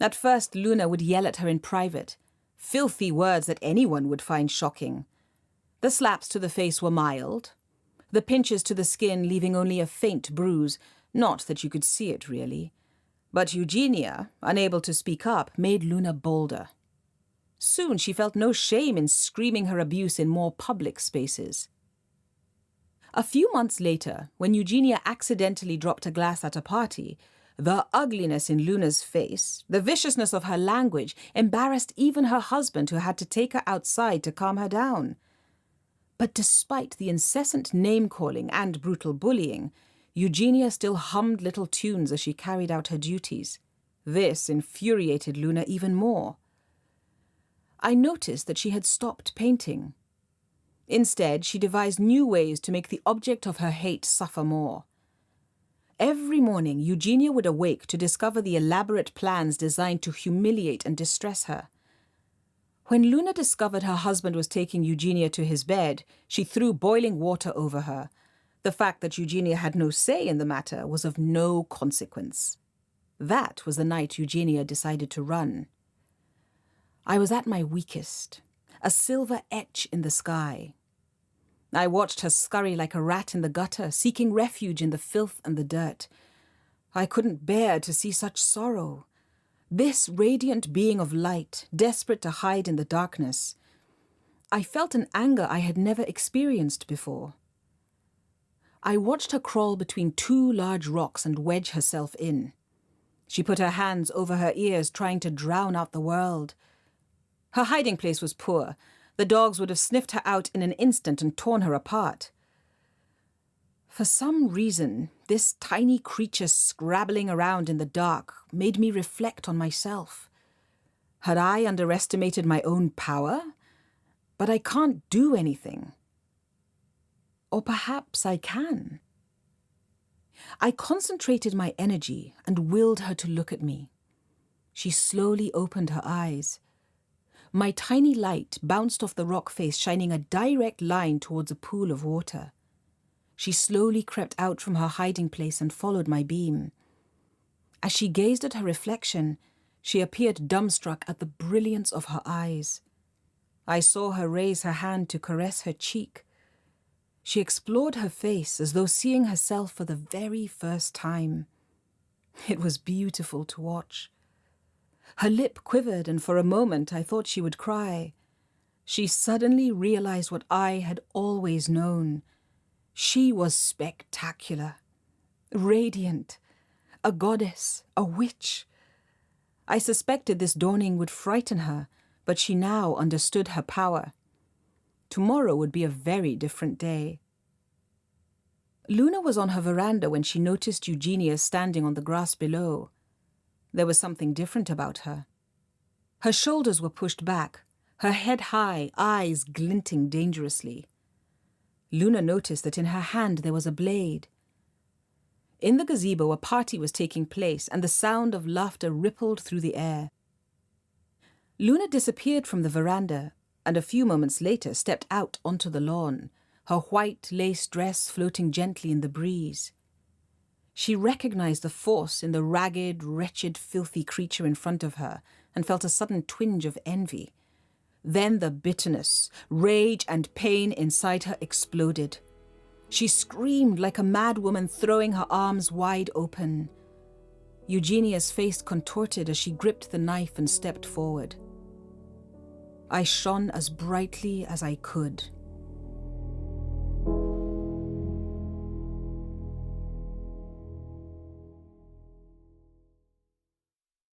At first, Luna would yell at her in private, filthy words that anyone would find shocking. The slaps to the face were mild, the pinches to the skin leaving only a faint bruise, not that you could see it really. But Eugenia, unable to speak up, made Luna bolder. Soon she felt no shame in screaming her abuse in more public spaces. A few months later, when Eugenia accidentally dropped a glass at a party, the ugliness in Luna's face, the viciousness of her language, embarrassed even her husband, who had to take her outside to calm her down. But despite the incessant name-calling and brutal bullying, Eugenia still hummed little tunes as she carried out her duties. This infuriated Luna even more. I noticed that she had stopped painting. Instead, she devised new ways to make the object of her hate suffer more. Every morning, Eugenia would awake to discover the elaborate plans designed to humiliate and distress her. When Luna discovered her husband was taking Eugenia to his bed, she threw boiling water over her. The fact that Eugenia had no say in the matter was of no consequence. That was the night Eugenia decided to run. I was at my weakest, a silver etch in the sky. I watched her scurry like a rat in the gutter, seeking refuge in the filth and the dirt. I couldn't bear to see such sorrow. This radiant being of light, desperate to hide in the darkness. I felt an anger I had never experienced before. I watched her crawl between 2 large rocks and wedge herself in. She put her hands over her ears, trying to drown out the world. Her hiding place was poor. The dogs would have sniffed her out in an instant and torn her apart. For some reason, this tiny creature scrabbling around in the dark made me reflect on myself. Had I underestimated my own power? But I can't do anything. Or perhaps I can. I concentrated my energy and willed her to look at me. She slowly opened her eyes. My tiny light bounced off the rock face, shining a direct line towards a pool of water. She slowly crept out from her hiding place and followed my beam. As she gazed at her reflection, she appeared dumbstruck at the brilliance of her eyes. I saw her raise her hand to caress her cheek. She explored her face as though seeing herself for the very first time. It was beautiful to watch. Her lip quivered, and for a moment I thought she would cry. she suddenly realized what I had always known. She was spectacular, radiant, a goddess, a witch. I suspected this dawning would frighten her, but she now understood her power. Tomorrow would be a very different day. Luna was on her veranda when she noticed Eugenia standing on the grass below. There was something different about her. Her shoulders were pushed back, her head high, eyes glinting dangerously. Luna noticed that in her hand there was a blade. In the gazebo, a party was taking place, and the sound of laughter rippled through the air. Luna disappeared from the veranda, and a few moments later stepped out onto the lawn, her white lace dress floating gently in the breeze. She recognized the force in the ragged, wretched, filthy creature in front of her, and felt a sudden twinge of envy. Then the bitterness, rage, and pain inside her exploded. She screamed like a mad woman, throwing her arms wide open. Eugenia's face contorted as she gripped the knife and stepped forward. I shone as brightly as I could.